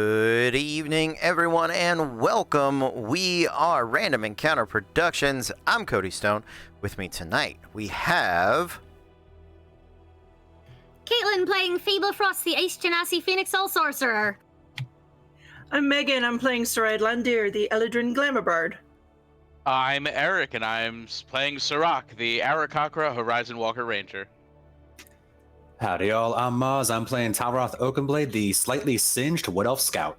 Good evening, everyone, and welcome. We are Random Encounter Productions. I'm Cody Stone. With me tonight, we have... Caitlin playing Fable Frost, the Ace Genasi Phoenix Soul Sorcerer. I'm Megan. I'm playing Sarad Landir, the Eladrin Glamour Bard. I'm Eric, and I'm playing Sirach, the Arakakra Horizon Walker Ranger. Howdy y'all, I'm Maz. I'm playing Talroth Oakenblade, the slightly singed Wood Elf Scout.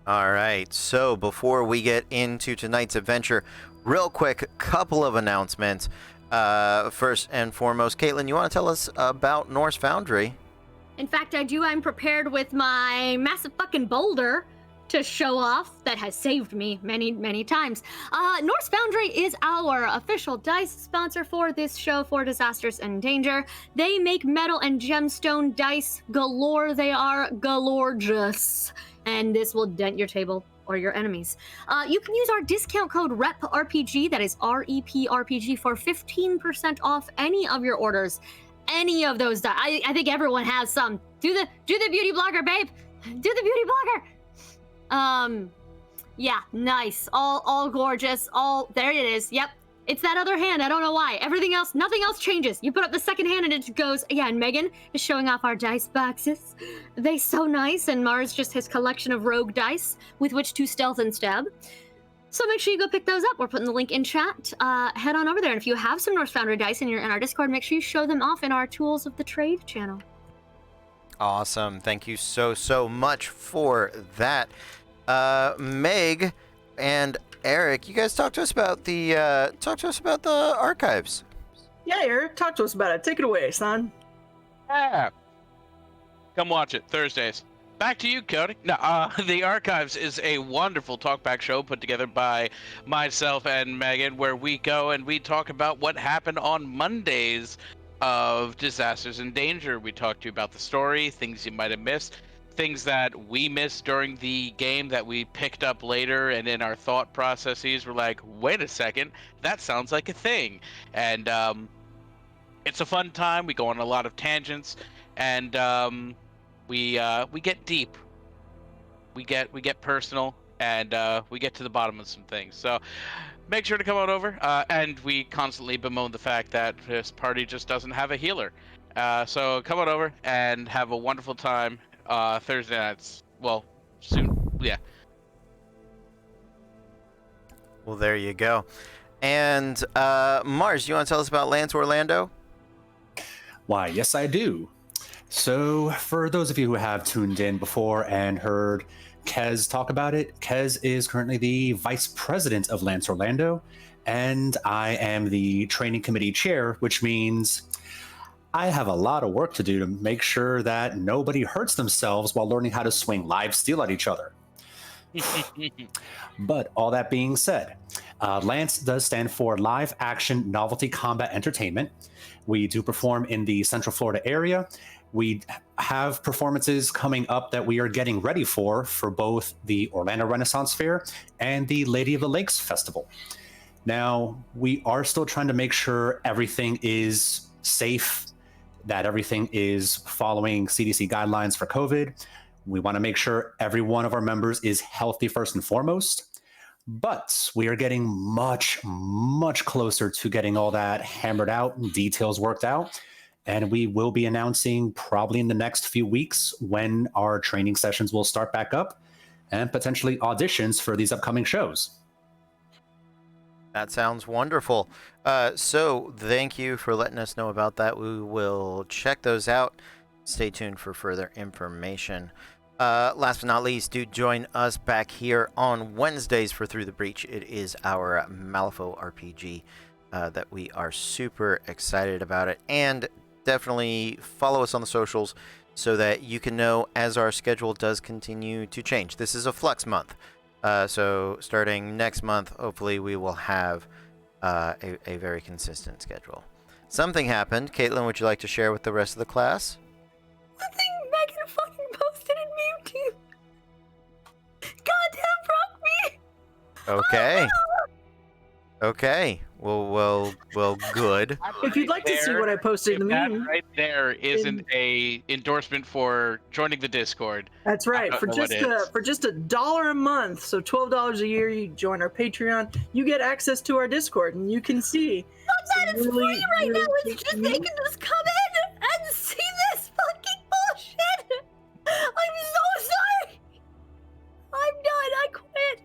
All right, so before we get into tonight's adventure, real quick, couple of announcements. First and foremost, Caitlin, you want to tell us about Norse Foundry? In fact, I do. I'm prepared with my massive fucking boulder to show off that has saved me many, many times. Norse Foundry is our official dice sponsor for this show for Disasters and Danger. They make metal and gemstone dice galore. They are galorgeous. And this will dent your table or your enemies. You can use our discount code REPRPG, that is REPRPG, for 15% off any of your orders. Any of those dice. I think everyone has some. Do the beauty blogger, babe. Do the beauty blogger. Yeah, nice. All gorgeous. There it is. Yep. It's that other hand. I don't know why. Nothing else changes. You put up the second hand and it goes, yeah, and Megan is showing off our dice boxes. They so nice, and Mars just his collection of rogue dice with which to stealth and stab. So make sure you go pick those up. We're putting the link in chat. Head on over there, and if you have some Norse Foundry dice and you're in our Discord, make sure you show them off in our Tools of the Trade channel. Awesome. Thank you so much for that. Meg and Eric, you guys talk to us about the archives. Yeah, Eric, talk to us about it. Take it away, son. Yeah. Come watch it, Thursdays. Back to you, Cody. No, The Archives is a wonderful talkback show put together by myself and Megan, where we go and we talk about what happened on Mondays of Disasters and Danger. We talk to you about the story, things you might have missed, things that we missed during the game that we picked up later, and in our thought processes we're like, wait a second, that sounds like a thing. And it's a fun time. We go on a lot of tangents, and we get deep, we get personal, and we get to the bottom of some things. So make sure to come on over, and we constantly bemoan the fact that this party just doesn't have a healer. So come on over and have a wonderful time. Thursday nights. Well, soon. Yeah. Well, there you go. And Mars, you want to tell us about Lance Orlando? Why, yes I do. So, for those of you who have tuned in before and heard Kez talk about it, Kez is currently the Vice President of Lance Orlando, and I am the Training Committee Chair, which means I have a lot of work to do to make sure that nobody hurts themselves while learning how to swing live steel at each other. But all that being said, Lance does stand for Live Action Novelty Combat Entertainment. We do perform in the Central Florida area. We have performances coming up that we are getting ready for both the Orlando Renaissance Fair and the Lady of the Lakes Festival. Now, we are still trying to make sure everything is safe, that everything is following CDC guidelines for COVID. We want to make sure every one of our members is healthy first and foremost. But we are getting much, much closer to getting all that hammered out and details worked out. And we will be announcing probably in the next few weeks when our training sessions will start back up and potentially auditions for these upcoming shows. That sounds wonderful. So thank you for letting us know about that. We will check those out. Stay tuned for further information. Last but not least, do join us back here on Wednesdays for Through the Breach. It is our Malifaux RPG that we are super excited about it. And definitely follow us on the socials so that you can know as our schedule does continue to change. This is a flux month. So starting next month, hopefully we will have a very consistent schedule. Something happened. Caitlin, would you like to share with the rest of the class? Nothing. Megan fucking posted in mute. Goddamn broke me. Okay. Okay. Well, good. If you'd like to see what I posted in the That meme, right there isn't a endorsement for joining the Discord. that's I right. don't For know what just is. for just $1 a month, so $12 a year, you join our Patreon. You get access to our Discord, and you can see. That is really, free right really now. It's just they memes. can just come in and see this fucking bullshit. I'm so sorry. I'm done. I quit.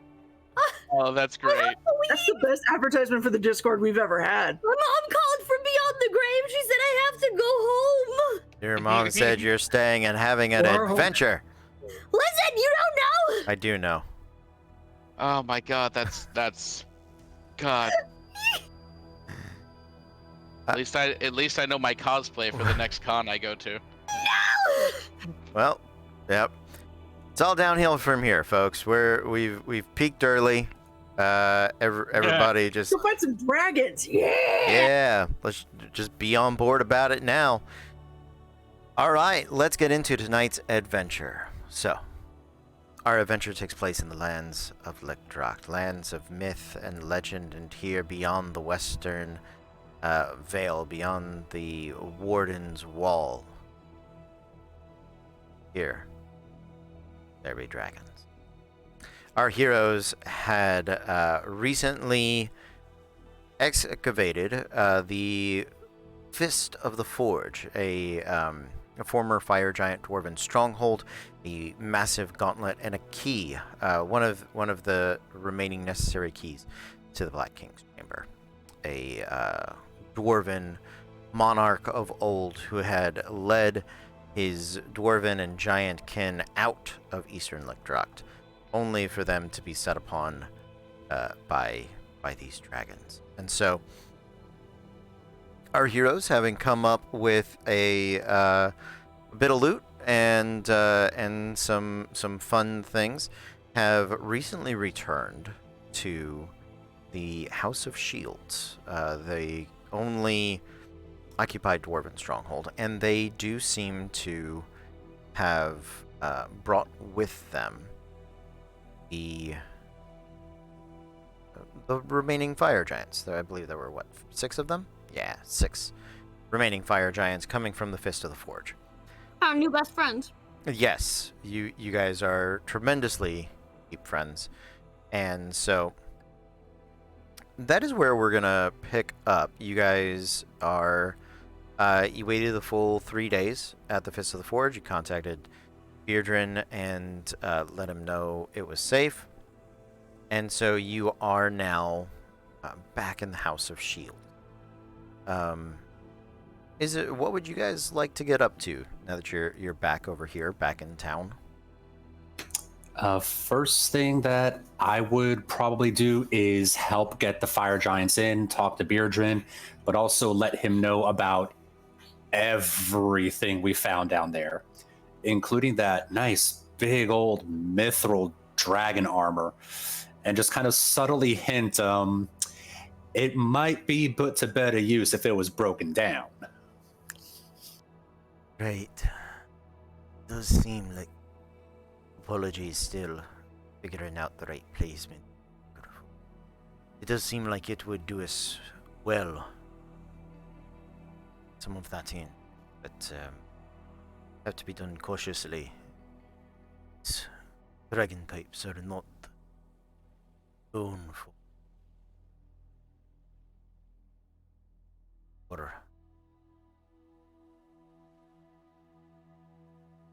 Oh, that's I have great. to That's leave. the best advertisement for the Discord we've ever had. My mom called from beyond the grave. She said I have to go home. Your mom said you're staying and having an Or home. adventure. Listen, you don't know. I do know. Oh my god, that's God. At least I know my cosplay for the next con I go to. Well, yep. It's all downhill from here, folks. We've peaked early. Everybody just Go fight some dragons. yeah. Let's just be on board about it now. All right, let's get into tonight's adventure. So, our adventure takes place in the lands of Licdracht, lands of myth and legend, and here beyond the western veil, beyond the Warden's Wall. Here, there be dragons. Our heroes had recently excavated the Fist of the Forge, a former fire giant dwarven stronghold, a massive gauntlet, and a key, one of the remaining necessary keys to the Black King's chamber. A dwarven monarch of old who had led his dwarven and giant kin out of Eastern Licdracht, only for them to be set upon by these dragons. And so, our heroes, having come up with a bit of loot and some fun things, have recently returned to the House of Shields, the only occupied dwarven stronghold, and they do seem to have brought with them the remaining fire giants. I believe there were, 6 of them? Yeah, 6 remaining fire giants coming from the Fist of the Forge. Our new best friends. Yes, you guys are tremendously deep friends, and so that is where we're gonna pick up. You guys are you waited the full 3 days at the Fist of the Forge. You contacted Beardrin and let him know it was safe, and so you are now back in the House of Shield. What would you guys like to get up to now that you're back over here, back in town? First thing that I would probably do is help get the fire giants in, talk to Beardrin, but also let him know about everything we found down there, including that nice big old mithril dragon armor, and just kind of subtly hint it might be put to better use if it was broken down. Right. Does seem like Apologies still figuring out the right placement. It does seem like it would do us well. Some of that in, but have to be done cautiously. Dragon types are not known for.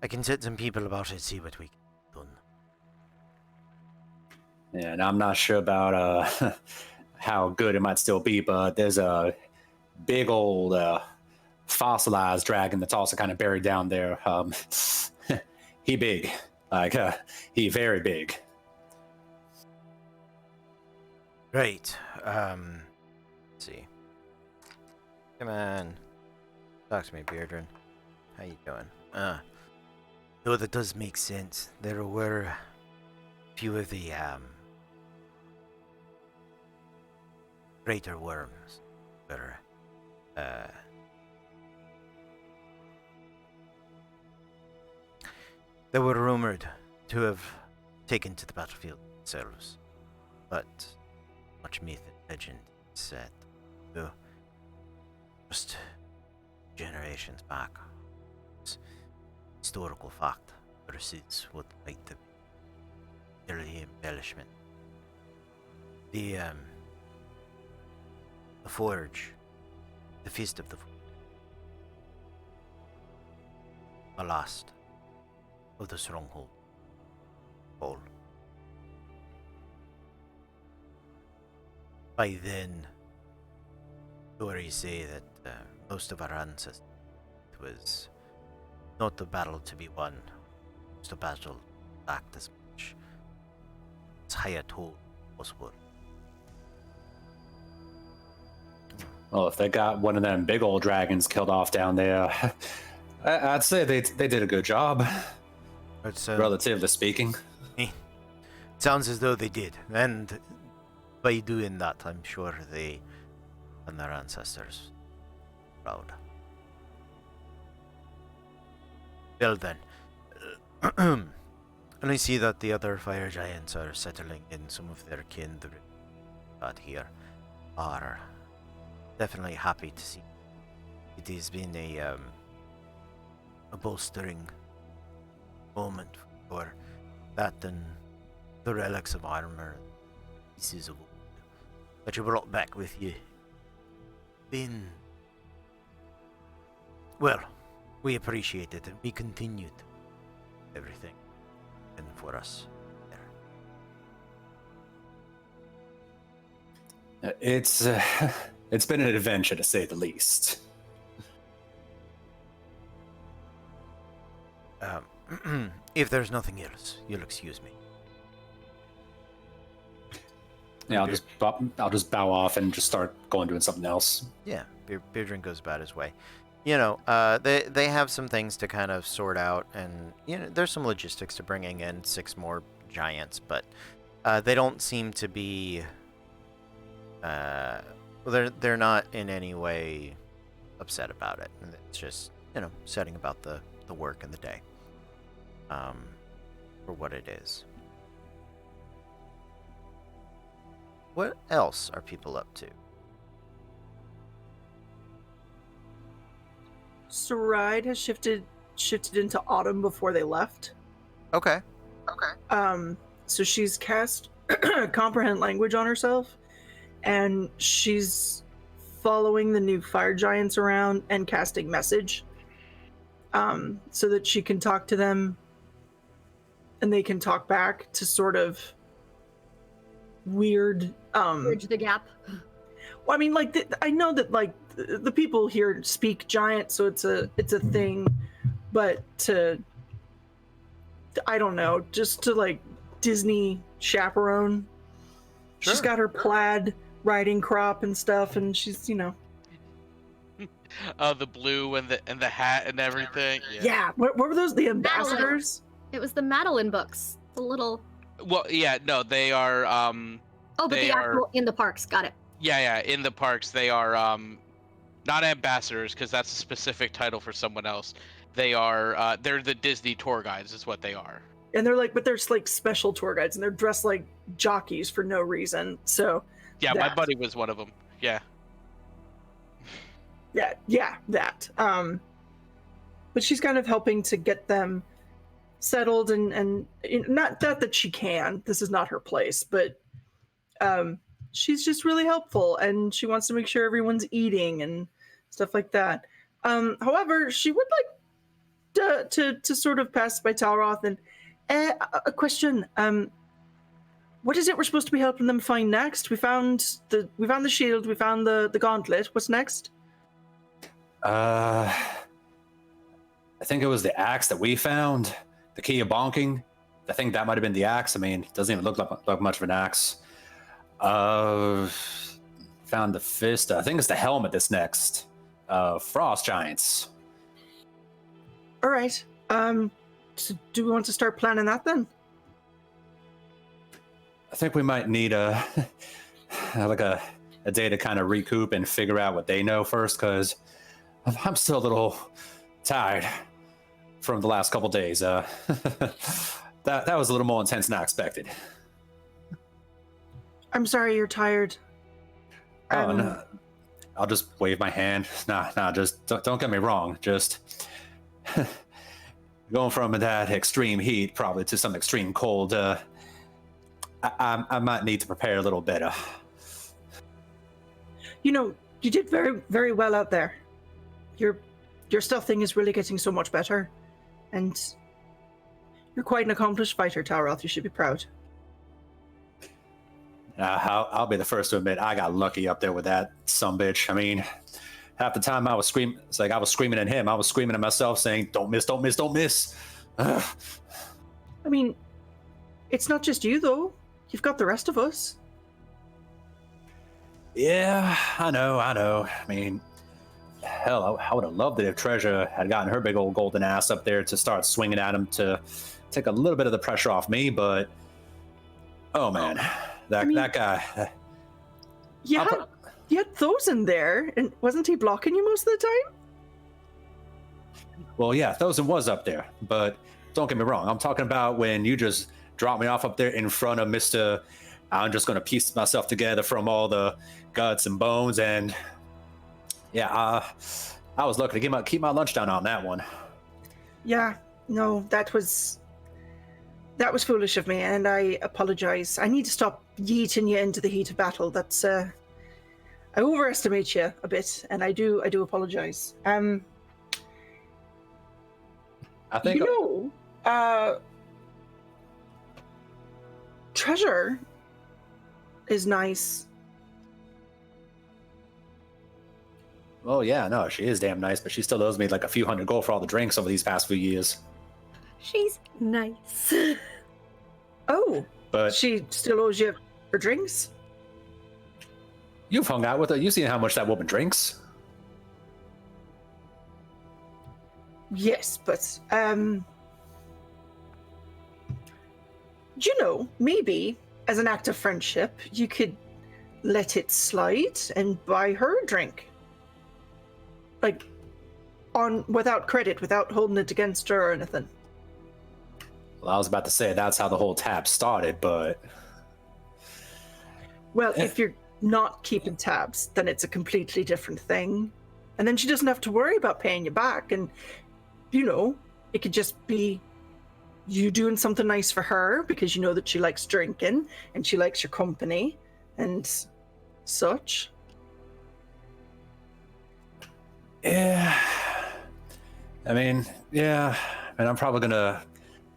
I can set some people about it, see what we can do. Yeah, and I'm not sure about how good it might still be, but there's a big old fossilized dragon that's also kind of buried down there. He big, he very big. Right. Let's see. Come on. Talk to me, Beardrin. How you doing? No, that does make sense. There were a few of the greater worms were they were rumored to have taken to the battlefield themselves, but much myth and legend said. So, just generations back. It's historical fact versus what might be early embellishment. The forge, the feast of the forge, the last of the stronghold. All. By then, stories say that most of our ancestors, it was not a battle to be won, it was a battle to act as much as high a toll possible. Well, if they got one of them big old dragons killed off down there, I'd say they did a good job, It's, relatively speaking. it sounds as though they did, and by doing that, I'm sure they and their ancestors proud. Well then, and I see that the other fire giants are settling in. Some of their kin that here are definitely happy to see. It has been a bolstering moment for that and the relics of armor, pieces of wood that you brought back with you. Been well, we appreciate it and we continued everything and for us there. It's been an adventure to say the least. If there's nothing else, you'll excuse me. Yeah, I'll just bow off and just start going doing something else. Yeah, Beardrin goes about his way. You know, they have some things to kind of sort out, and you know, there's some logistics to bringing in 6 more giants, but they don't seem to be. Well, they're not in any way upset about it. It's just, you know, setting about the work and the day, for what it is. What else are people up to? Saride has shifted into autumn before they left. Okay. So she's cast comprehend language on herself, and she's following the new fire giants around and casting message, so that she can talk to them, and they can talk back to sort of weird. Bridge the gap. Well, I mean, like I know that like the people here speak giant, so it's a thing, but I don't know, just to like Disney chaperone. Sure. She's got her plaid riding crop and stuff, and she's, you know. The blue and the hat and everything. Yeah. What were those? The ambassadors? It was the Madeline books. The little. Well, yeah, no, they are. Oh, but They the actual in the parks. Got it. Yeah, in the parks they are not ambassadors because that's a specific title for someone else. They are they're the Disney tour guides is what they are. And they're like, but they're like special tour guides, and they're dressed like jockeys for no reason. So. Yeah, my that. buddy was one of them. Yeah. Yeah, that. But she's kind of helping to get them settled, and not that she can. This is not her place, but she's just really helpful, and she wants to make sure everyone's eating and stuff like that. However, she would like to sort of pass by Talroth and a question. What is it we're supposed to be helping them find next? We found the shield, we found the gauntlet. What's next? I think it was the axe that we found, the key of bonking. I think that might have been the axe. I mean, it doesn't even look like much of an axe. Found the fist. I think it's the helmet that's next. Frost giants. All right. So do we want to start planning that then? I think we might need a day to kind of recoup and figure out what they know first, because I'm still a little tired from the last couple days. That was a little more intense than I expected. I'm sorry you're tired. Oh, no. I'll just wave my hand. Nah, just don't get me wrong. Just going from that extreme heat probably to some extreme cold, I might need to prepare a little better. You know, you did very, very well out there. Your stealthing is really getting so much better. And you're quite an accomplished fighter, Taroth. You should be proud. I'll be the first to admit I got lucky up there with that sumbitch. I mean, half the time I was screaming, it's like I was screaming at him. I was screaming at myself saying, don't miss, don't miss, don't miss. Ugh. I mean, it's not just you, though. You've got the rest of us. Yeah, I know. I mean, hell, I would have loved it if Treasure had gotten her big old golden ass up there to start swinging at him to take a little bit of the pressure off me, but oh man, that guy. You had Thosen there, and wasn't he blocking you most of the time? Well, yeah, Thosen was up there, but don't get me wrong. I'm talking about when you just dropped me off up there in front of Mr. I'm just going to piece myself together from all the guts and bones, and yeah, I was lucky to keep my lunch down on that one. Yeah, no, that was foolish of me, and I apologize. I need to stop yeeting you into the heat of battle. That's I overestimate you a bit, and I do apologize. I think Treasure is nice. Well, yeah, no, she is damn nice, but she still owes me like a few hundred gold for all the drinks over these past few years. She's nice. Oh, but she still owes you for drinks? You've hung out with her. You've seen how much that woman drinks. Yes, but you know, maybe as an act of friendship, you could let it slide and buy her a drink. Like, without credit, without holding it against her or anything. Well, I was about to say that's how the whole tab started, but... Well, if you're not keeping tabs, then it's a completely different thing. And then she doesn't have to worry about paying you back. And, you know, it could just be you doing something nice for her because you know that she likes drinking and she likes your company and such. Yeah. I mean, yeah. And I'm probably gonna...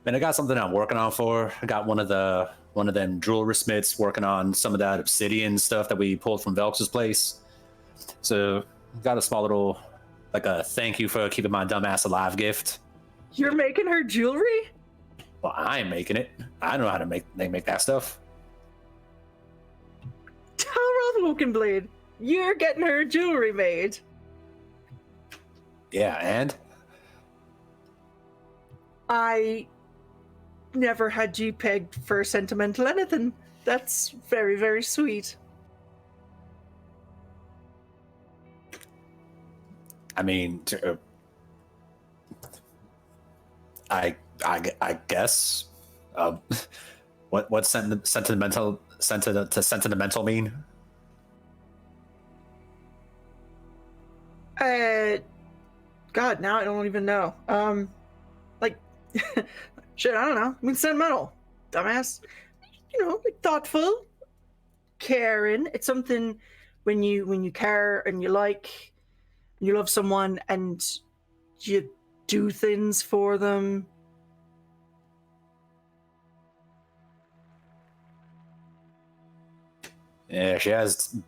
I got something I'm working on for her. I got one of them jewelry smiths working on some of that obsidian stuff that we pulled from Velx's place. So got a small little, like a thank you for keeping my dumbass alive gift. You're making her jewelry? Well, I'm making it. I know how to make that stuff. Talroth Wokenblade, you're getting her jewelry made. Yeah, and? I never had you pegged for sentimental anything. That's very, very sweet. I mean, I guess. What's sentimental mean? God, now I don't even know. Like, shit, I don't know. I mean, sentimental, dumbass. You know, like thoughtful, caring. It's something when you care and you like, and you love someone, and you do things for them. Yeah, she has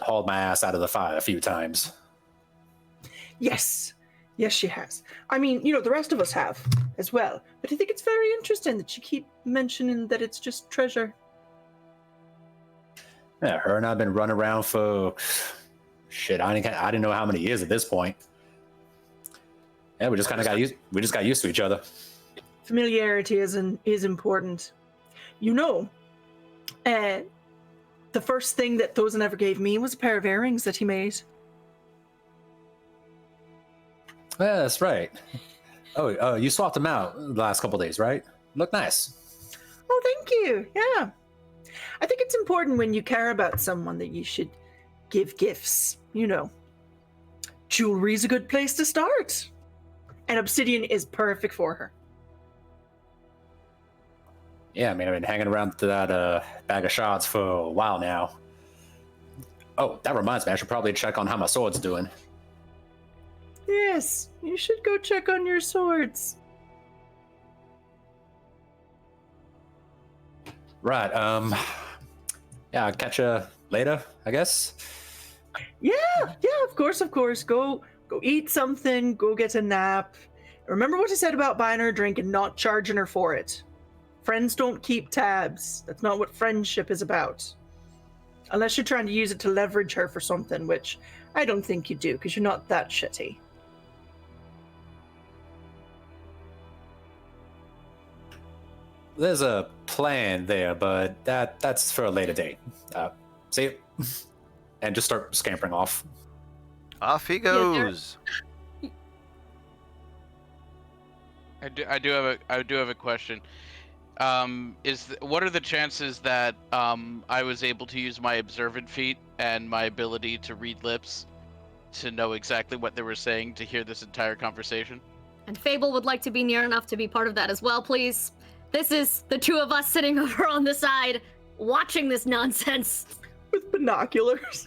hauled my ass out of the fire a few times. Yes, she has. I mean, you know, the rest of us have as well. But I think it's very interesting that you keep mentioning that it's just Treasure. Yeah, her and I've been running around for shit. I didn't know how many years at this point. Yeah, we just kind of got used. We just got used to each other. Familiarity is important. You know, the first thing that Thosen ever gave me was a pair of earrings that he made. Yeah, that's right. Oh, you swapped them out the last couple of days, right? Look nice. Oh, thank you. Yeah. I think it's important when you care about someone that you should give gifts. You know, jewelry's a good place to start. And obsidian is perfect for her. Yeah, I mean, I've been hanging around that bag of shards for a while now. Oh, that reminds me, I should probably check on how my sword's doing. Yes, you should go check on your swords. Right, yeah, I'll catch you later, I guess. Yeah, of course. Go eat something, go get a nap. Remember what I said about buying her a drink and not charging her for it. Friends don't keep tabs. That's not what friendship is about. Unless you're trying to use it to leverage her for something, which I don't think you do, because you're not that shitty. There's a plan there, but that's for a later date. See you. And just start scampering off. Off he goes. I do have a question. What are the chances that I was able to use my observant feat and my ability to read lips to know exactly what they were saying to hear this entire conversation? And Fable would like to be near enough to be part of that as well, please. This is the two of us sitting over on the side, watching this nonsense. With binoculars.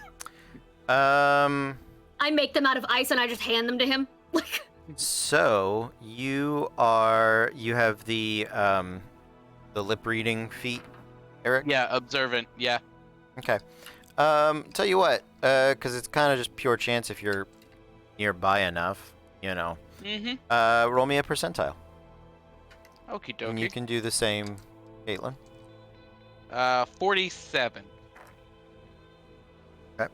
Um. I make them out of ice and I just hand them to him. So you have the lip reading feat, Eric? Yeah, observant. Yeah. Okay. Tell you what, because it's kind of just pure chance if you're nearby enough, you know. Mm-hmm. Roll me a percentile. Okie And you dokie. can do the same, Caitlin. 47. Okay.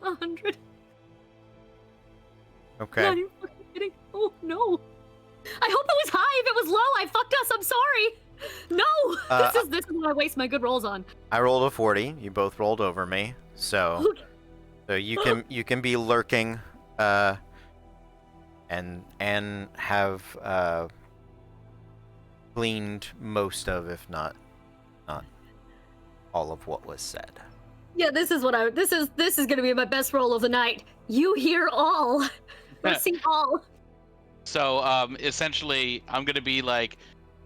$100. Okay. Not even fucking kidding. Oh no. I hope it was high. If it was low, I fucked us. I'm sorry. No. This is what I waste my good rolls on. I rolled a 40. You both rolled over me, so you can be lurking, and have gleaned most of, if not all of what was said. Yeah, this is gonna be my best roll of the night. You hear all. Or see all. So essentially, I'm gonna be like,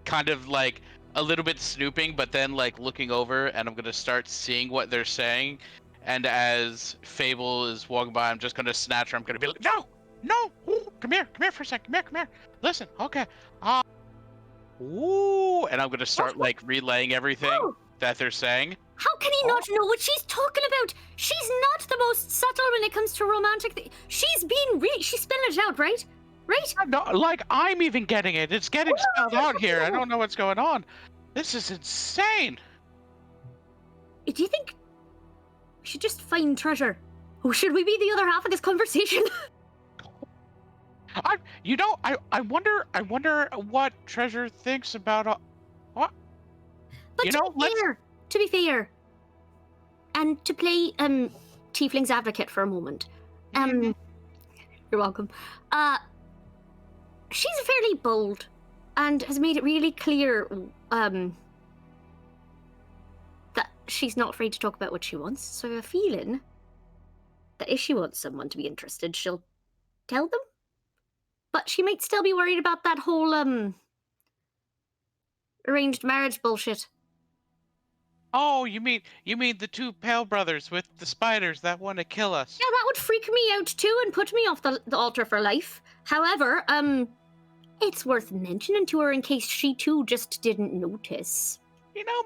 kind of like a little bit snooping, but then like looking over, and I'm gonna start seeing what they're saying. And as Fable is walking by, I'm just gonna snatch her. I'm gonna be like, no, ooh, come here for a second, come here. Listen, okay, ooh, and I'm gonna start like relaying everything that they're saying. How can he not know what she's talking about? She's not the most subtle when it comes to romantic She's spelling it out, right? Right? No, like I'm even getting it. It's getting spelled out here. I don't know what's going on. This is insane. Do you think we should just find treasure? Or should we be the other half of this conversation? I wonder what Treasure thinks about what. But to be fair, and to play Tiefling's advocate for a moment, you're welcome. She's fairly bold, and has made it really clear that she's not afraid to talk about what she wants. So I have a feeling that if she wants someone to be interested, she'll tell them. But she might still be worried about that whole arranged marriage bullshit. Oh, you mean the two pale brothers with the spiders that want to kill us? Yeah, that would freak me out too and put me off the altar for life. However, it's worth mentioning to her in case she too just didn't notice. You know,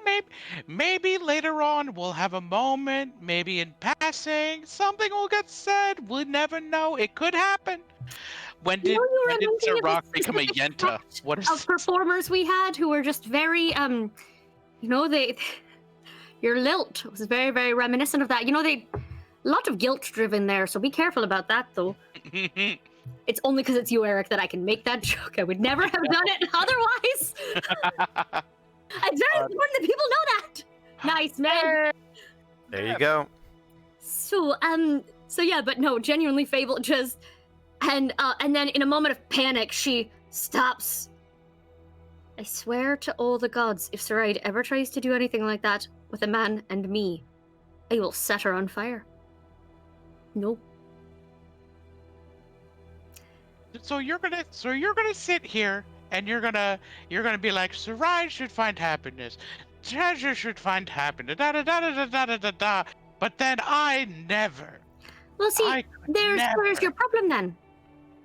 maybe later on we'll have a moment, maybe in passing, something will get said. We'll never know. It could happen. When did Sirach become a Yenta? What is performers we had who were just very your lilt was very, very reminiscent of that. A lot of guilt driven there, so be careful about that though. It's only because it's you, Eric, that I can make that joke. I would never have done it otherwise. It's very important that people know that. Nice, man. There you go. So yeah, but no, genuinely, Fable just and then in a moment of panic, she stops. I swear to all the gods, if Saride ever tries to do anything like that with a man and me, I will set her on fire. No. So you're gonna sit here and you're gonna be like, Sarai should find happiness, Treasure should find happiness, da da da da da da da da. But then I never. Well, see, I could there's never. your problem then.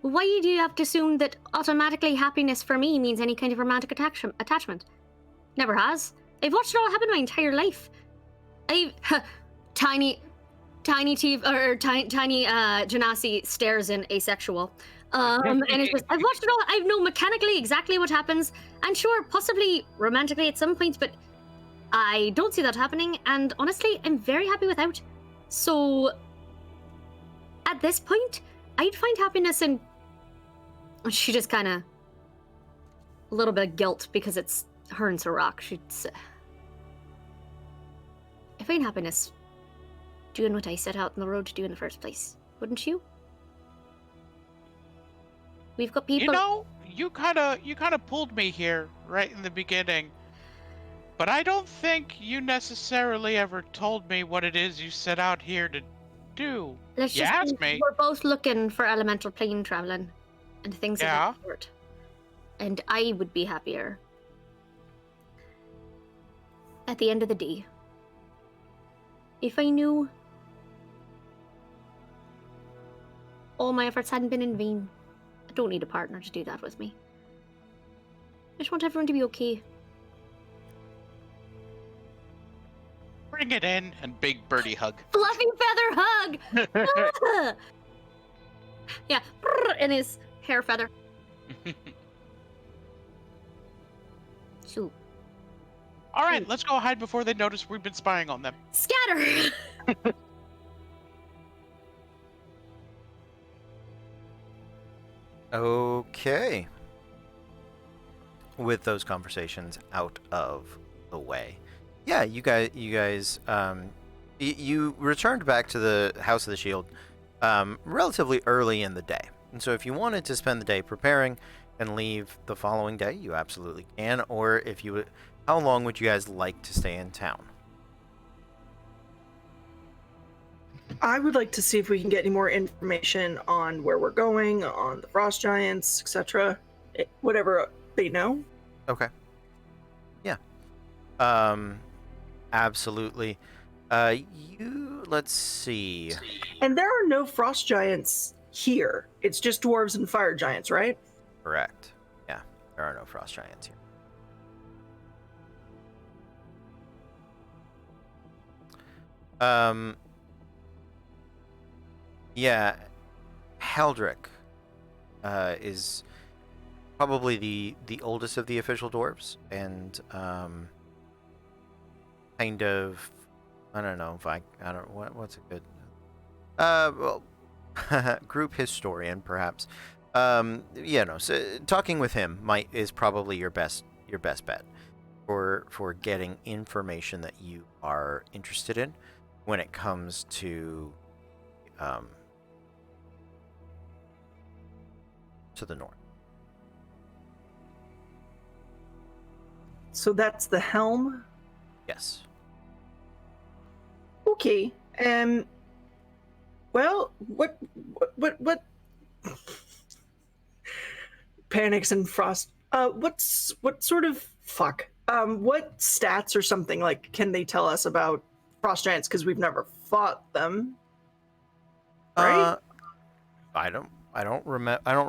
Why do you have to assume that automatically happiness for me means any kind of romantic attachment? Never has. I've watched it all happen my entire life. Tiny Janasi stares in asexual. And it's just, I've watched it all. I know mechanically exactly what happens, and sure, possibly romantically at some points, but I don't see that happening, and honestly, I'm very happy without. So, at this point, I'd find happiness in... She just kind of... A little bit of guilt, because it's her and Sirach. She'd say... I find happiness doing what I set out on the road to do in the first place. Wouldn't you? We've got people... You know, you kind of pulled me here right in the beginning. But I don't think you necessarily ever told me what it is you set out here to do. Let's You just asked say me. we're both looking for elemental plane traveling and things of that sort. And I would be happier at the end of the day if I knew all my efforts hadn't been in vain. I don't need a partner to do that with me. I just want everyone to be okay. Bring it in, and big birdie hug. Fluffy feather hug! Ah! Yeah, in his hair feather. So, All right, let's go hide before they notice we've been spying on them. scatter! Okay. With those conversations out of the way, yeah, you guys, you returned back to the House of the Shield relatively early in the day, and so if you wanted to spend the day preparing and leave the following day, you absolutely can. Or if you, how long would you guys like to stay in town? I would like to see if we can get any more information on where we're going, on the frost giants, etc. Whatever they know. Okay. Yeah. Absolutely. Let's see. And there are no frost giants here. It's just dwarves and fire giants, right? Correct. Yeah, there are no frost giants here. Yeah, Haldrick is probably the oldest of the official dwarves, and kind of, I don't know if I don't what's a good well, group historian perhaps. Yeah, no. So talking with him is probably your best bet for getting information that you are interested in when it comes to the north. So that's the helm. Yes. Okay. Well, what panics and frost. What sort of what stats or something like can they tell us about frost giants? Because we've never fought them. Right? I don't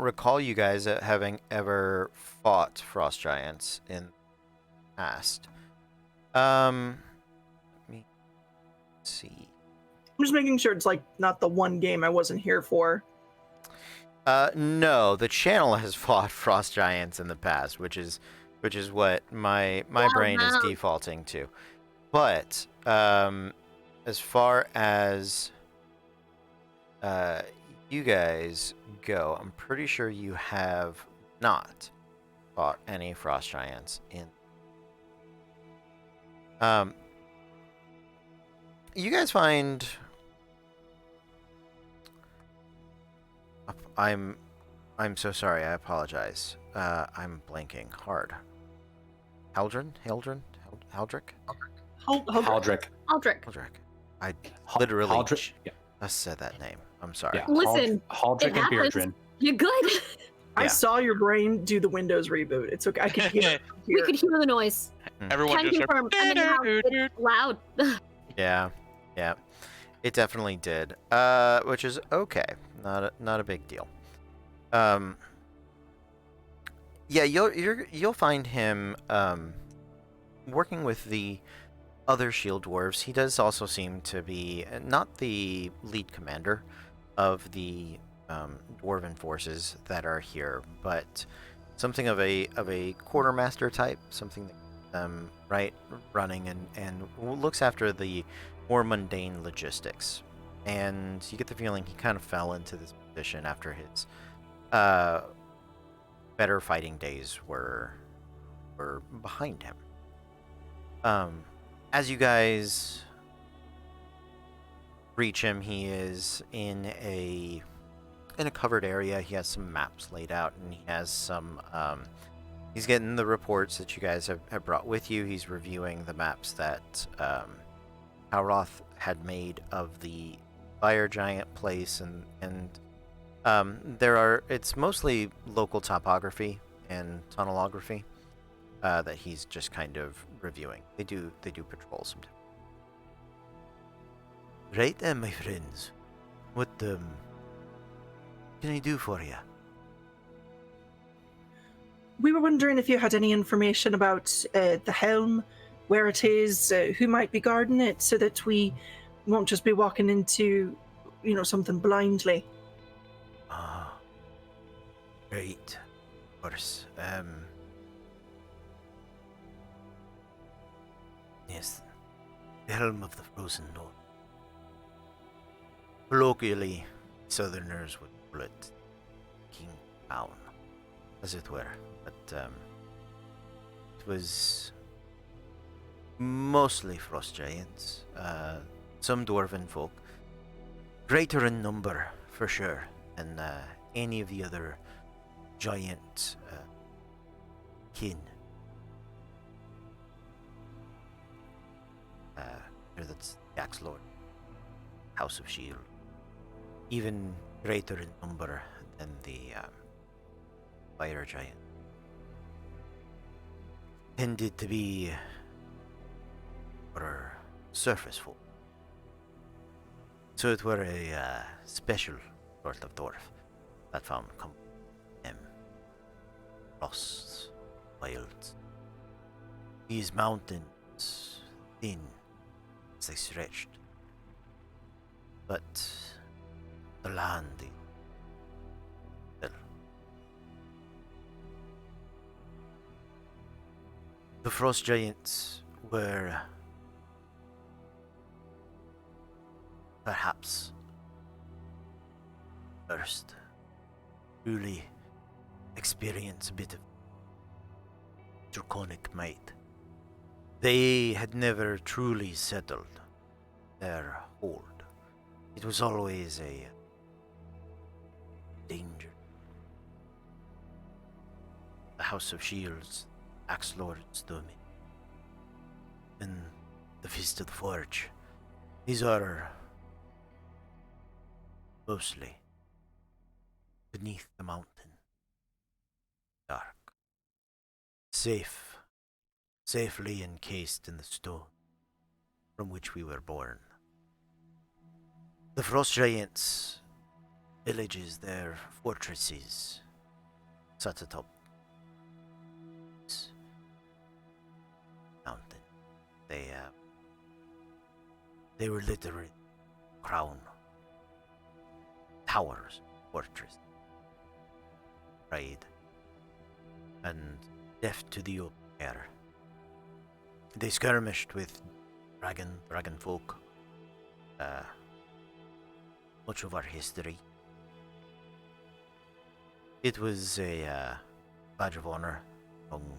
recall you guys having ever fought frost giants in the past. Let me see. I'm just making sure it's like not the one game I wasn't here for. No, the channel has fought frost giants in the past, which is what my brain is defaulting to. But as far as you guys go, I'm pretty sure you have not fought any frost giants in. You guys find I'm I'm so sorry. I apologize. I'm blanking hard. Haldrin? Haldrick? Haldrick. Aldrich. Haldrick. I literally Haldrick. Yeah. just said that name. I'm sorry. Yeah. Listen, Haldrick it and happens. Beardrin. You good? I Yeah. saw your brain do the Windows reboot. It's okay. I could hear it from We here. could hear the noise. Everyone Can just start- confirm. I mean, how it's loud. Yeah. It definitely did. Which is okay. Not a big deal. Yeah, you'll find him working with the other shield dwarves. He does also seem to be not the lead commander of the dwarven forces that are here, but something of a quartermaster type, something that right running and looks after the more mundane logistics. And you get the feeling he kind of fell into this position after his better fighting days were behind him. As you guys reach him, he is in a covered area. He has some maps laid out, and he has some. He's getting the reports that you guys have brought with you. He's reviewing the maps that Halroth had made of the fire giant place, and it's mostly local topography and tunnelography that he's just kind of reviewing. They do patrol sometimes. Right then, my friends. What can I do for you? We were wondering if you had any information about the helm, where it is, who might be guarding it, so that we won't just be walking into, something blindly. Ah, great. Of course. Yes, the helm of the frozen north. Colloquially, Southerners would call it King Town, as it were. But it was mostly frost giants, some dwarven folk, greater in number for sure than any of the other giant kin. That's the Axe Lord, House of Shield. Even greater in number than the fire giant. Tended to be for surface folk. So it were a special sort of dwarf that found frosts, wilds. These mountains, thin as they stretched. But the land, the frost giants were perhaps first truly experience a bit of draconic might. They had never truly settled their hold. It was always a danger. The House of Shields, Axe Lord's domain, and the Fist of the Forge. These are mostly beneath the mountain, dark, safely encased in the stone from which we were born. The Frost Giants' villages, their fortresses, sat atop this mountain. They were literally crown towers, fortress, pride, and deaf to the open air. They skirmished with dragon folk. Much of our history. It was a badge of honor among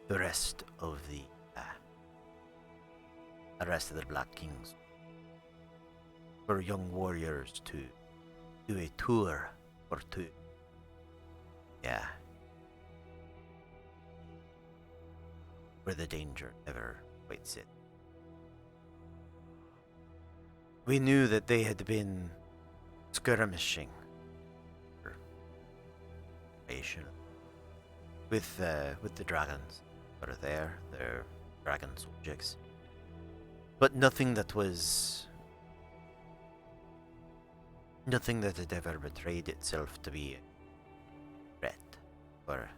the rest of the Black Kings for young warriors to do a tour or two Yeah. Where the danger never quite sit. We knew that they had been skirmishing for duration with the dragons that are there, their dragon subjects. But nothing that had ever betrayed itself to be a threat or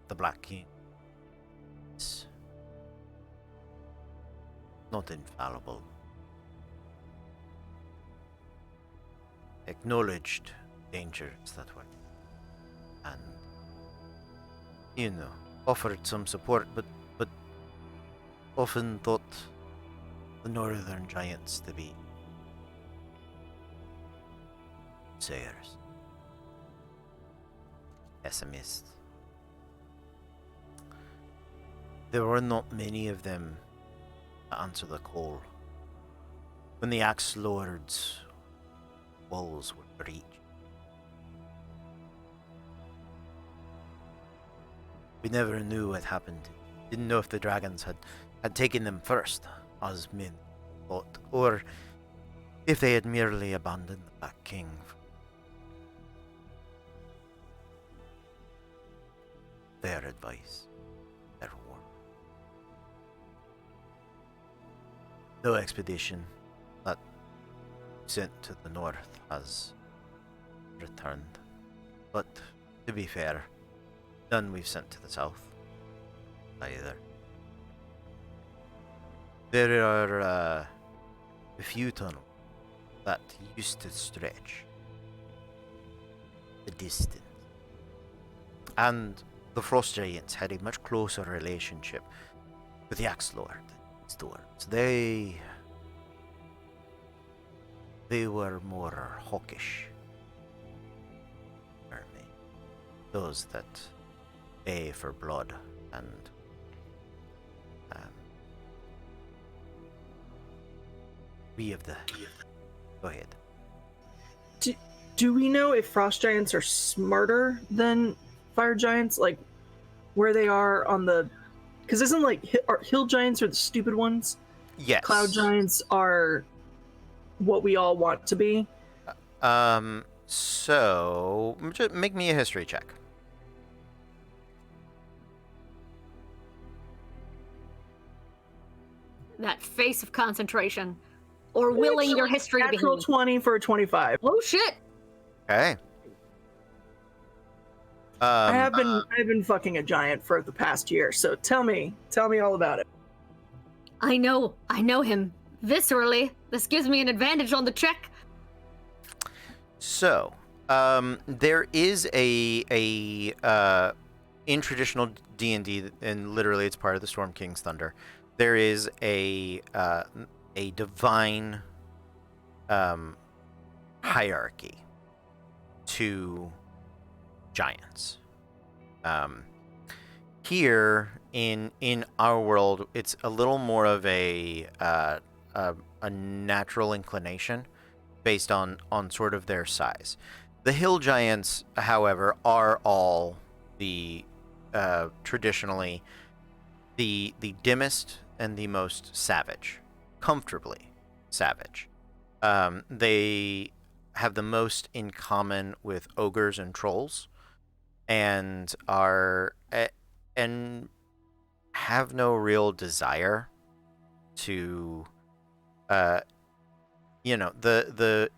the Black King is not infallible. Acknowledged dangers that were, and offered some support, but often thought the northern giants to be sayers, pessimists. There were not many of them to answer the call. When the Axe Lord's walls were breached, we never knew what happened. Didn't know if the dragons had taken them first, as men thought, or if they had merely abandoned the Black King. Their advice, their warning. No expedition that sent to the north has returned, but to be fair, none we've sent to the south either. There are a few tunnels that used to stretch the distance, and the Frost Giants had a much closer relationship with the Axe Lord and Stewards. They were more hawkish. Those that pay for blood and we of the. Go ahead. Do we know if frost giants are smarter than fire giants? Like where they are on the? Because isn't like hill giants are the stupid ones? Yes. Cloud giants are what we all want to be. So just make me a history check. That face of concentration. Or willing your history to be Natural 20 for a 25. Oh shit! Okay. I have been fucking a giant for the past year, so tell me all about it. I know him viscerally. This gives me an advantage on the check. So, there is a in traditional D&D, and literally it's part of the Storm King's Thunder. There is a divine hierarchy to giants. Here in our world, it's a little more of a natural inclination based on sort of their size. The hill giants, however, are all the traditionally the dimmest and the most savage, comfortably savage. They have the most in common with ogres and trolls, and and have no real desire to the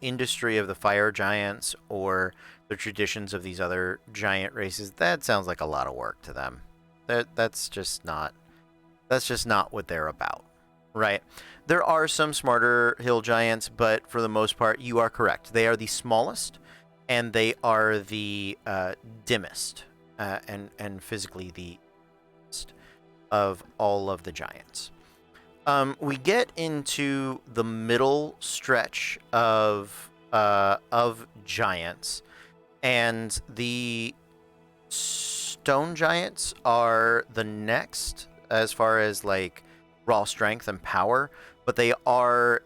industry of the fire giants or the traditions of these other giant races. That sounds like a lot of work to them. That's just not what they're about, right? There are some smarter hill giants, but for the most part, you are correct. They are the smallest, and they are the dimmest, and physically the of all of the giants. We get into the middle stretch of giants, and the stone giants are the next as far as like raw strength and power, but they are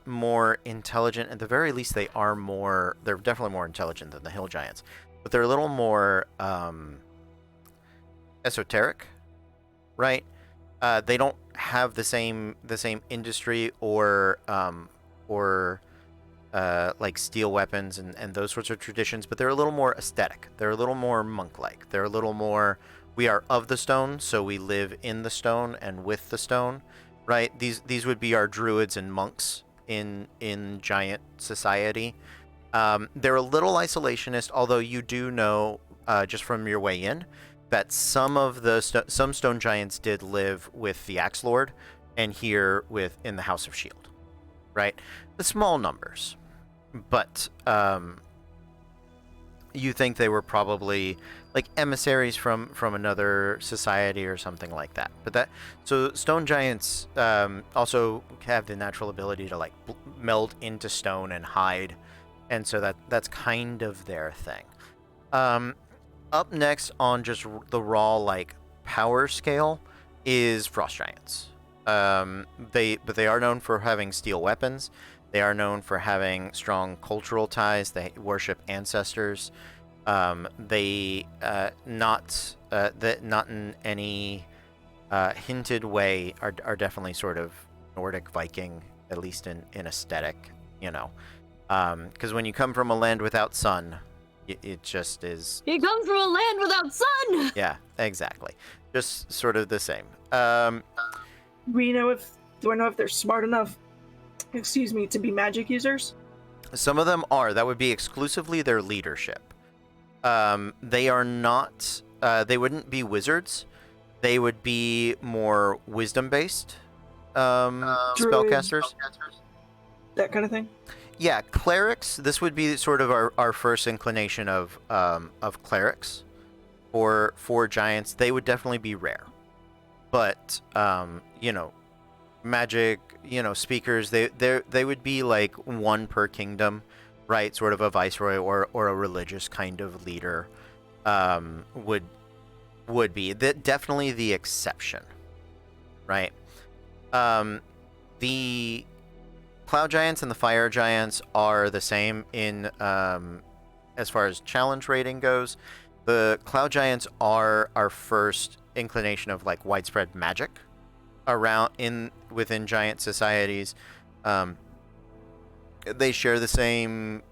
more intelligent. At the very least, they're definitely more intelligent than the hill giants, but they're a little more esoteric, right? They don't have the same industry or like steel weapons and those sorts of traditions, but they're a little more aesthetic. They're a little more monk-like. They're a little more, we are of the stone, so we live in the stone and with the stone, right? These would be our druids and monks in giant society. They're a little isolationist, although you do know just from your way in that some stone giants did live with the Axe Lord and here in the House of Shield, right? The small numbers, but you think they were probably like emissaries from another society or something like that. But so stone giants also have the natural ability to like meld into stone and hide, and so that's kind of their thing. Up next on just the raw like power scale is frost giants. They are known for having steel weapons. They are known for having strong cultural ties. They worship ancestors. They not in any hinted way are definitely sort of Nordic Viking, at least in aesthetic, you know. Because when you come from a land without sun, it just is. He comes from a land without sun. Yeah, exactly. Just sort of the same. Do I know if they're smart enough, to be magic users? Some of them are. That would be exclusively their leadership. They are not. They wouldn't be wizards. They would be more wisdom-based spellcasters. That kind of thing. Yeah, clerics. This would be sort of our first inclination of clerics for giants. They would definitely be rare, but magic, speakers. They would be like one per kingdom, right? Sort of a viceroy or a religious kind of leader would be definitely the exception, right? The cloud giants and the fire giants are the same in as far as challenge rating goes. The cloud giants are our first inclination of like widespread magic within giant societies. They share the same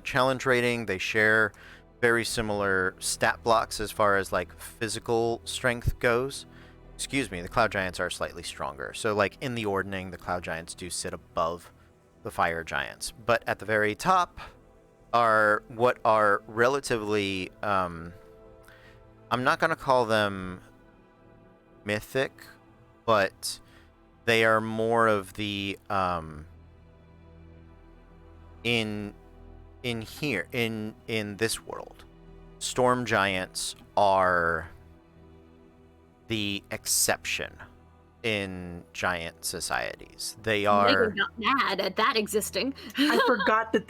challenge rating. They share very similar stat blocks as far as like physical strength goes. Excuse me, the cloud giants are slightly stronger. So like in the ordning, the cloud giants do sit above the fire giants. But at the very top are what are relatively I'm not going to call them mythic, but they are more of the in this world. Storm giants are the exception in giant societies. They are. Megan got mad at that existing. I forgot that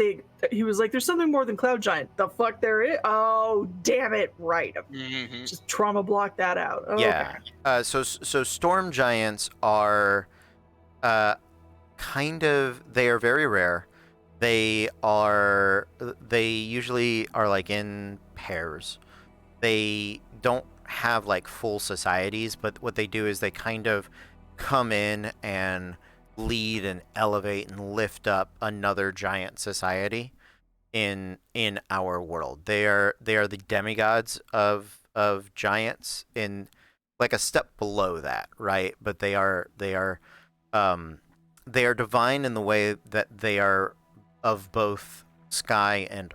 he was like, there's something more than cloud giant. The fuck there is? Oh, damn it. Right. Mm-hmm. Just trauma block that out. Oh, Yeah. okay. So storm giants are they are very rare. They usually are like in pairs. They don't have like full societies, but what they do is they kind of come in and lead and elevate and lift up another giant society in our world. They are the demigods of giants, in like a step below that, right? But they are divine in the way that they are of both sky and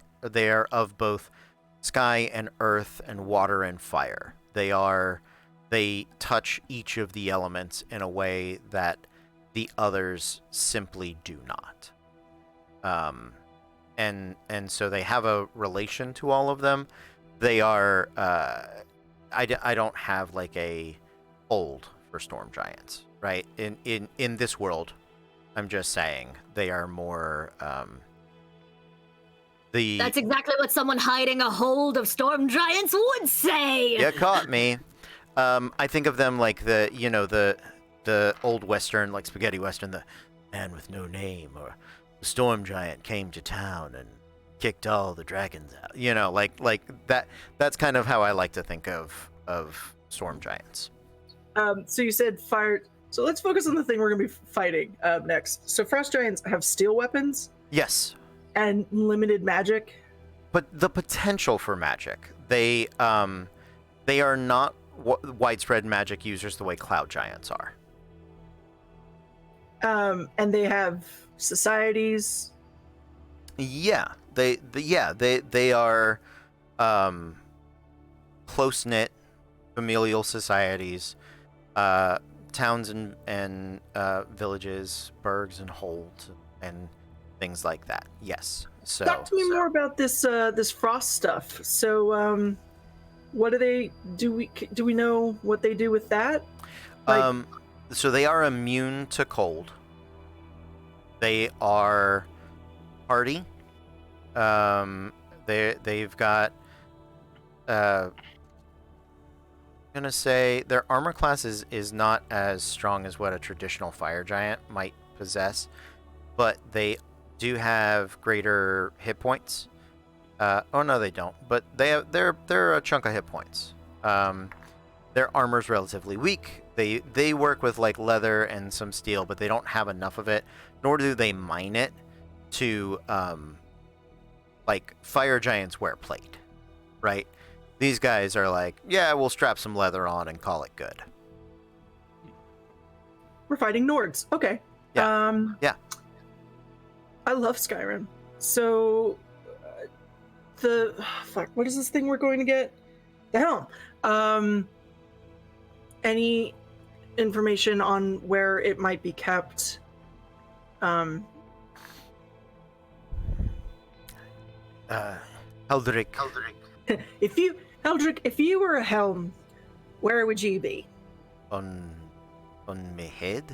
earth and water and fire. They touch each of the elements in a way that the others simply do not. And so they have a relation to all of them. They are I don't have like a old for storm giants, right? In this world, I'm just saying they are more That's exactly what someone hiding a hold of storm giants would say. You caught me. I think of them like the old Western, like spaghetti Western, man with no name, or the storm giant came to town and kicked all the dragons out. You know, like that. That's kind of how I like to think of storm giants. So you said fire. So let's focus on the thing we're going to be fighting next. So frost giants have steel weapons Yes, and limited magic. but the potential for magic. They are not widespread magic users the way cloud giants are. And they have societies. Yeah, they are close knit familial societies, towns and villages, burgs and holds, and things like that. Yes. So Talk to me more about this this frost stuff. So, what do they do? We know what they do with that? Like, So they are immune to cold. They are hardy. They've got. I'm gonna say their armor class is not as strong as what a traditional fire giant might possess, but they do have greater hit points. Oh no, they don't. But they're a chunk of hit points. Their armor's relatively weak. They work with like leather and some steel, but they don't have enough of it, nor do they mine it to like fire giants wear plate, right? These guys are like, yeah, we'll strap some leather on and call it good. we're fighting Nords. Okay. Yeah. Yeah. I love Skyrim. So, what is this thing we're going to get? The helm. Any information on where it might be kept? Eldrick. Eldrick, if you were a helm, where would you be? On my head?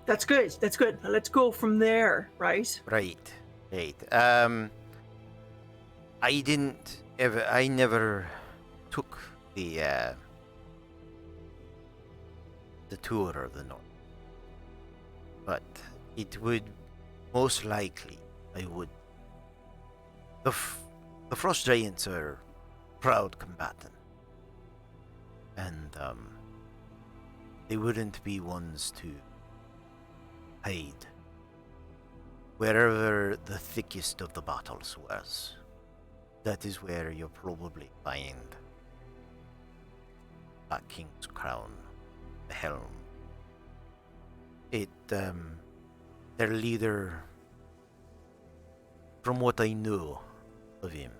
That's good. That's good. Now let's go from there, right? Right. I never took the tour of the North. But it would most likely I would. The Frost Giants are proud combatant. And they wouldn't be ones to hide. Wherever the thickest of the battles was, that is where you'll probably find that King's Crown, the helm. Their leader, from what I knew of him,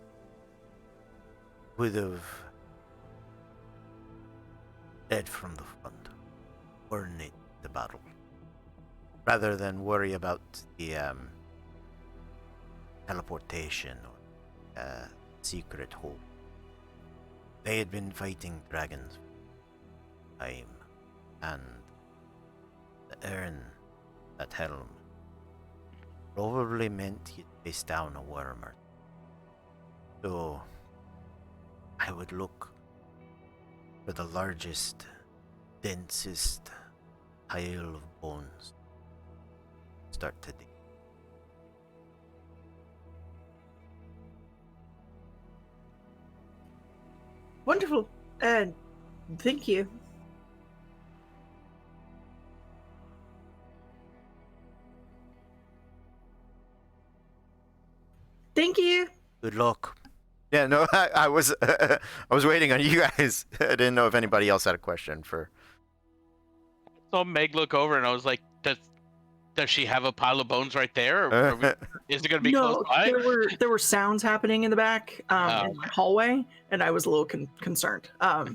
would have led from the front, or in the battle, rather than worry about the teleportation or secret hole. They had been fighting dragons for time, and the urn, that helm, probably meant he'd face down a wormer. So I would look for the largest, densest pile of bones. Start to dig. Wonderful. And thank you. Thank you. Good luck. Yeah, no, I was I was waiting on you guys. I didn't know if anybody else had a question for. Saw Meg look over and I was like, does she have a pile of bones right there? Or is it going to be No, close by? there were sounds happening in the back in my hallway, and I was a little concerned. Oh.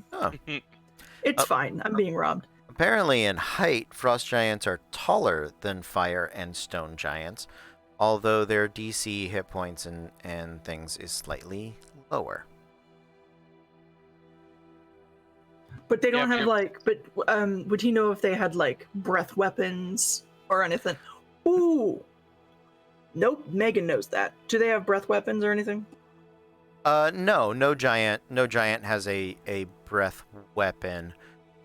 It's fine. I'm being robbed. Apparently, in height, frost giants are taller than fire and stone giants, although their DC hit points and things is slightly lower. But they don't Yeah, have like. But would he know if they had like breath weapons or anything? Ooh. Nope. Megan knows that. Do they have breath weapons or anything? No giant has a breath weapon.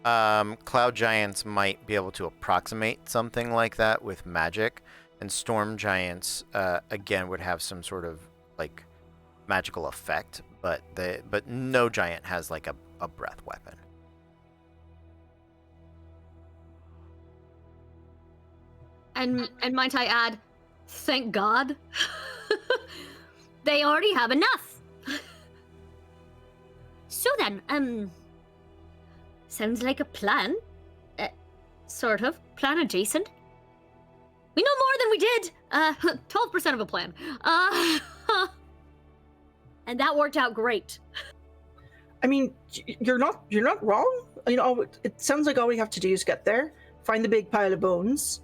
Cloud giants might be able to approximate something like that with magic, and storm giants, again, would have some sort of like magical effect, but no giant has like a breath weapon. And might I add, thank God. They already have enough. So then, sounds like a plan. Sort of. Plan adjacent. We know more than we did. 12% of a plan. And that worked out great. I mean, you're not wrong. You know, it sounds like all we have to do is get there, find the big pile of bones,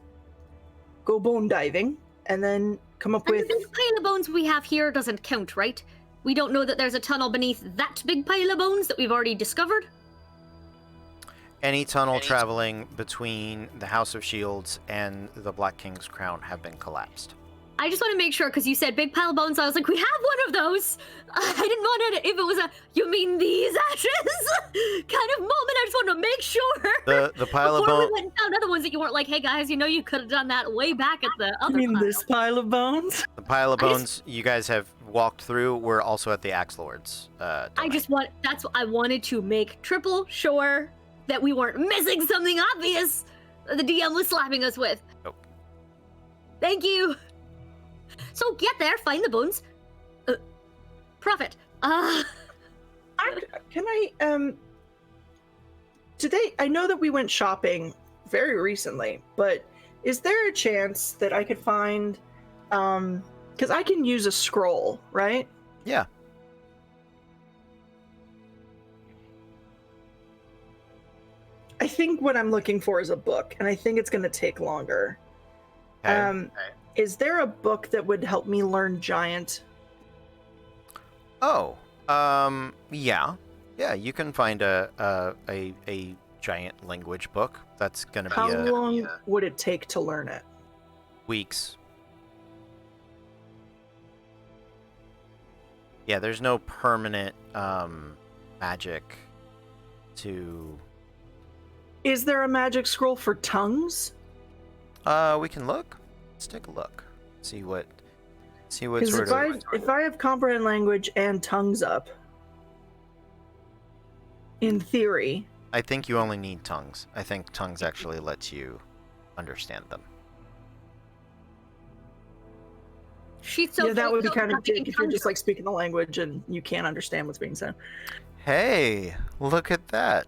go bone diving, and then come up And with... the big pile of bones we have here doesn't count, right? We don't know that there's a tunnel beneath that big pile of bones that we've already discovered. Any tunnel traveling between the House of Shields and the Black King's crown have been collapsed. I just want to make sure, because you said big pile of bones, I was like, we have one of those! I didn't want it, if it was a, you mean these ashes? kind of moment, I just wanted to make sure. The pile of Before we bones. went and found other ones that you weren't like, hey guys, you know you could have done that way back at the other pile. pile of bones? The pile of I just- bones you guys have walked through were also at the Axe Lord's. I domain. just want, that's what I wanted to make triple sure that we weren't missing something obvious that the DM was slapping us with. Nope. Thank you. So get there, find the bones. Profit. Can I, today, I know that we went shopping very recently, but is there a chance that I could find, because I can use a scroll, right? Yeah. I think what I'm looking for is a book, and I think it's going to take longer. Okay. Is there a book that would help me learn Giant? Oh. Yeah. Yeah. You can find a giant language book. That's gonna How be long would it take to learn it? weeks. Yeah. There's no permanent magic to. Is there a magic scroll for tongues? We can look. Let's take a look. See what Because sort of. if I have comprehend language and tongues up, in theory, I think you only need tongues. I think tongues actually lets you understand them. She's so yeah, that would be so kind of fucking dick if you're just hungry. like speaking the language and you can't understand what's being said. Hey, look at that.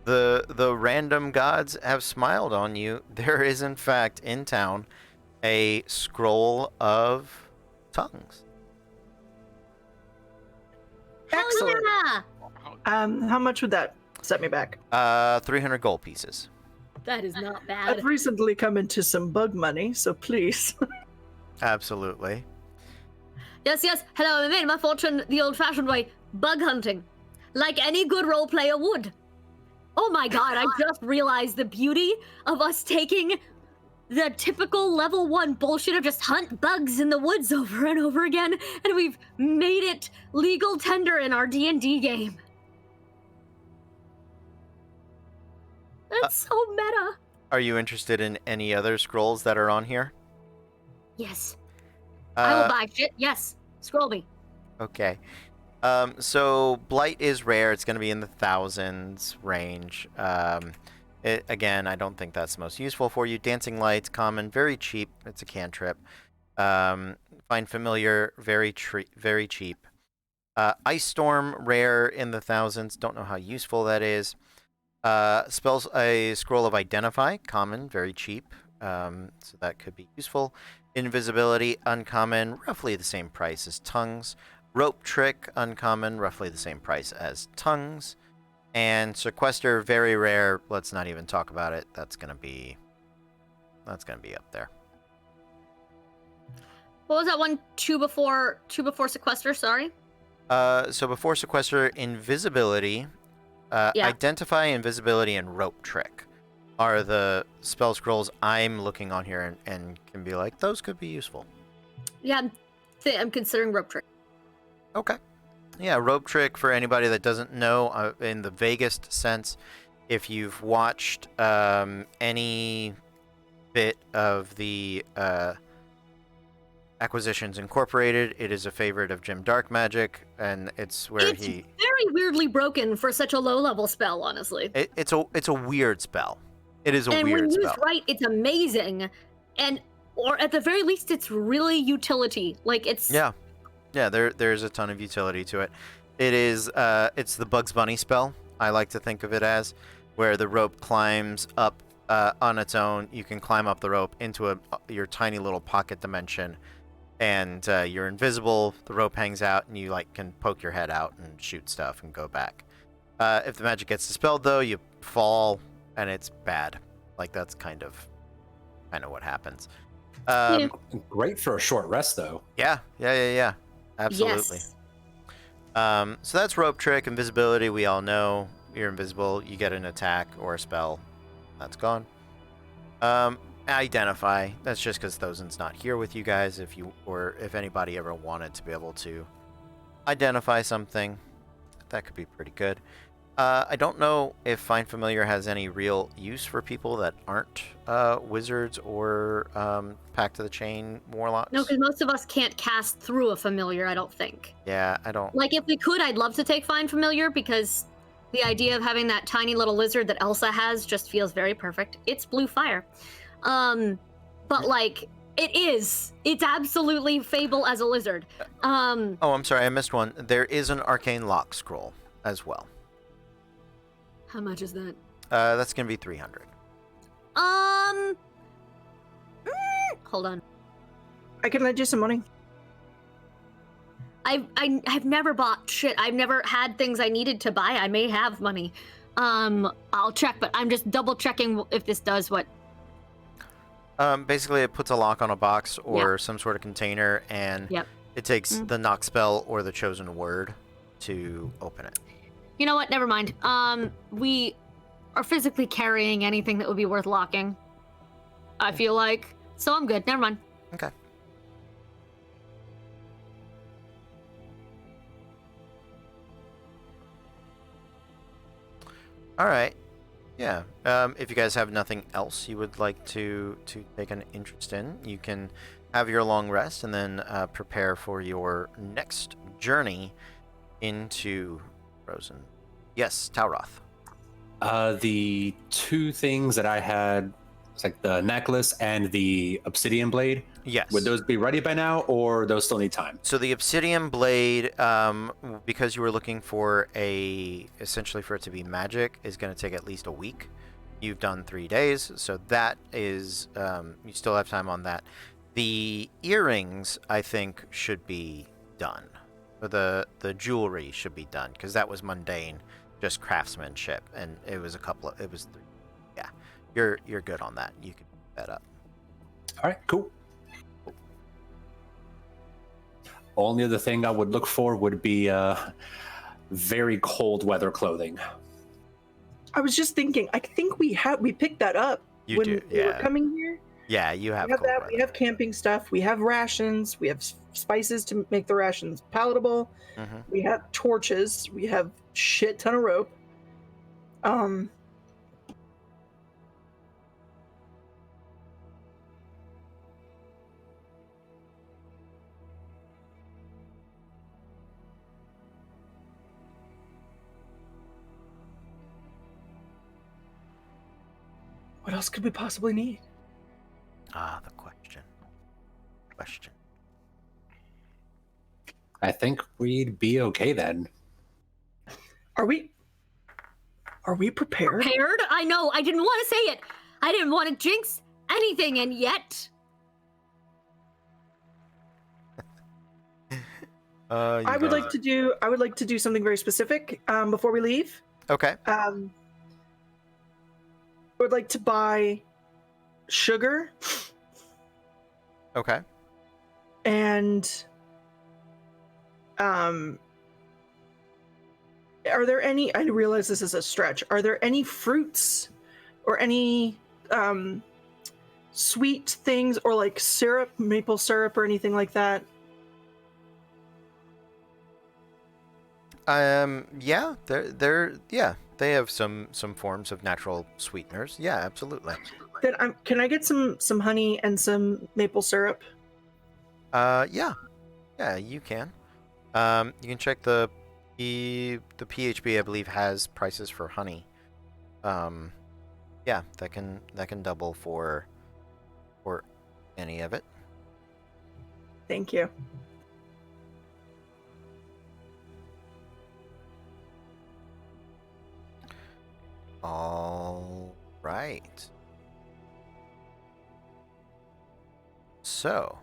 The random gods have smiled on you. There is in fact in town a scroll of tongues. Hell Excellent. yeah! How much would that set me back? 300 gold pieces. That is not bad. I've recently come into some bug money, so please. Absolutely. Yes, yes. Hello, I made my fortune the old-fashioned way, bug hunting, like any good role player would. Oh my god, I just realized the beauty of us taking the typical level 1 bullshit of just hunt bugs in the woods over and over again, and we've made it legal tender in our D&D game. That's so meta. Are you interested in any other scrolls that are on here? Yes. I will Uh, buy shit. Yes. Scroll me. Okay. So Blight is rare. It's going to be in the thousands range. Again, I don't think that's the most useful for you. Dancing Lights, common, very cheap. It's a cantrip. Find Familiar, very cheap. Ice Storm, rare in the thousands. Don't know how useful that is. Spells a Scroll of Identify, common, very cheap. So that could be useful. Invisibility, uncommon, roughly the same price as Tongues. Rope Trick, uncommon, roughly the same price as Tongues. And Sequester, very rare. Let's not even talk about it. That's gonna be up there. What was that one? Two before sequester, sorry? So before Sequester, Invisibility, Yeah. Identify, Invisibility, and Rope Trick are the spell scrolls I'm looking on here and can be like, those could be useful. Yeah, I'm considering rope trick. Okay. Yeah, rope trick for anybody that doesn't know, in the vaguest sense, if you've watched any bit of the Acquisitions Incorporated, it is a favorite of Jim Dark Magic, and it's where It's very weirdly broken for such a low-level spell, honestly. it's a weird spell. It is a And weird when used spell. right, it's amazing, or at the very least, it's really utility. Like it's Yeah, there's a ton of utility to it. It is it's the Bugs Bunny spell. I like to think of it as, where the rope climbs up on its own. You can climb up the rope into your tiny little pocket dimension, and you're invisible. The rope hangs out, and you can poke your head out and shoot stuff and go back. If the magic gets dispelled, though, you fall, and it's bad. That's kind of what happens. Great for a short rest, though. Yeah. Absolutely. Yes. So that's rope trick, invisibility. We all know you're invisible. You get an attack or a spell, that's gone. Identify. That's just because Thozin's not here with you guys. If anybody ever wanted to be able to identify something, that could be pretty good. I don't know if Find Familiar has any real use for people that aren't wizards or Pact of the Chain warlocks. No, because most of us can't cast through a familiar, I don't think. Yeah, I don't. If we could, I'd love to take Find Familiar, because the idea of having that tiny little lizard that Elsa has just feels very perfect. It's blue fire. But it's absolutely Fable as a lizard. Oh, I'm sorry, I missed one. There is an Arcane Lock scroll as well. How much is that? That's gonna be 300. Hold on. I can lend you some money. I've never bought shit. I've never had things I needed to buy. I may have money. I'll check, but I'm just double checking if this does what. Basically, it puts a lock on a box or some sort of container, and it takes the knock spell or the chosen word to open it. You know what? Never mind. We are physically carrying anything that would be worth locking, I feel like. So I'm good. Never mind. Okay. All right. Yeah. If you guys have nothing else you would like to take an interest in, you can have your long rest and then prepare for your next journey into Frozen. Yes, Tauroth. The two things that I had, it's the necklace and the obsidian blade. Yes. Would those be ready by now, or those still need time? So the obsidian blade, because you were looking for essentially for it to be magic, is going to take at least a week. You've done 3 days, so that is, you still have time on that. The earrings, I think, should be done. Or the jewelry should be done, because that was mundane, just craftsmanship, and it was yeah. You're good on that. You can pick that up. All right, cool. Only other thing I would look for would be very cold weather clothing. I was just thinking. I think we picked that up You when do, we were yeah. coming here. Yeah, you have We have cold that. weather. We have camping stuff. We have rations. We have spices to make the rations palatable. Mhm. We have torches. We have shit ton of rope. What else could we possibly need? Ah, the question. I think we'd be okay then. Are we prepared? Prepared? I know. I didn't want to say it. I didn't want to jinx anything, and yet. I would like to do something very specific before we leave. Okay. I would like to buy sugar Okay. and are there any, I realize this is a stretch, are there any fruits or any sweet things or syrup, maple syrup or anything like that? Yeah, yeah, they have some forms of natural sweeteners. Yeah, absolutely. Then can I get some honey and some maple syrup? Yeah, you can. You can check the PHB. I believe has prices for honey. Yeah, that can double for any of it. Thank you. All right. So,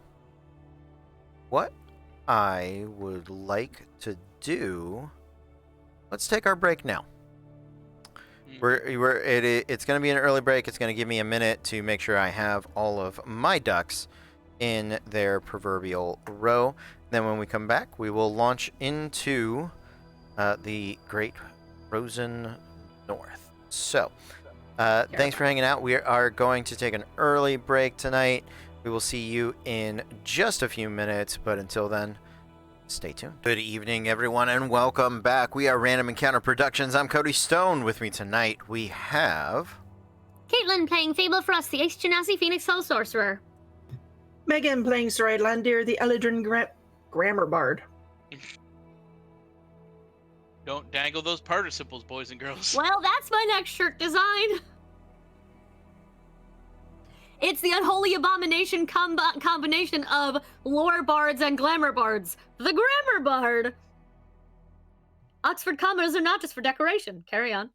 what I would like to do, let's take our break now. It's going to be an early break. It's going to give me a minute to make sure I have all of my ducks in their proverbial row. Then when we come back, we will launch into the Great Frozen North. So, thanks for hanging out. We are going to take an early break tonight. We will see you in just a few minutes, but until then, stay tuned. Good evening, everyone, and welcome back. We are Random Encounter Productions. I'm Cody Stone. With me tonight, we have... Caitlin playing Fable Frost, the Ace Genasi Phoenix Soul Sorcerer. Megan playing Sarai Landir, the Eladrin Grammar Bard. Don't dangle those participles, boys and girls. Well, that's my next shirt design. It's the unholy abomination combination of lore bards and glamour bards. The Grammar Bard. Oxford commas are not just for decoration. Carry on.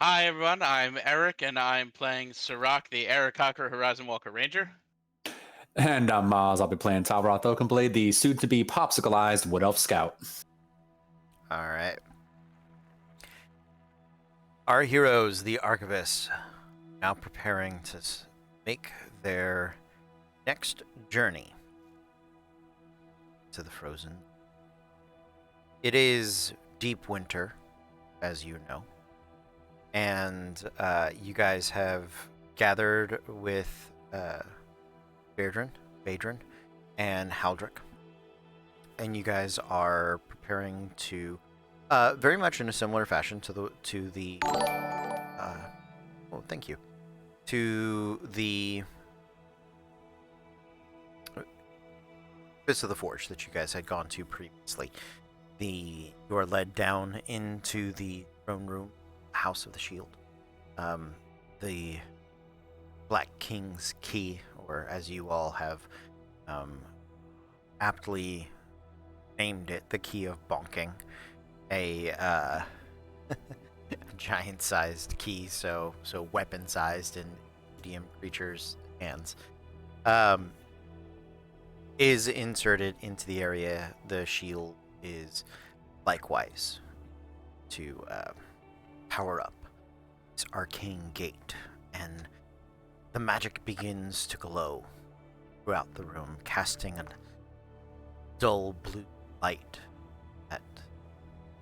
Hi, everyone. I'm Eric, and I'm playing Sirach, the Eric Cocker Horizon Walker Ranger. And I'm Maz. I'll be playing Talroth Oakenblade, the soon-to-be popsicleized Wood Elf Scout. All right. Our heroes, the archivists, now preparing to make their next journey to the Frozen. It is deep winter, as you know, and you guys have gathered with Badrin, and Haldrick, and you guys are preparing to, very much in a similar fashion to the well, thank you, to the Fist of the Forge that you guys had gone to previously. You are led down into the throne room, House of the Shield. The Black King's Key, or as you all have aptly named it, the Key of Bonking. A giant-sized key, so weapon-sized in DM creatures' hands, is inserted into the area. The shield is likewise to power up this arcane gate, and the magic begins to glow throughout the room, casting a dull blue light that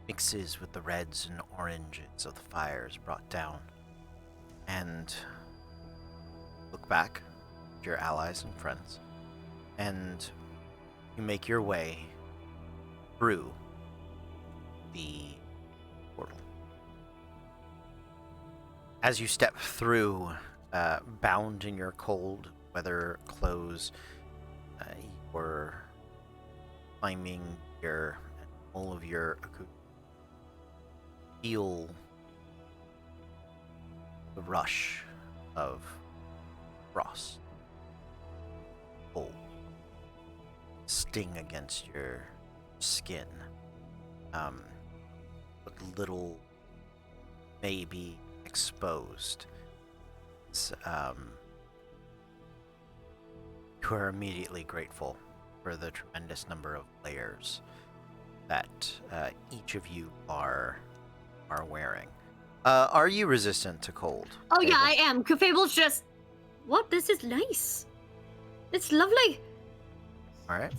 mixes with the reds and oranges of the fires brought down. And look back at your allies and friends, and you make your way through the portal. As you step through, bound in your cold weather clothes, your climbing gear, and all of your feel the rush of frost, cold, sting against your skin. But little may be exposed. You are immediately grateful for the tremendous number of layers that each of you are wearing. Are you resistant to cold? Oh Fable? yeah, I am. Fable's just... What? This is nice. It's lovely. All right.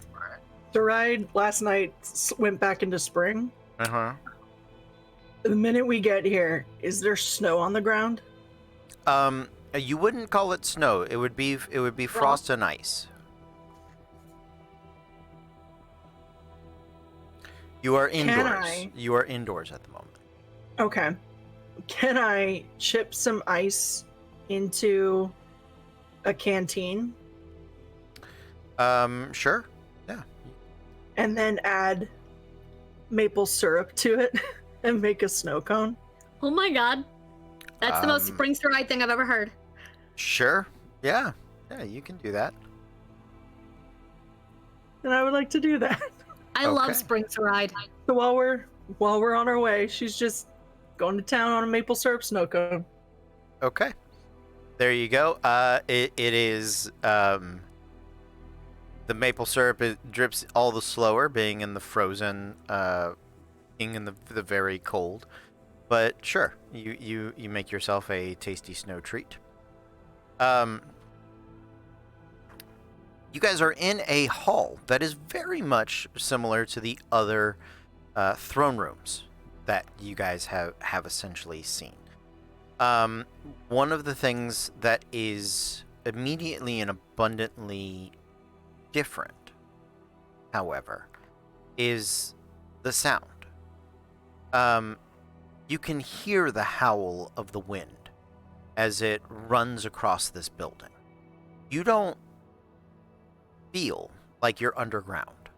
The ride last night went back into spring. Uh-huh. The minute we get here, is there snow on the ground? You wouldn't call it snow. It would be frost and ice. You are Can indoors. I- You are indoors at the moment. Okay. Can I chip some ice into a canteen Sure. Yeah. and then add maple syrup to it and make a snow cone? Oh my god. That's the most Um, Springs to Ride thing I've ever heard. Sure. Yeah. Yeah, you can do that. And I would like to do that. I Okay. love Springs to Ride. So while we're on our way, she's just going to town on a maple syrup snow cone. Okay. There you go. It is the maple syrup. It drips all the slower, being in the frozen, being in the very cold. But sure, you make yourself a tasty snow treat. You guys are in a hall that is very much similar to the other throne rooms that you guys have essentially seen. One of the things that is immediately and abundantly different, however, is the sound. You can hear the howl of the wind as it runs across this building. You don't feel like you're underground.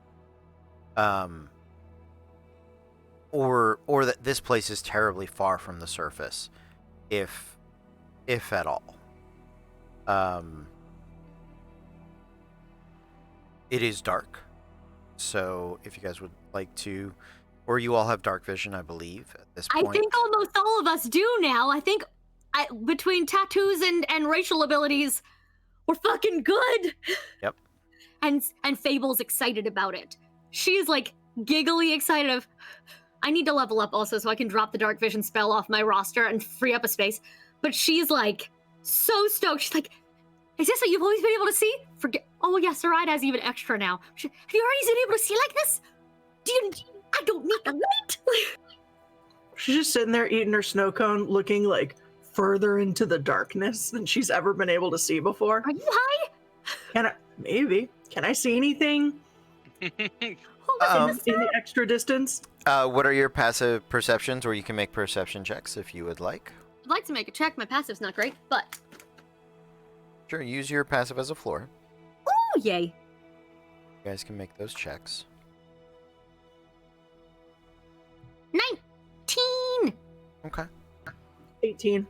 Or that this place is terribly far from the surface, if at all. It is dark, so if you guys would like to, or you all have dark vision, I believe, at this point. I think almost all of us do now. I think between tattoos and racial abilities, we're fucking good. Yep. And Fable's excited about it. She's like giggly excited of, I need to level up also so I can drop the dark vision spell off my roster and free up a space. But she's like so stoked. She's like, is this what you've always been able to see? Forget. Oh yeah, Saride has even extra now. Have you already been able to see like this? I don't need the light. She's just sitting there eating her snow cone, looking like further into the darkness than she's ever been able to see before. Are you high? Maybe. Can I see anything Oh, listen, in the extra distance? What are your passive perceptions, or you can make perception checks if you would like. I'd like to make a check. My passive's not great, but Sure, use your passive as a floor. oh yay! You guys can make those checks. 19. Okay. 18.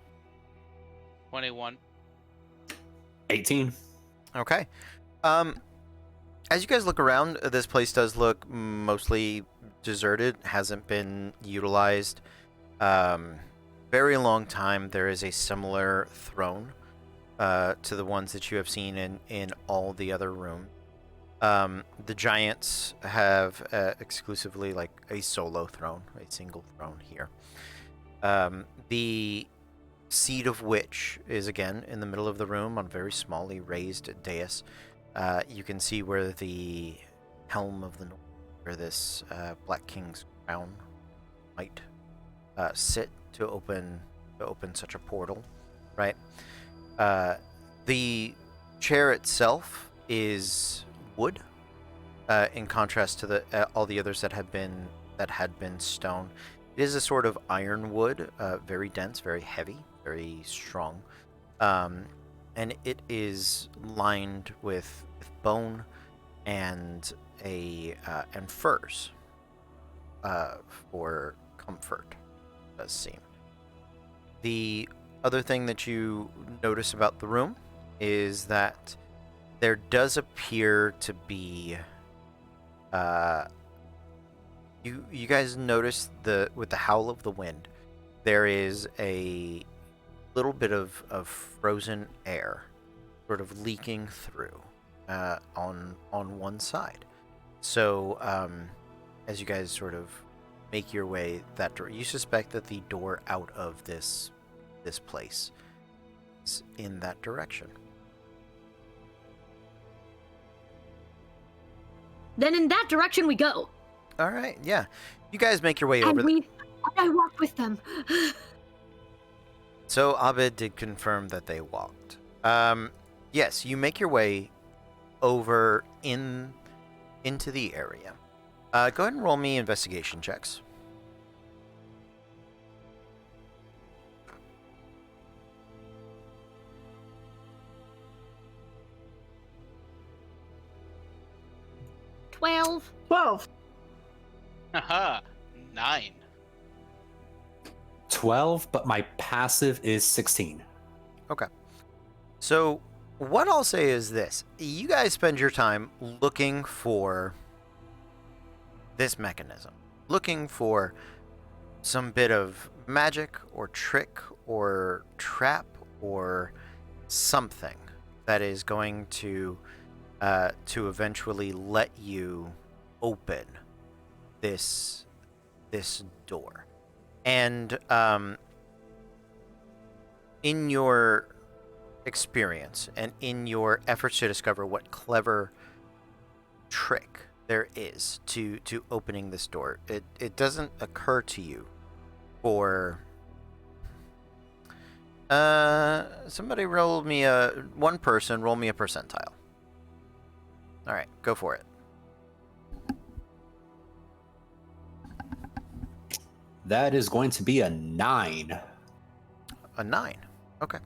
21. 18. Okay. As you guys look around, this place does look mostly deserted, hasn't been utilized. Very long time. There is a similar throne to the ones that you have seen in all the other rooms. The giants have exclusively like a solo throne, a single throne here. The seat of which is again in the middle of the room on a very smallly raised dais. You can see where the helm of the North, where this Black King's crown might sit to open such a portal, right? The chair itself is wood, in contrast to all the others that had been stone. It is a sort of iron wood, very dense, very heavy, very strong, and it is lined with bone and and furs for comfort, it does seem. The other thing that you notice about the room is that there does appear to be you guys notice with the howl of the wind, there is a little bit of frozen air sort of leaking through on one side. So as you guys sort of make your way that door, you suspect that the door out of this place is in that direction. Then in that direction we go. All right, yeah. You guys make your way over. And I walk with them. So Abed did confirm that they walked. Yes, you make your way over into the area, Go ahead and roll me investigation checks. $12. 12. Haha, 9. 12, but my passive is 16. Okay. So what I'll say is this. You guys spend your time looking for this mechanism. Looking for some bit of magic or trick or trap or something that is going to eventually let you open this door. And in your experience and in your efforts to discover what clever trick there is to opening this door, it doesn't occur to you for somebody roll me one person roll me a percentile. All right, go for it. That is going to be a 9. A 9. Okay.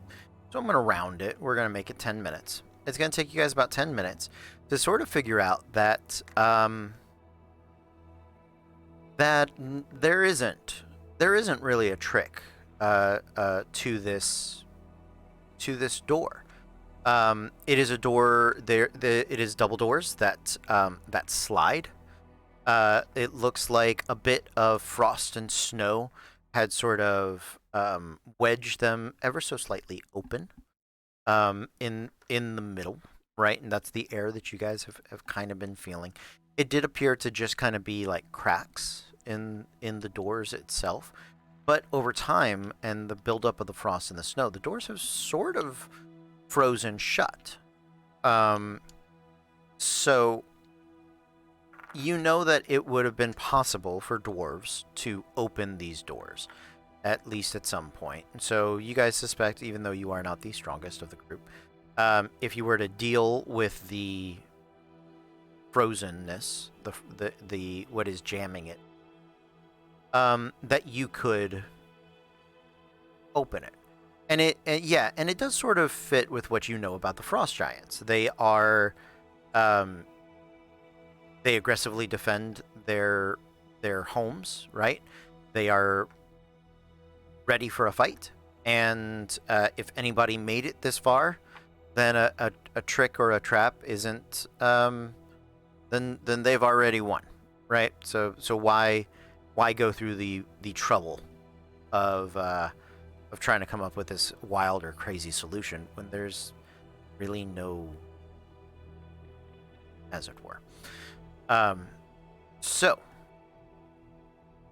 So I'm going to round it. We're going to make it 10 minutes. It's going to take you guys about 10 minutes to sort of figure out that that there isn't really a trick to this door. It is a door. It is double doors that slide. It looks like a bit of frost and snow had sort of wedged them ever so slightly open in the middle, right? And that's the air that you guys have kind of been feeling. It did appear to just kind of be like cracks in the doors itself. But over time and the buildup of the frost and the snow, the doors have sort of frozen shut. So you know that it would have been possible for dwarves to open these doors, at least at some point. So you guys suspect, even though you are not the strongest of the group, if you were to deal with the frozenness, the what is jamming it, that you could open it. And it does sort of fit with what you know about the frost giants. They are they aggressively defend their homes, right? They are ready for a fight, and if anybody made it this far, then a trick or a trap isn't then they've already won, right? So why go through the trouble of trying to come up with this wild or crazy solution when there's really no, as it were. So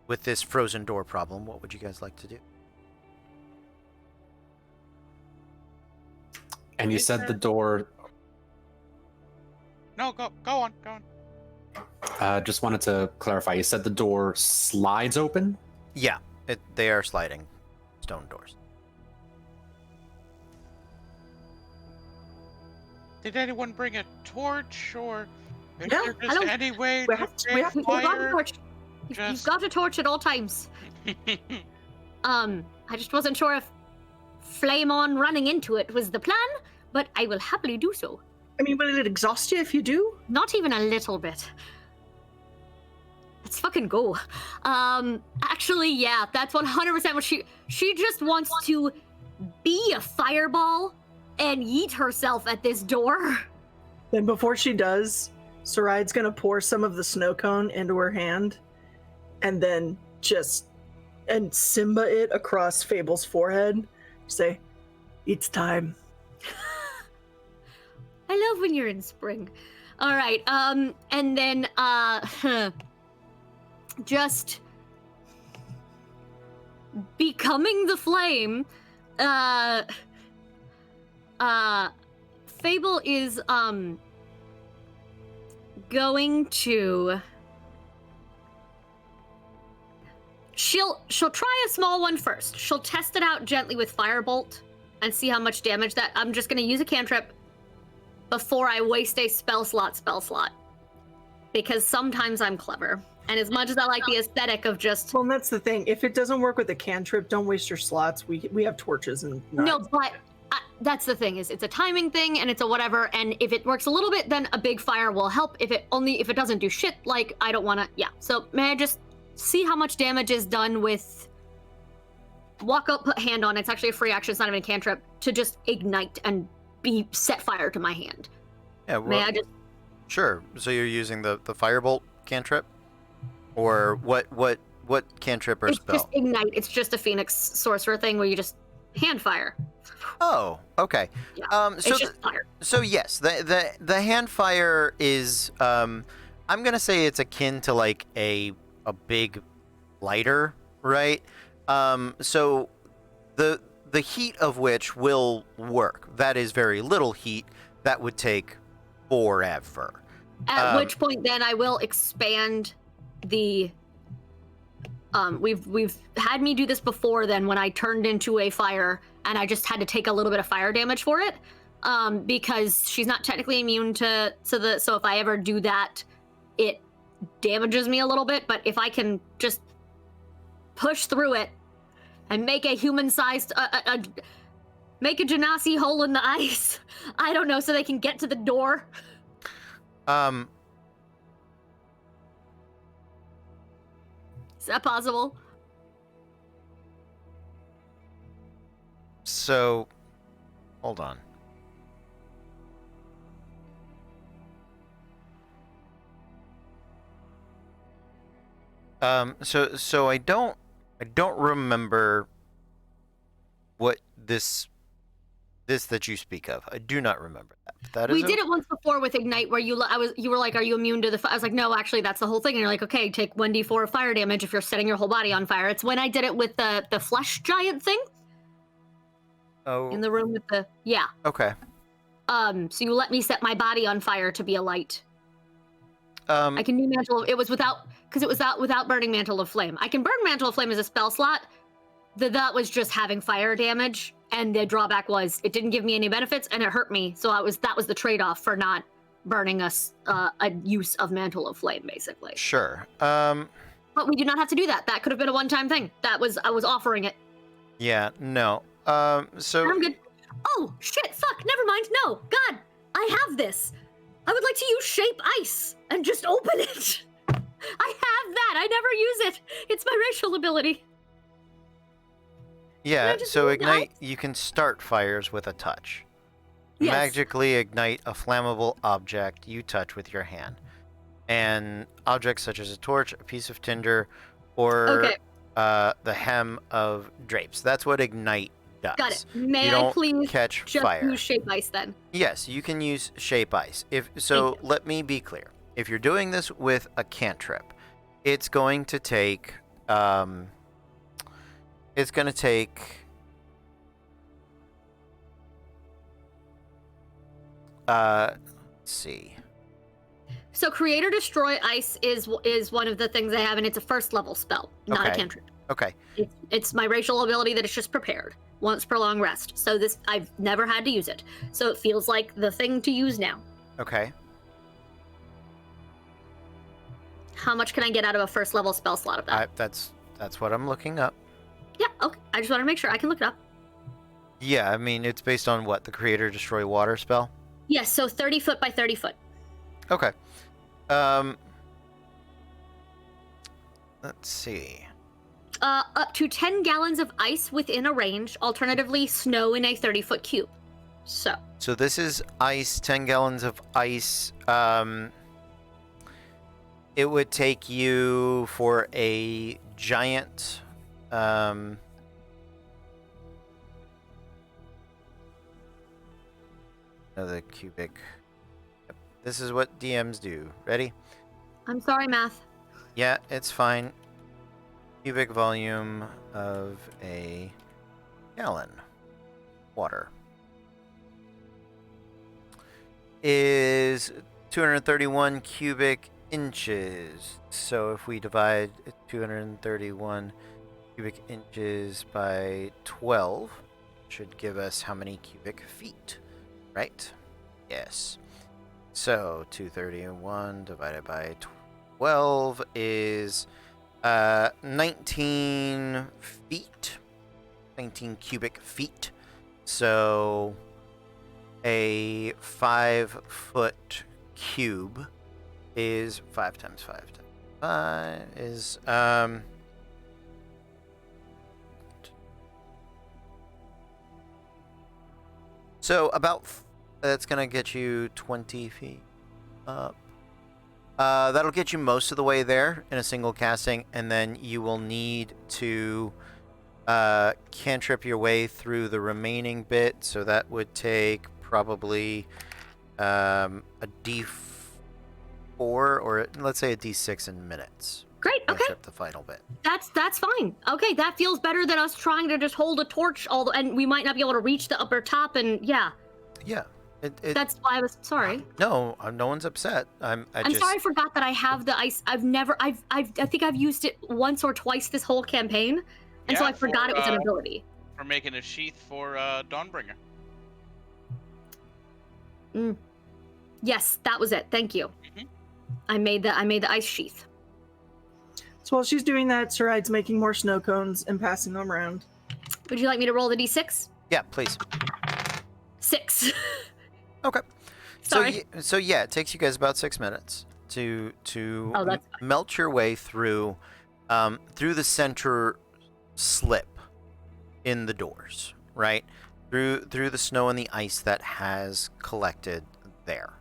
with this frozen door problem, what would you guys like to do? And you said the door. No, go on. Just wanted to clarify. You said the door slides open? Yeah, they are sliding stone doors. Did anyone bring a torch, or is Yeah, there I just don't- any way we to have to- create we have to- You've got a fire? torch. You've Just- got a torch at all times. I just wasn't sure if flame on running into it was the plan, but I will happily do so. I mean, will it exhaust you if you do? Not even a little bit. Let's fucking go. Actually, yeah, that's 100% what she just wants to be a fireball and yeet herself at this door. Then before she does, Saraide's gonna pour some of the snow cone into her hand, and then and Simba it across Fable's forehead. Say, "It's time." I love when you're in spring. All right, and then just becoming the flame. Fable is going to. She'll try a small one first. She'll test it out gently with Firebolt and see how much damage that. I'm just gonna use a cantrip before I waste a spell slot. because sometimes I'm clever. And as much as I like the aesthetic of just Well, and that's the thing. If it doesn't work with the cantrip, don't waste your slots. We have torches and no, but that's the thing is it's a timing thing and it's a whatever. And if it works a little bit, then a big fire will help. If it doesn't do shit, like I don't want to. Yeah. So may I just see how much damage is done with walk up, put hand on. It's actually a free action. It's not even a cantrip to just ignite and be set fire to my hand. Yeah. Well, May I just? Sure. So you're using the firebolt cantrip, or what cantrip or It's spell? just ignite. It's just a phoenix sorcerer thing where you just hand fire. Oh, okay. Yeah. So It's just fire. so yes, the hand fire is I'm gonna say it's akin to like a big lighter, right? So the heat of which will work. That is very little heat. That would take forever. At which point, then I will expand the. We've had me do this before. Then when I turned into a fire, and I just had to take a little bit of fire damage for it, because she's not technically immune to the. So if I ever do that, it damages me a little bit. But if I can just push through it and make a human-sized, make a genasi hole in the ice, I don't know, so they can get to the door. Is that possible? So, hold on. So I don't remember what this that you speak of. I do not remember that. But that We is did it once before with Ignite, where you were like, "Are you immune to the?" I was like, "No, actually, that's the whole thing." And you're like, "Okay, take 1d4 of fire damage if you're setting your whole body on fire." It's when I did it with the flesh giant thing Oh. in the room with the Okay. So you let me set my body on fire to be a light. Um. I can do mantle. It was without burning mantle of flame. I can burn mantle of flame as a spell slot. That was just having fire damage, and the drawback was it didn't give me any benefits and it hurt me. So that was the trade-off for not burning a use of mantle of flame, basically. Sure. But we do not have to do that. That could have been a one-time thing. I was offering it. Yeah. No. So. I'm good. Oh shit! Fuck! Never mind. No. God, I have this. I would like to use shape ice and just open it. I have that. I never use it. It's my racial ability. Yeah. just So do ignite. You can start fires with a touch. Yes. Magically ignite a flammable object you touch with your hand, and objects such as a torch, a piece of tinder, or Okay. The hem of drapes. That's what ignite does. Got it. May You I don't please catch just fire. use shape ice then? Yes, you can use shape ice. Let me be clear. If you're doing this with a cantrip, it's going to take let's see. So create or destroy ice is one of the things I have, and it's a first level spell, not a Okay. cantrip. Okay. It's my racial ability that it's just prepared once per long rest. So this I've never had to use it. So it feels like the thing to use now. Okay. How much can I get out of a first level spell slot of that? That's what I'm looking up. Yeah, okay. I just want to make sure I can look it up. Yeah, I mean it's based on what, the create or destroy water spell? Yes, so 30 foot by 30 foot. Okay. Let's see. Up to 10 gallons of ice within a range, alternatively snow in a 30-foot cube. So this is ice, 10 gallons of ice. It would take you for a giant another cubic. Yep. This is what DMs do. Ready? I'm sorry, math. Yeah, it's fine. Cubic volume of a gallon water is 231 cubic inches. So if we divide 231 cubic inches by 12, should give us how many cubic feet, right? Yes. So 231 divided by 12 is 19 feet. 19 cubic feet. So a 5-foot cube is 5 times 5 times 5 is so about that's gonna get you 20 feet up. That'll get you most of the way there in a single casting, and then you will need to cantrip your way through the remaining bit. So that would take probably a D4 or let's say a D6 in minutes. Great. Okay. Cantrip the final bit. That's fine. Okay, that feels better than us trying to just hold a torch and we might not be able to reach the upper top. And yeah. That's why I was sorry. No, no one's upset. I'm sorry I forgot that I have the ice. I think I've used it once or twice this whole campaign, and so I forgot it was an ability. We're making a sheath for Dawnbringer. Yes, that was it. Thank you. Mhm. I made the ice sheath. So while she's doing that, Saride's making more snow cones and passing them around. Would you like me to roll the d6? Yeah, please. 6. Okay. Sorry. So yeah, it takes you guys about 6 minutes to that's melt your way through the center slip in the doors, right? Through the snow and the ice that has collected there.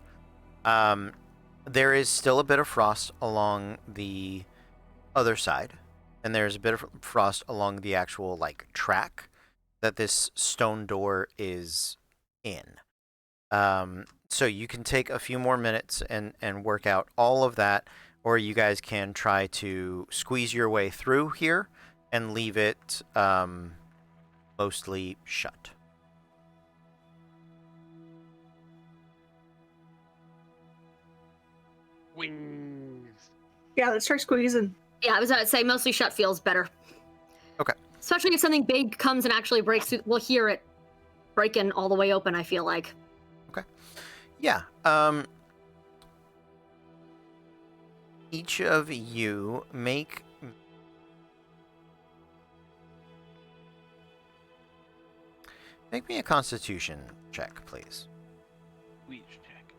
There is still a bit of frost along the other side, and there's a bit of frost along the actual track that this stone door is in. So you can take a few more minutes and work out all of that, or you guys can try to squeeze your way through here and leave it mostly shut. Wings. Yeah, let's try squeezing. Yeah, I was about to say mostly shut feels better. Okay. Especially if something big comes and actually breaks through. We'll hear it breaking all the way open, I feel like. Okay. Yeah. Each of you make me a Constitution check, please. We each check.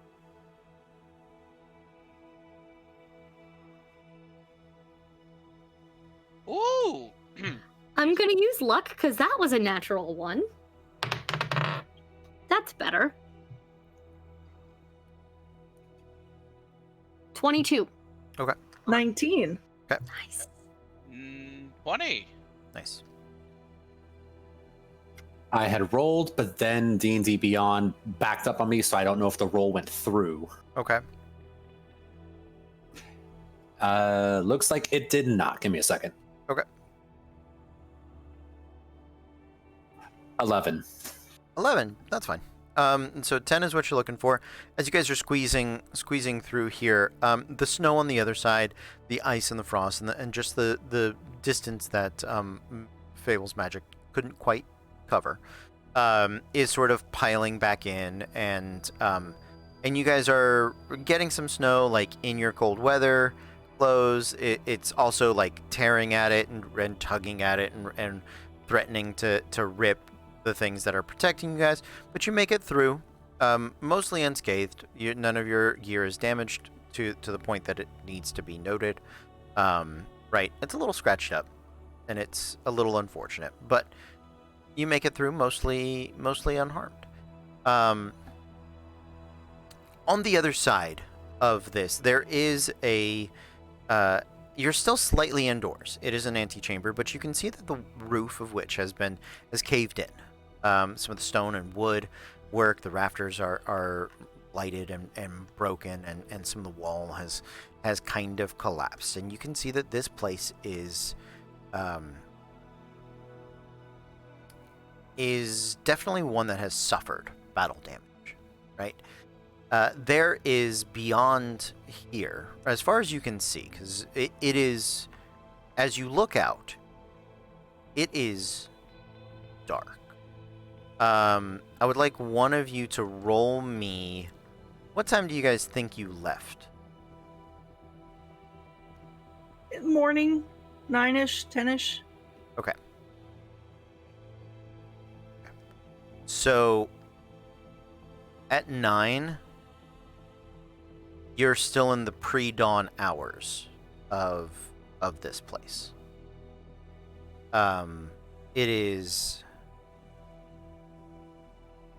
Ooh. I'm gonna use luck because that was a natural one. That's better. 22. 19. Nice. 20. Nice. I had rolled, but then D&D Beyond backed up on me, so I don't know if the roll went through. Okay. Looks like it did not. Give me a second. Okay. 11. 11. That's fine. So 10 is what you're looking for. As you guys are squeezing through here, the snow on the other side, the ice and the frost, and just the distance that Fable's magic couldn't quite cover, is sort of piling back in, and you guys are getting some snow in your cold weather clothes. It's also tearing at it and tugging at it and threatening to rip the things that are protecting you guys, but you make it through, mostly unscathed. None of your gear is damaged to the point that it needs to be noted. Right, it's a little scratched up, and it's a little unfortunate, but you make it through mostly unharmed. On the other side of this, there is a you're still slightly indoors. It is an antechamber, but you can see that the roof of which has caved in. Some of the stone and wood work, the rafters are lighted and broken, and some of the wall has kind of collapsed. And you can see that this place is definitely one that has suffered battle damage, right? There is beyond here, as far as you can see, because it is, as you look out, it is dark. I would like one of you to roll me. What time do you guys think you left? Morning, 9-ish, 10-ish. Okay. So at 9, you're still in the pre-dawn hours of this place. It is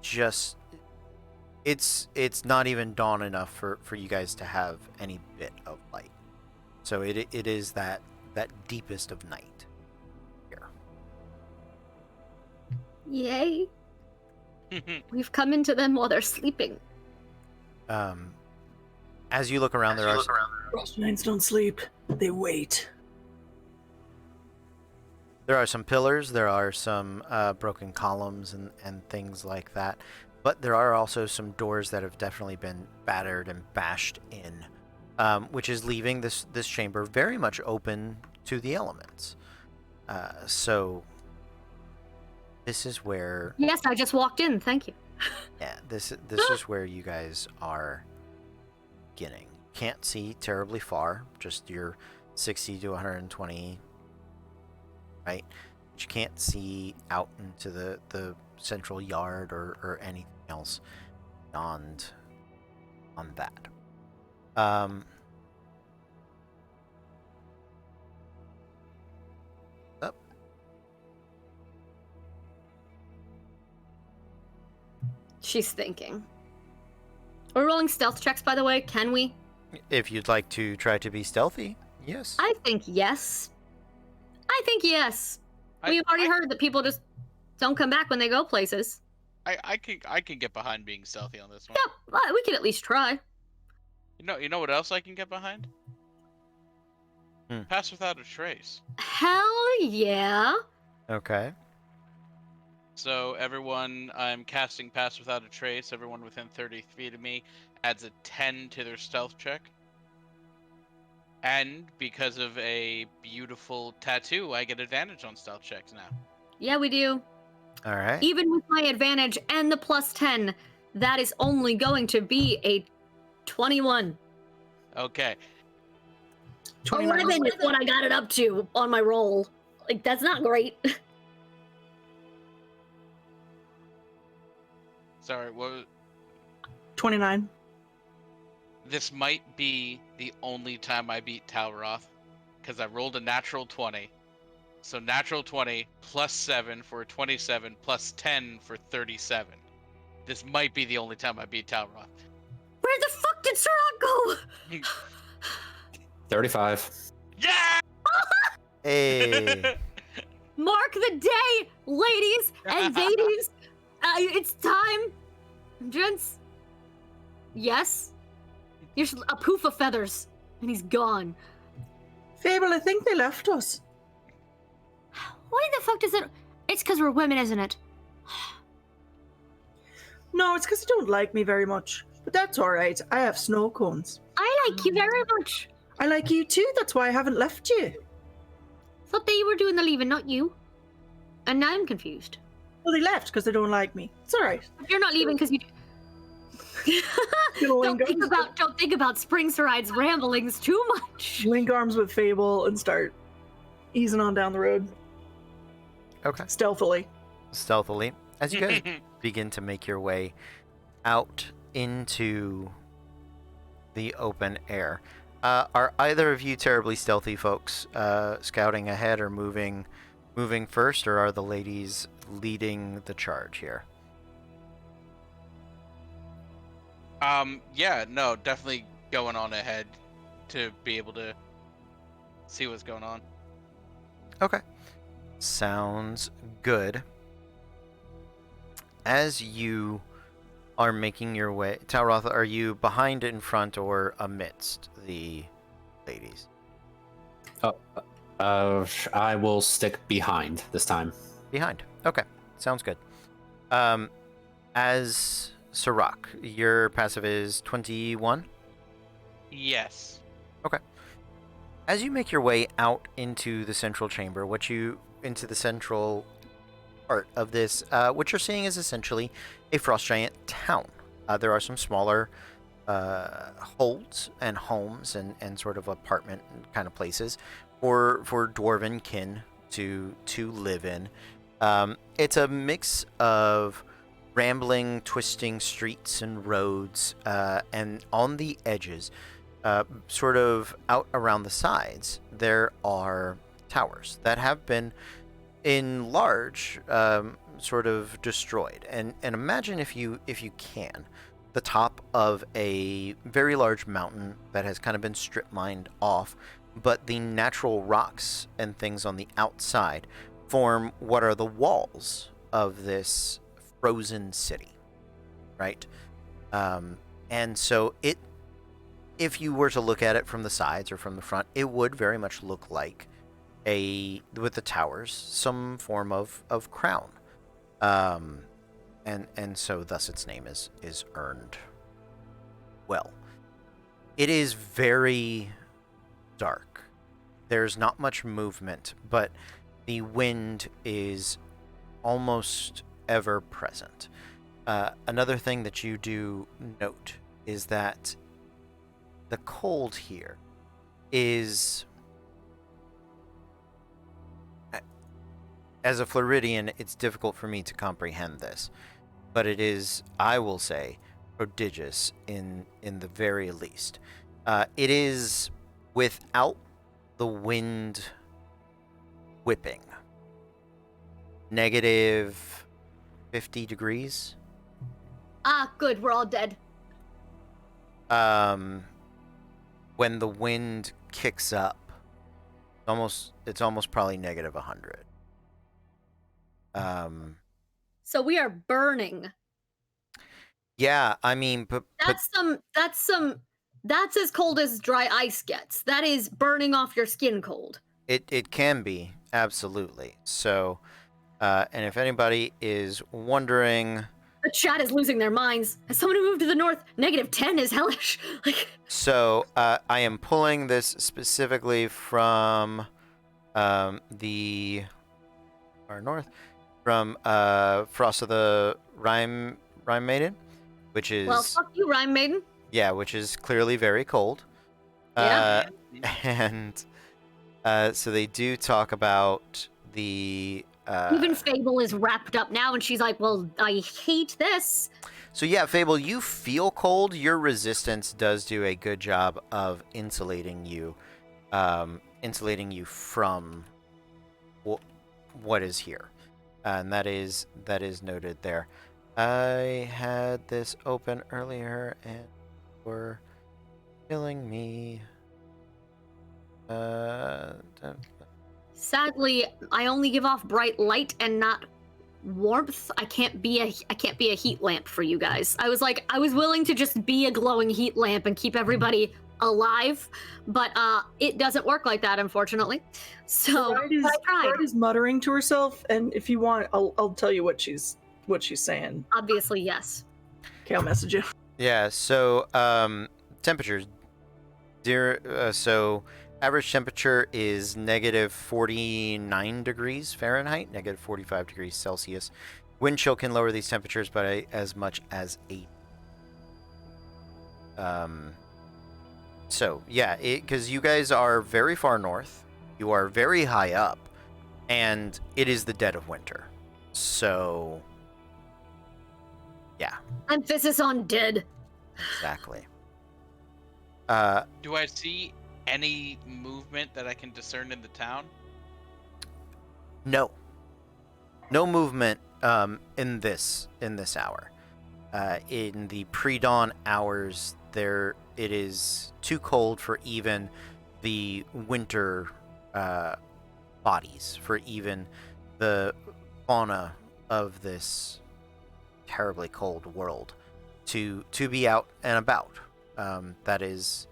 just it's not even dawn enough for you guys to have any bit of light. So it is that deepest of night here. Yay. We've come into them while they're sleeping. As you look around, Frost Giants don't sleep. They wait. there are some pillars, there are some broken columns and things like that, but there are also some doors that have definitely been battered and bashed in, which is leaving this chamber very much open to the elements. So this is where, Yes, I just walked in. Thank you. yeah, this is where you guys are beginning. Can't see terribly far, just your 60 to 120, right? But you can't see out into the central yard or anything else beyond on that. Up. She's thinking. We're rolling stealth checks, by the way. Can we? If you'd like to try to be stealthy, yes. I think yes. I think yes. We've already heard that people just don't come back when they go places. I can get behind being stealthy on this one. Yeah, we could at least try. You know what else I can get behind? Hmm. Pass without a trace. Hell yeah. Okay. So everyone, I'm casting Pass Without a Trace. Everyone within 30 feet of me adds a 10 to their stealth check. And because of a beautiful tattoo, I get advantage on stealth checks now. Yeah, we do. All right. Even with my advantage and the plus 10, that is only going to be a 21. Okay. 29. 11 is what I got it up to on my roll. Like, that's not great. Sorry, what was... 29. This might be the only time I beat Talroth, because I rolled a natural 20. So natural 20 plus 7 for 27 plus 10 for 37. This might be the only time I beat Talroth. Where the fuck did Sirach go? 35. Yeah! Hey. Mark the day, ladies and ladies. It's time. Gents. Yes? Here's a poof of feathers, and he's gone. Fable, I think they left us. Why the fuck does it... It's because we're women, isn't it? No, it's because they don't like me very much. But that's alright. I have snow cones. I like you very much. I like you too. That's why I haven't left you. Thought that you were doing the leaving, not you. And now I'm confused. Well, they left because they don't like me. It's alright. You're not leaving because you... don't think about Spring Saride's ramblings too much. Link arms with Fable and start easing on down the road. Okay. Stealthily. Stealthily, as you guys begin to make your way out into the open air. Are either of you terribly stealthy folks, scouting ahead or moving first, or are the ladies leading the charge here? Yeah, no, definitely going on ahead to be able to see what's going on. Okay. Sounds good. As you are making your way, Talroth, are you behind, in front, or amidst the ladies? I will stick behind this time. Behind. Okay. Sounds good. As Sirach, your passive is 21? Yes. As you make your way out into the central chamber, into the central part of this, what you're seeing is essentially a frost giant town. There are some smaller holds and homes and sort of apartment kind of places for dwarven kin to live in. It's a mix of rambling, twisting streets and roads, and on the edges, sort of out around the sides, there are towers that have been in large sort of destroyed. And imagine if you can, the top of a very large mountain that has kind of been strip mined off, but the natural rocks and things on the outside form what are the walls of this frozen city, right? And so if you were to look at it from the sides or from the front, it would very much look like with the towers, some form of crown. And so thus its name is earned. Well, it is very dark. There's not much movement, but the wind is almost ever present. Another thing that you do note is that the cold here is, as a Floridian, it's difficult for me to comprehend this, but it is, I will say, prodigious in the very least. It is without the wind whipping. Negative 50 degrees. Ah, good. We're all dead. When the wind kicks up, it's almost probably negative 100. So we are burning. Yeah, I mean, but That's as cold as dry ice gets. That is burning off your skin cold. it can be, absolutely. So, and if anybody is wondering, The chat is losing their minds. As someone who moved to the north, -10 is hellish. Like, so I am pulling this specifically from the far north, from Frost of the Rime Maiden, which is, well, fuck you, Rhyme Maiden. yeah, which is clearly very cold. Yeah. And so they do talk about the Even Fable is wrapped up now, and she's like, well, I hate this. So yeah, Fable, you feel cold. Your resistance does do a good job of insulating you from what is here, and that is noted there. I had this open earlier, and were killing me. Sadly, I only give off bright light and not warmth. I can't be a heat lamp for you guys. I was willing to just be a glowing heat lamp and keep everybody alive, but it doesn't work like that, unfortunately. So I tried. Bride is muttering to herself, and if you want, I'll tell you what she's saying. Obviously, yes. Okay, I'll message you. Yeah. So temperatures. So average temperature is -49 degrees Fahrenheit, -45 degrees Celsius. Wind chill can lower these temperatures by as much as 8. So yeah, because you guys are very far north, you are very high up, and it is the dead of winter. So yeah, Emphasis on dead. exactly. Do I see any movement that I can discern in the town? No movement in this hour. In the pre-dawn hours, it is too cold for even the winter bodies, for even the fauna of this terribly cold world to be out and about. That is,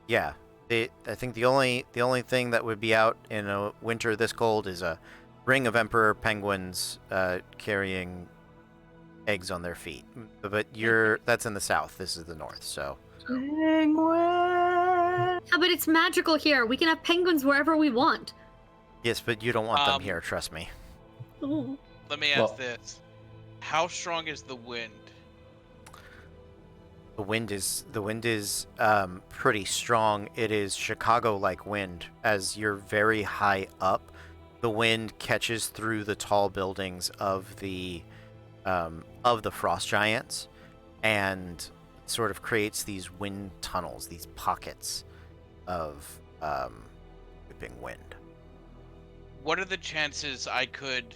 yeah. I think the only thing that would be out in a winter this cold is a ring of emperor penguins carrying eggs on their feet. But that's in the south. This is the north. So. Penguin. Yeah, but it's magical here. We can have penguins wherever we want. Yes, but you don't want them here. Trust me. Ooh. Let me ask this: how strong is the wind? The wind is pretty strong. It is Chicago-like wind. As you're very high up, the wind catches through the tall buildings of the frost giants, and sort of creates these wind tunnels, these pockets of whipping wind. What are the chances I could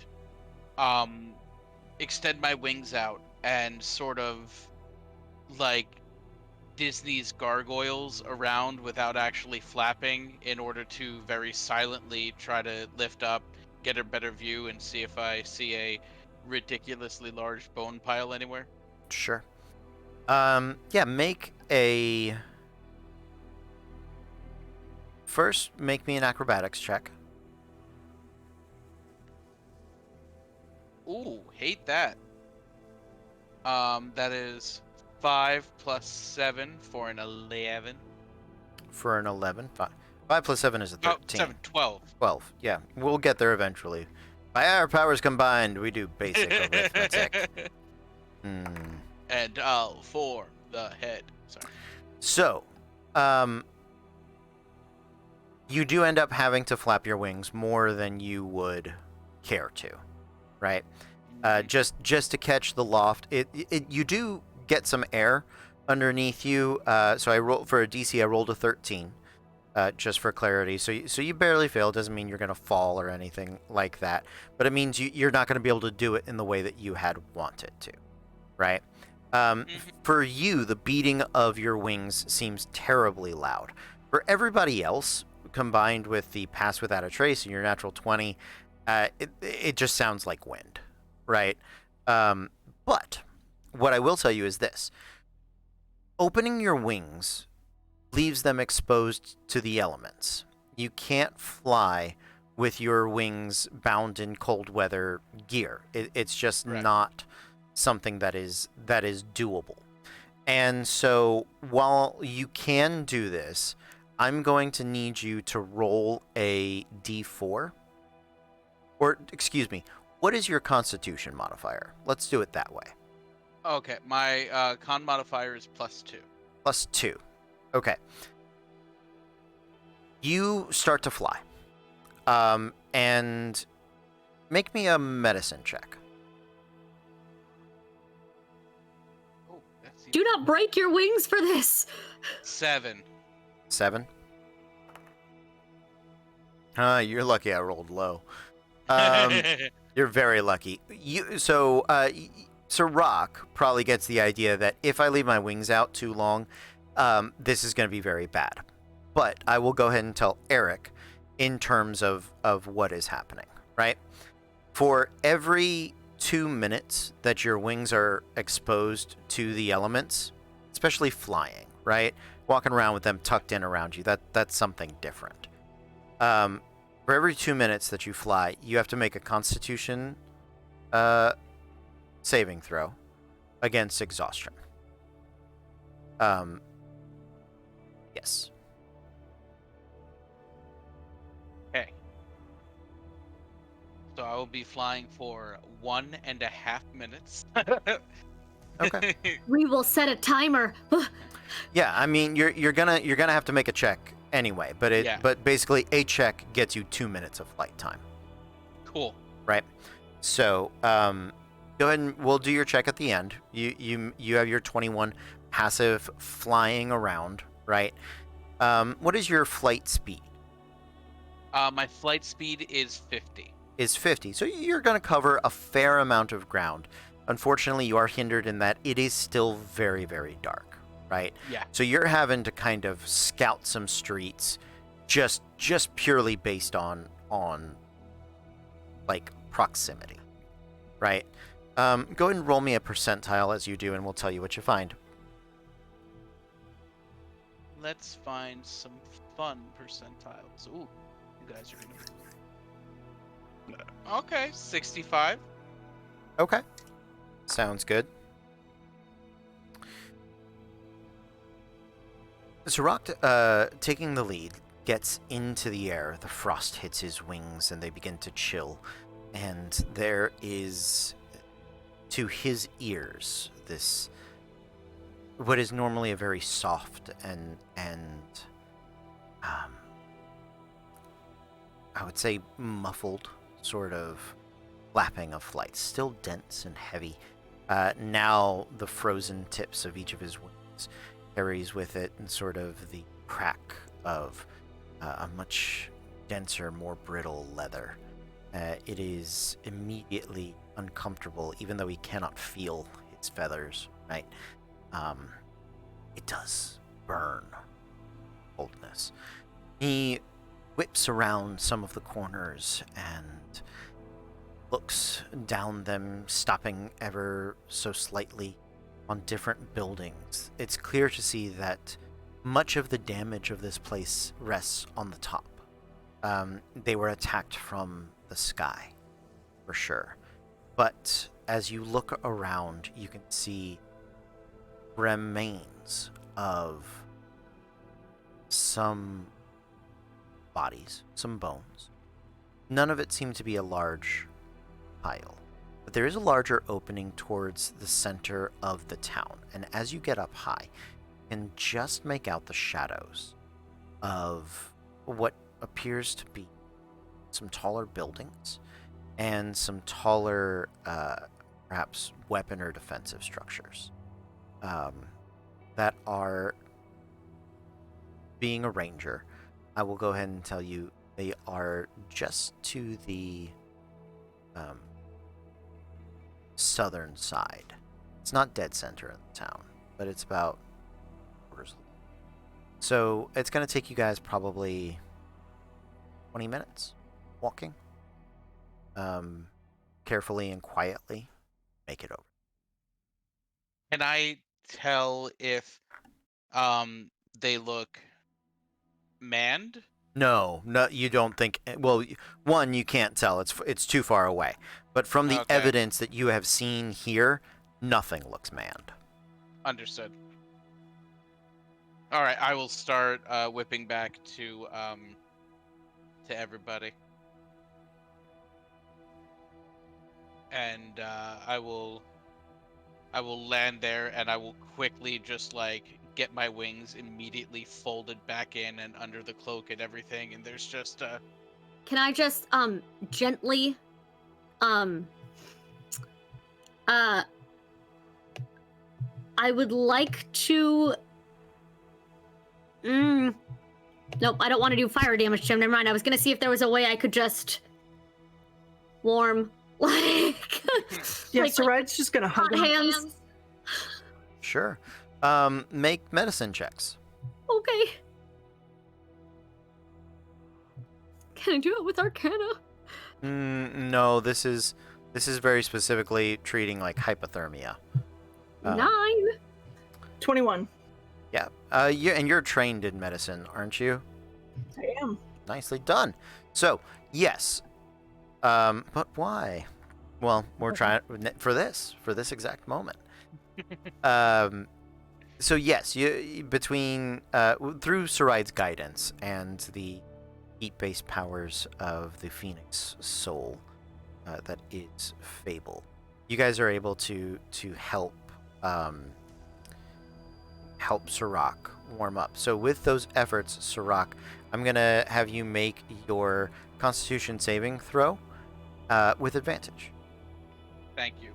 extend my wings out and sort of like Disney's gargoyles around without actually flapping in order to very silently try to lift up, get a better view, and see if I see a ridiculously large bone pile anywhere? Sure. Yeah, make me an acrobatics check. Ooh, hate that. That is 5 plus 7 for an 11. For an 11. 5 plus 7 is a 13. Oh, 7, 12. 12. Yeah, we'll get there eventually. By our powers combined, we do basic arithmetic. And for the head. Sorry. So, you do end up having to flap your wings more than you would care to, right? Just to catch the loft. You do get some air underneath you. So I rolled for a DC. I rolled a 13, just for clarity. So you barely fail. Doesn't mean you're gonna fall or anything like that. But it means you're not gonna be able to do it in the way that you had wanted to, right? For you, the beating of your wings seems terribly loud. For everybody else, combined with the pass without a trace and your natural 20, it just sounds like wind, right? But what I will tell you is this. Opening your wings leaves them exposed to the elements. You can't fly with your wings bound in cold weather gear. It's just not something that is doable. And so while you can do this, I'm going to need you to roll a d4. Or, excuse me, what is your constitution modifier? Let's do it that way. Okay, my con modifier is +2. +2. Okay. You start to fly. And make me a medicine check. Oh, that's Do not break your wings for this. 7. 7? You're lucky I rolled low. You're very lucky. So Rock probably gets the idea that if I leave my wings out too long, this is going to be very bad. But I will go ahead and tell Eric in terms of what is happening, right? For every 2 minutes that your wings are exposed to the elements, especially flying, right? Walking around with them tucked in around you, that's something different. For every 2 minutes that you fly, you have to make a Constitution saving throw against exhaustion. Yes. Okay. So I will be flying for 1.5 minutes. Okay. We will set a timer. Yeah, I mean you're gonna have to make a check anyway, but basically a check gets you 2 minutes of flight time. Cool. Right. So go ahead and we'll do your check at the end. You have your 21 passive flying around, right? What is your flight speed? My flight speed is 50. Is 50. So you're going to cover a fair amount of ground. Unfortunately, you are hindered in that it is still very, very dark, right? Yeah. So you're having to kind of scout some streets just purely based on like proximity, right? Go ahead and roll me a percentile as you do, and we'll tell you what you find. Let's find some fun percentiles. Ooh, you guys are gonna. Okay, 65. Okay. Sounds good. So Rock, taking the lead, gets into the air. The frost hits his wings and they begin to chill. And there is, to his ears, this what is normally a very soft and I would say muffled sort of flapping of flight, still dense and heavy. Now the frozen tips of each of his wings carries with it and sort of the crack of a much denser, more brittle leather. It is immediately uncomfortable, even though he cannot feel its feathers, right? It does burn coldness. He whips around some of the corners and looks down them, stopping ever so slightly on different buildings. It's clear to see that much of the damage of this place rests on the top. They were attacked from the sky, for sure. But as you look around, you can see remains of some bodies, some bones. None of it seemed to be a large pile, but there is a larger opening towards the center of the town, and as you get up high, you can just make out the shadows of what appears to be some taller buildings and some taller, perhaps weapon or defensive structures that are, being a ranger, I will go ahead and tell you they are just to the southern side. It's not dead center of the town, but it's about quarters. So it's going to take you guys probably 20 minutes walking. Carefully and quietly make it over. Can I tell if they look manned? No, you don't think. Well, one, you can't tell. It's too far away. But from the Okay. evidence that you have seen here, nothing looks manned. Understood. All right, I will start whipping back to everybody, and I will land there, and I will quickly just like get my wings immediately folded back in and under the cloak and everything, and there's just Can I just gently I would like to nope, I don't want to do fire damage, Jim. Never mind. I was gonna see if there was a way I could just warm like Yeah, like, Sarai's just gonna hug hot him. hands. Sure. Make medicine checks. Okay. Can I do it with Arcana? No, this is very specifically treating like hypothermia. 9. 21. Yeah. You're trained in medicine, aren't you? I am. Nicely done. So, yes. But why? Well, we're trying for this exact moment. So yes, you between through Sarai's guidance and the heat-based powers of the Phoenix Soul that is Fable, you guys are able to help Sirach warm up. So with those efforts, Sirach, I'm gonna have you make your Constitution saving throw with advantage. thank you.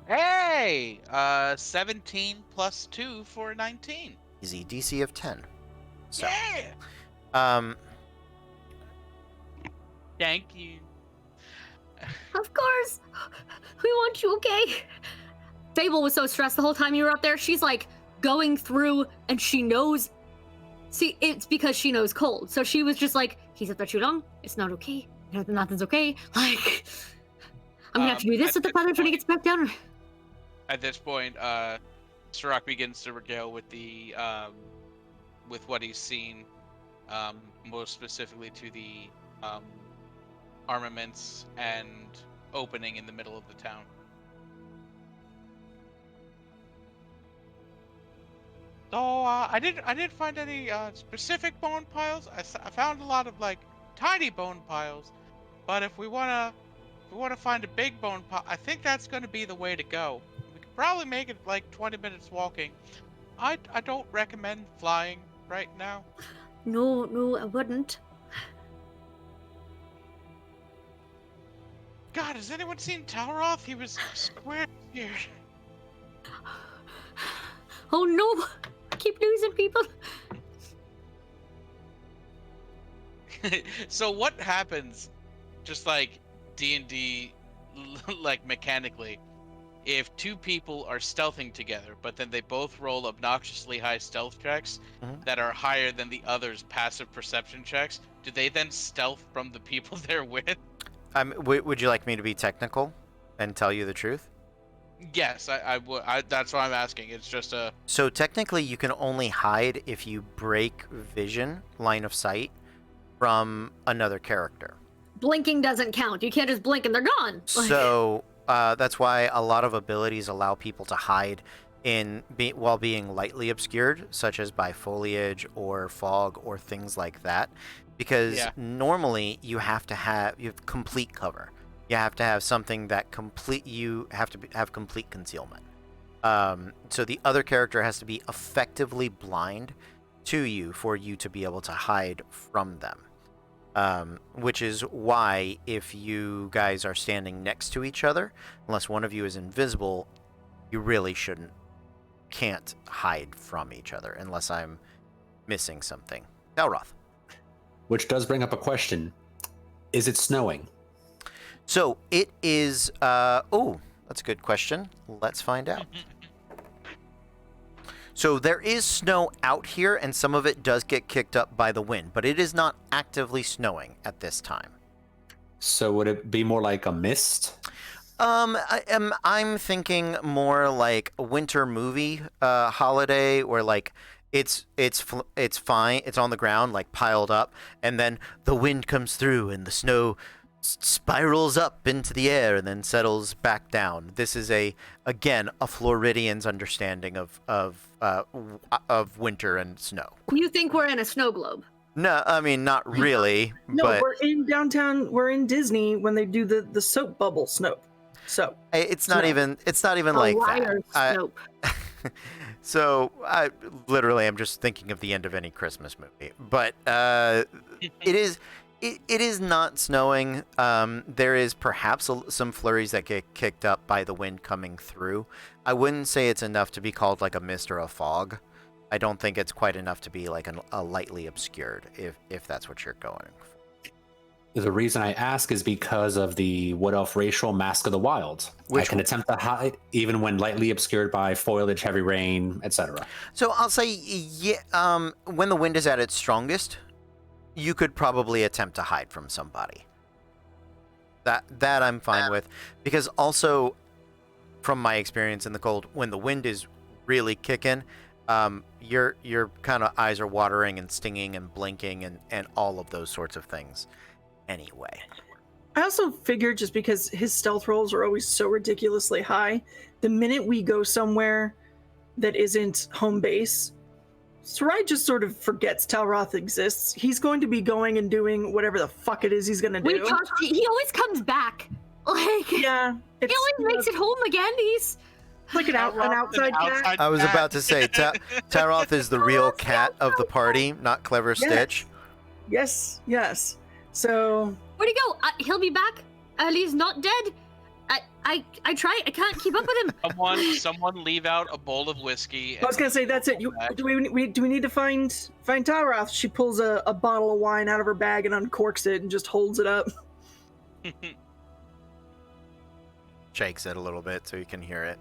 Hey, 17 plus 2 for 19. Easy, DC of 10. So, Yeah. Thank you. Of course. We want you, okay? Fable was so stressed the whole time you were up there. She's like going through and she knows. See, it's because she knows cold. So she was just like, he's up there too long. It's not okay. Nothing's okay. Like, I'm gonna have to do this at with the this feathers when he point- gets back down. At this point, Sirach begins to regale with the with what he's seen, most specifically to the armaments and opening in the middle of the town. So I didn't find any specific bone piles. I found a lot of like tiny bone piles, but if we wanna find a big bone pile, I think that's gonna be the way to go. We could probably make it like 20 minutes walking. I don't recommend flying right now. No, I wouldn't. God, has anyone seen Talroth? He was square here. Oh no! I keep losing people. So what happens, just like D&D, like mechanically, if two people are stealthing together, but then they both roll obnoxiously high stealth checks that are higher than the other's passive perception checks, do they then stealth from the people they're with? Would you like me to be technical and tell you the truth? Yes, I would. That's why I'm asking. It's just a... So technically, you can only hide if you break vision, line of sight, from another character. Blinking doesn't count. You can't just blink and they're gone. So that's why a lot of abilities allow people to hide while being lightly obscured, such as by foliage or fog or things like that. Because normally you have complete cover. You have to have something that you have to have complete concealment. So the other character has to be effectively blind to you for you to be able to hide from them. Which is why if you guys are standing next to each other, unless one of you is invisible, you really can't hide from each other unless I'm missing something. Dalroth. Which does bring up a question. Is it snowing? So it is, that's a good question. Let's find out. So there is snow out here, and some of it does get kicked up by the wind, but it is not actively snowing at this time. So would it be more like a mist? I'm thinking more like a winter movie holiday, where like it's fine, it's on the ground like piled up, and then the wind comes through and the snow spirals up into the air and then settles back down. This is again a Floridian's understanding of winter and snow. You think we're in a snow globe? No, I mean not really. No, but we're in downtown. We're in Disney when they do the soap bubble snow. So it's not even like that. Snope. So I literally am just thinking of the end of any Christmas movie. But it is not snowing. There is perhaps some flurries that get kicked up by the wind coming through. I wouldn't say it's enough to be called like a mist or a fog. I don't think it's quite enough to be like a lightly obscured, if that's what you're going for. The reason I ask is because of the Wood Elf racial Mask of the Wild. I can attempt to hide even when lightly obscured by foliage, heavy rain, etc. So I'll say, when the wind is at its strongest, you could probably attempt to hide from somebody. That I'm fine with, because also from my experience in the cold, when the wind is really kicking, your kind of eyes are watering and stinging and blinking and all of those sorts of things. Anyway, I also figured just because his stealth rolls are always so ridiculously high, the minute we go somewhere that isn't home base, Sarai just sort of forgets Talroth exists. He's going to be going and doing whatever the fuck it is he's going to do. He always comes back. Like, yeah, he always makes it home again. He's like an outside cat. I was about to say, Talroth is the real cat of the party, not Clever Stitch. Yes. So where'd he go? He'll be back. He's not dead. I try. I can't keep up with him. Someone leave out a bowl of whiskey. I was gonna say that's it. Do we need to find Talroth? She pulls a bottle of wine out of her bag and uncorks it and just holds it up. Shakes it a little bit so you can hear it.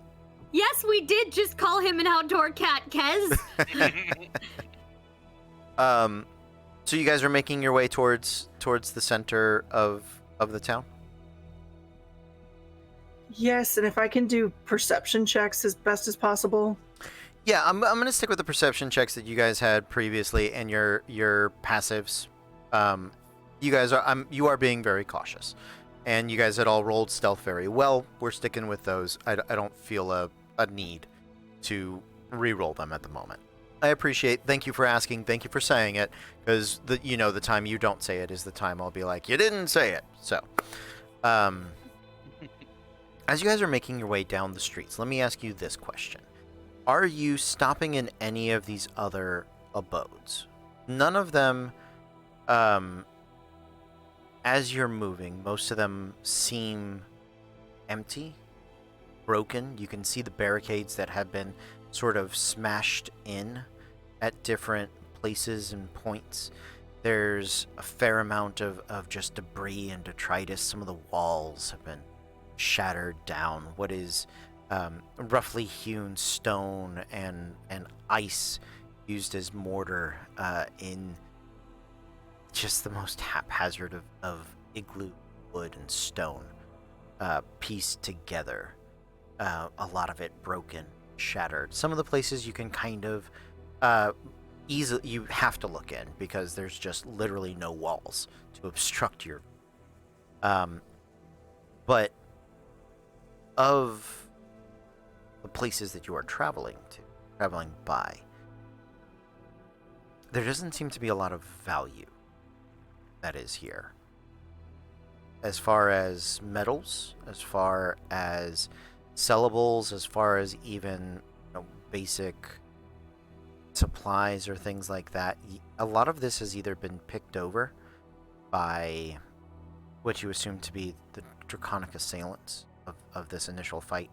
Yes, we did just call him an outdoor cat, Kez. So you guys are making your way towards the center of the town? Yes, and if I can do perception checks as best as possible. Yeah, I'm gonna stick with the perception checks that you guys had previously and your passives. You are being very cautious, and you guys had all rolled stealth very well. We're sticking with those. I don't feel a need to re-roll them at the moment. I appreciate. Thank you for asking. Thank you for saying it, because the time you don't say it is the time I'll be like, you didn't say it. So, As you guys are making your way down the streets, let me ask you this question. Are you stopping in any of these other abodes? None of them, as you're moving, most of them seem empty, broken. You can see the barricades that have been sort of smashed in at different places and points. There's a fair amount of just debris and detritus. Some of the walls have been shattered down. What is roughly hewn stone and ice used as mortar in just the most haphazard of igloo wood and stone pieced together. A lot of it broken, shattered. Some of the places you can kind of easily, you have to look in because there's just literally no walls to obstruct your but of the places that you are traveling by, there doesn't seem to be a lot of value that is here. As far as metals, as far as sellables, as far as even basic supplies or things like that, a lot of this has either been picked over by what you assume to be the draconic assailants of this initial fight,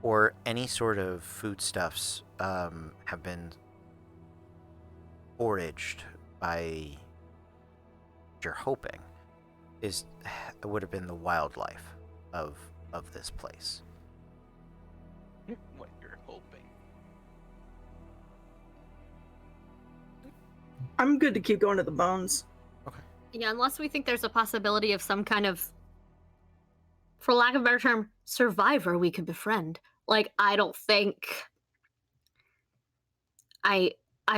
or any sort of foodstuffs have been foraged by, you're hoping, would have been the wildlife of this place. What you're hoping. I'm good to keep going to the bones. Yeah, unless we think there's a possibility of some kind of, for lack of a better term, survivor we could befriend. Like, I don't think... I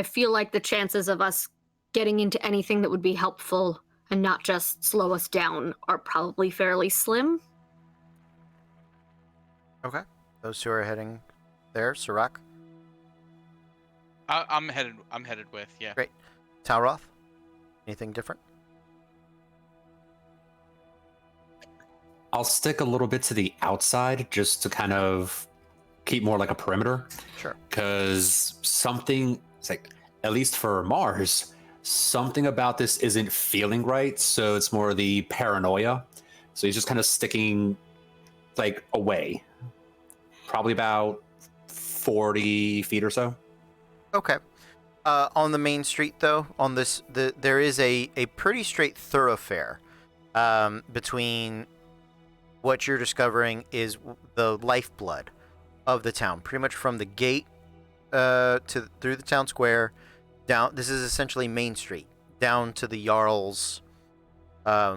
feel like the chances of us getting into anything that would be helpful and not just slow us down are probably fairly slim. Okay. Those two are heading there. Sirach? I'm headed with, yeah. Great. Talroth? Anything different? I'll stick a little bit to the outside just to kind of keep more like a perimeter. Sure. Because something, it's like, at least for Mars, something about this isn't feeling right. So it's more the paranoia. So he's just kind of sticking like away. Probably about 40 feet or so. Okay. On the main street, though, on this, there is a pretty straight thoroughfare between what you're discovering is the lifeblood of the town, pretty much from the gate through the town square down. This is essentially Main Street down to the Jarl's, I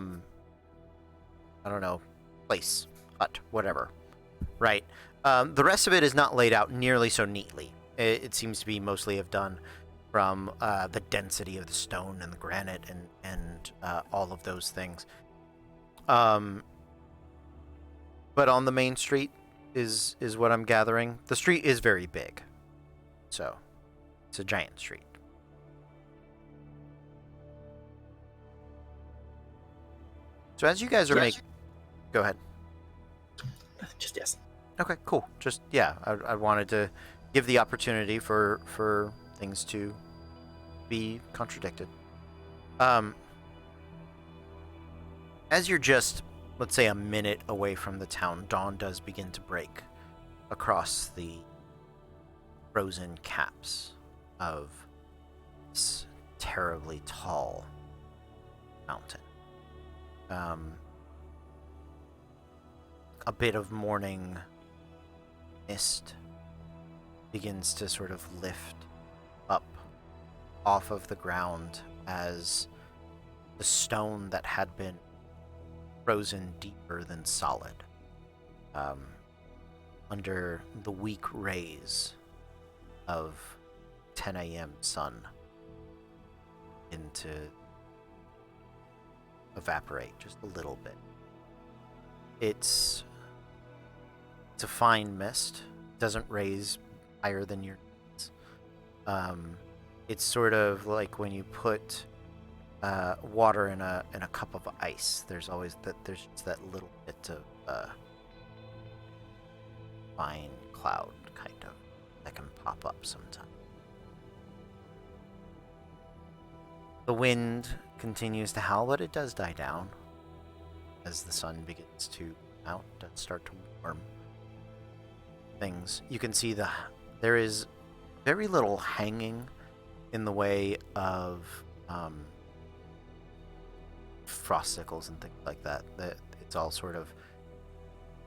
don't know, place, hut, whatever. Right. The rest of it is not laid out nearly so neatly. It seems to be mostly have done from the density of the stone and the granite and all of those things. But on the main street is what I'm gathering. The street is very big. So, it's a giant street. So as you guys are Yes. Go ahead. Just yes. Okay, cool. Just, yeah, I wanted to give the opportunity for things to be contradicted. As you're just, let's say, a minute away from the town, dawn does begin to break across the frozen caps of this terribly tall mountain. A bit of morning mist begins to sort of lift up off of the ground as the stone that had been frozen deeper than solid, under the weak rays of 10 a.m. sun, into evaporate just a little bit. It's a fine mist. It doesn't raise higher than your knees. It's sort of like when you put water in a cup of ice. There's always there's just that little bit of fine cloud, kind of, that can pop up sometime. The wind continues to howl, but it does die down as the sun begins to out and start to warm things. You can see there is very little hanging in the way of frosticles and things like that. That it's all sort of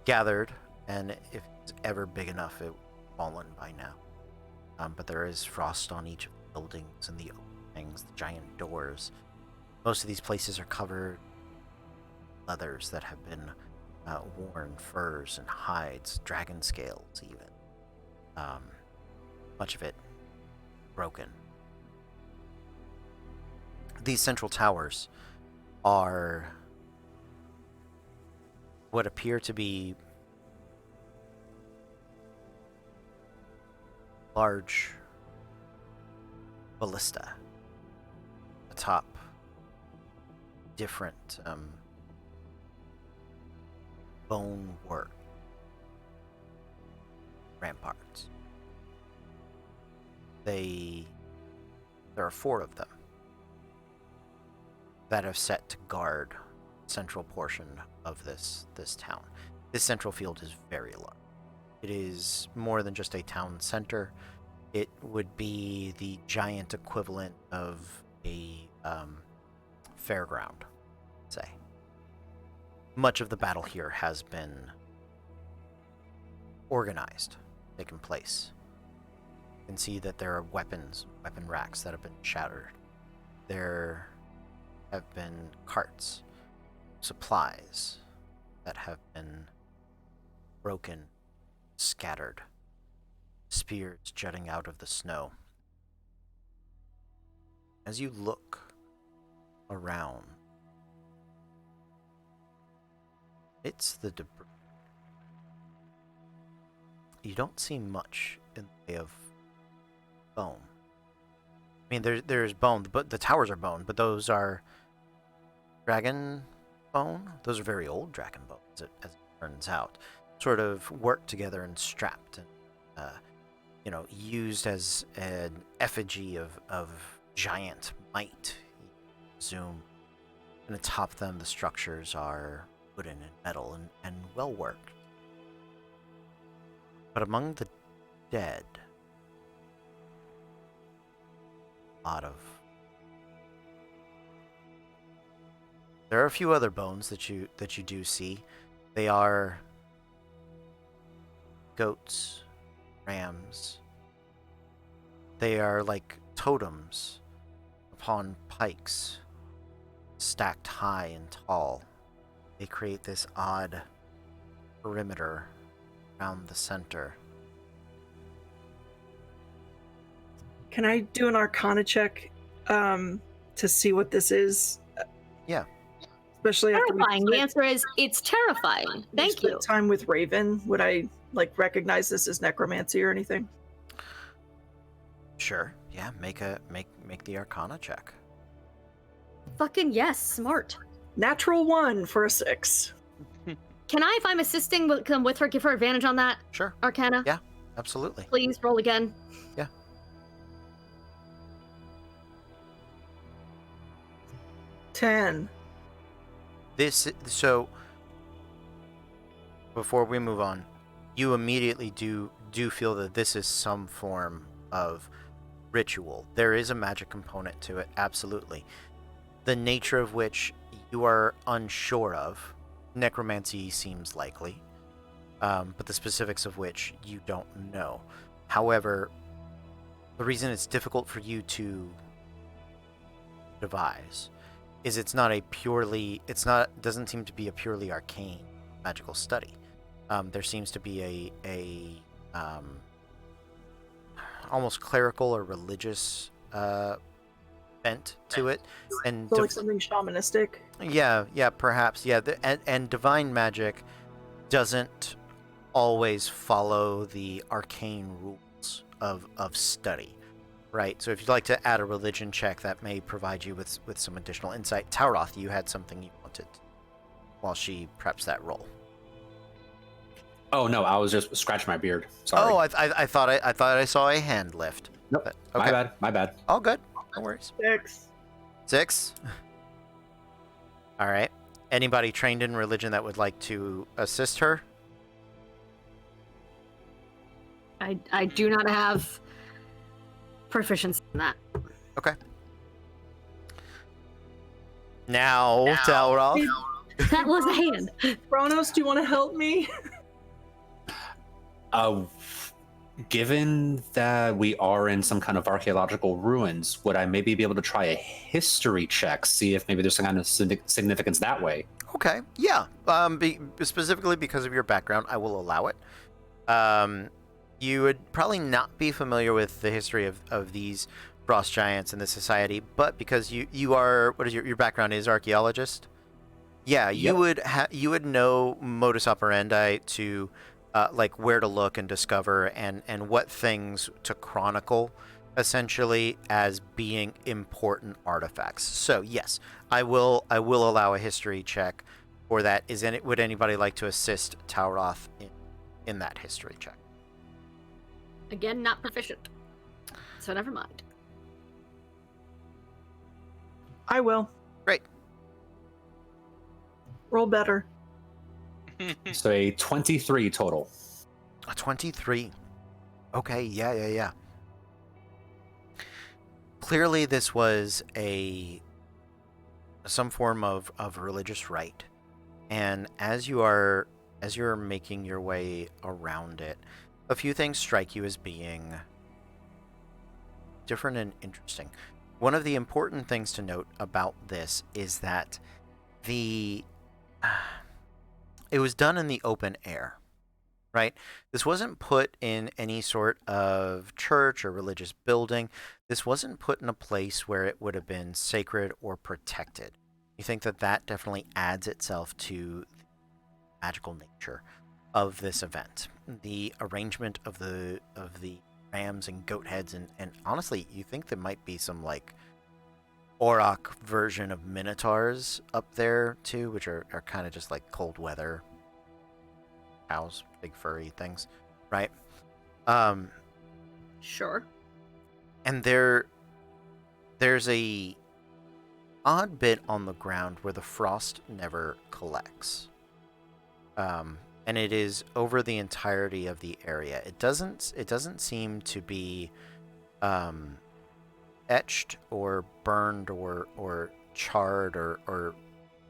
gathered, and if it's ever big enough, it would have fallen by now. But there is frost on each of the buildings and the openings, the giant doors. Most of these places are covered in leathers that have been worn, furs and hides, dragon scales even. Much of it broken. These central towers are what appear to be large ballista atop different bone work ramparts. There are 4 of them that are set to guard central portion of this town. This central field is very large. It is more than just a town center. It would be the giant equivalent of a fairground, say. Much of the battle here has been organized, taken place. You can see that there are weapon racks that have been shattered. There have been carts, supplies that have been broken, scattered, spears jutting out of the snow. As you look around, it's the debris. You don't see much in the way of bone. I mean, there's bone, but the towers are bone, but those are dragon bone. Those are very old dragon bones, as it turns out. Sort of worked together and strapped and, used as an effigy of giant might. Zoom. And atop them, the structures are wooden and metal and well worked. But among the dead, there are a few other bones that you do see. They are goats, rams. They are like totems upon pikes, stacked high and tall. They create this odd perimeter around the center. Can I do an Arcana check to see what this is? Yeah. Especially after Terrifying. The answer is it's terrifying. Thank you. Time with Raven. Would I recognize this as necromancy or anything? Sure. Yeah. Make the Arcana check. Fucking yes, smart. Natural 1 for a 6. Can I, if I'm assisting with her, give her advantage on that Sure. Arcana? Yeah. Absolutely. Please roll again. Yeah. 10. So before we move on, you immediately do feel that this is some form of ritual. There is a magic component to it, absolutely. The nature of which you are unsure of. Necromancy seems likely, but the specifics of which you don't know. However, the reason it's difficult for you to devise is doesn't seem to be a purely arcane magical study. There seems to be a almost clerical or religious bent to it, and So like something shamanistic. yeah, perhaps, yeah. And divine magic doesn't always follow the arcane rules of study, right? So if you'd like to add a religion check, that may provide you with some additional insight. Tauroth, you had something you wanted while she preps that roll. Oh no, I was just scratching my beard. Sorry. Oh, I thought I saw a hand lift. Nope. But, My bad. My bad. All good. No worries. 6. 6. All right. Anybody trained in religion that would like to assist her? I do not have proficiency in that. Okay. Now, Talroth. That was a hand. Kronos, do you want to help me? Given that we are in some kind of archaeological ruins, would I maybe be able to try a history check, see if maybe there's some kind of significance that way? Okay. Yeah. Specifically because of your background, I will allow it. You would probably not be familiar with the history of these frost giants in the society, but because you are, what is your background is archaeologist? Yeah, you would know modus operandi to like where to look and discover and what things to chronicle essentially as being important artifacts. So yes, I will allow a history check for that. Would anybody like to assist Talroth in that history check? Again, not proficient. So never mind. I will. Great. Roll better. So a 23 total. A 23. Okay, yeah. Clearly this was some form of religious rite. And as you're making your way around it, a few things strike you as being different and interesting. One of the important things to note about this is that it was done in the open air, right? This wasn't put in any sort of church or religious building. This wasn't put in a place where it would have been sacred or protected. You think that definitely adds itself to the magical nature of this event. The arrangement of the rams and goat heads and honestly, you think there might be some like Auroch version of minotaurs up there too, which are kind of just like cold weather cows, big furry things, right? Sure. And there's a odd bit on the ground where the frost never collects. And it is over the entirety of the area. It doesn't seem to be etched or burned or charred or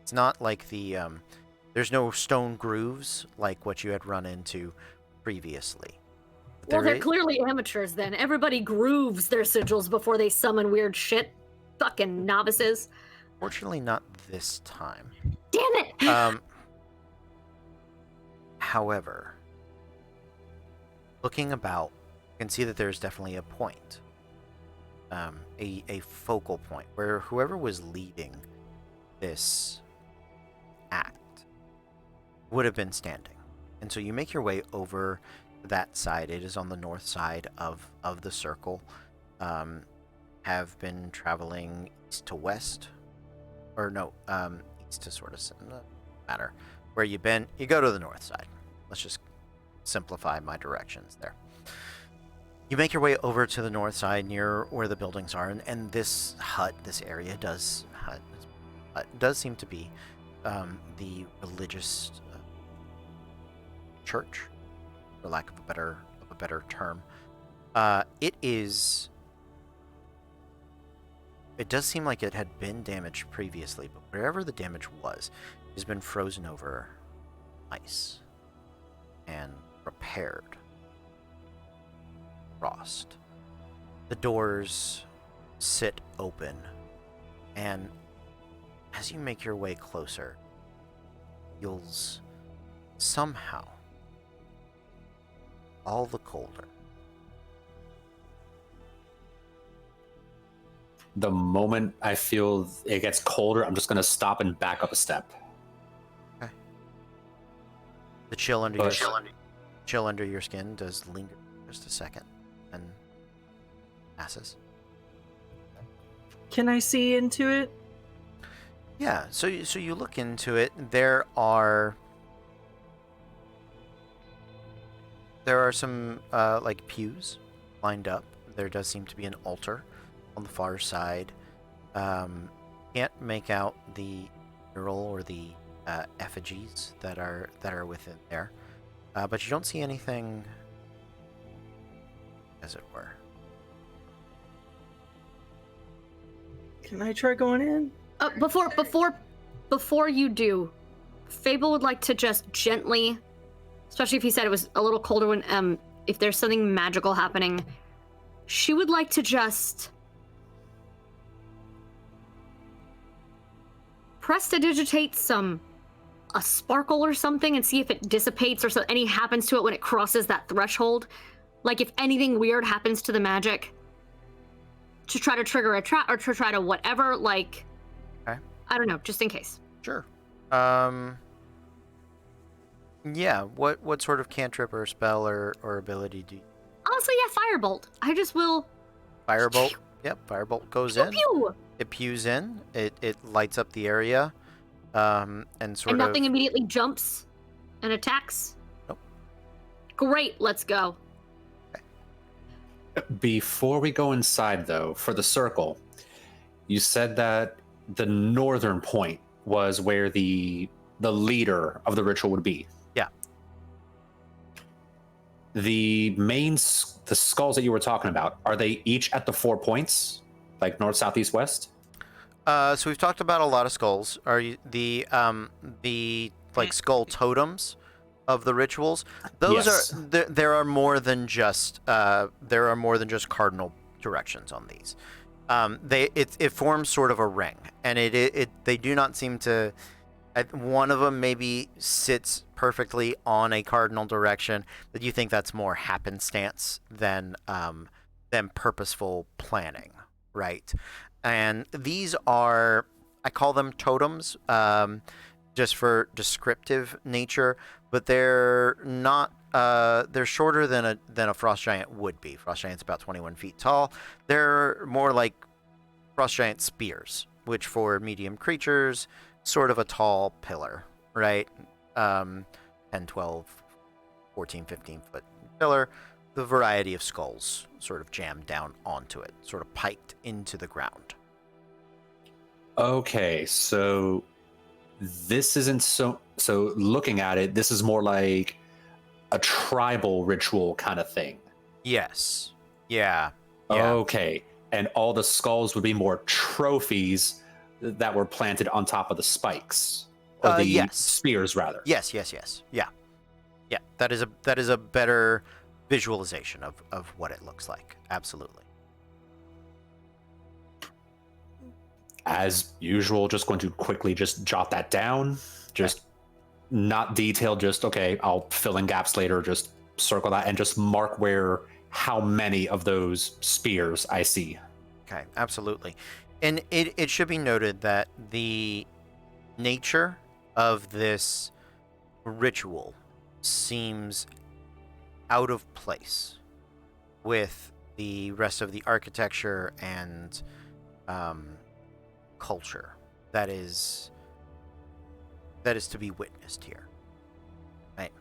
it's not like there's no stone grooves like what you had run into previously. Well, they're clearly amateurs then. Everybody grooves their sigils before they summon weird shit. Fucking novices. Fortunately, not this time. Damn it! However, looking about, you can see that there's definitely a point. A focal point where whoever was leading this act would have been standing. And so you make your way over that side. It is on the north side of the circle. Have been traveling east to west. Or no, east to sort of matter. Where you've been, you go to the north side. Let's just simplify my directions there. You make your way over to the north side near where the buildings are, and this area does seem to be the religious church, for lack of a better term. It does seem like it had been damaged previously, but wherever the damage was, it has been frozen over ice and repaired. Frost. The doors sit open, and as you make your way closer, feels somehow all the colder. The moment I feel it gets colder, I'm just going to stop and back up a step. Okay. The chill under your skin does linger just a second and passes. Can I see into it? Yeah, so you look into it. There are There are some like pews lined up. There does seem to be an altar on the far side. Can't make out the mural or the effigies that are within there, but you don't see anything, as it were. Can I try going in? Before you do, Fable would like to just gently, especially if he said it was a little colder when if there's something magical happening, she would like to just prestidigitate a sparkle or something and see if it dissipates or any happens to it when it crosses that threshold. Like if anything weird happens to the magic, to try to trigger a trap or to try to whatever, like, Okay. I don't know, just in case. Sure. Yeah. What sort of cantrip or spell or ability do you? Honestly, yeah, firebolt. I just will. Firebolt. Yep. Firebolt goes Pew in. pew! It pews in. It lights up the area. And sort And of. nothing immediately jumps and attacks. Nope. Great, let's go. Before we go inside, though, for the circle, you said that the northern point was where the leader of the ritual would be. Yeah. The skulls that you were talking about, are they each at the 4 points, like north, south, east, west? So we've talked about a lot of skulls. Are you the like skull totems of the rituals? Those Yes. are there are more than just cardinal directions on these. It forms sort of a ring, and they do not seem to. One of them maybe sits perfectly on a cardinal direction, but you think that's more happenstance than purposeful planning, right? And these are, I call them totems, just for descriptive nature, but they're not. They're shorter than a frost giant would be. Frost giant's about 21 feet tall. They're more like frost giant spears, which for medium creatures, sort of a tall pillar, right? 10, 12, 14, 15 foot pillar. The variety of skulls sort of jammed down onto it, sort of piked into the ground. Okay, so this isn't so looking at it, this is more like a tribal ritual kind of thing. Yes. Yeah. Okay, and all the skulls would be more trophies that were planted on top of the spikes, or the Yes. spears rather. Yes. Yeah. That is a better visualization of what it looks like. Absolutely. As usual, just going to quickly just jot that down. Just not detailed, just okay, I'll fill in gaps later, just circle that and just mark how many of those spears I see. Okay, absolutely. And it should be noted that the nature of this ritual seems out of place with the rest of the architecture and culture that is to be witnessed here, right?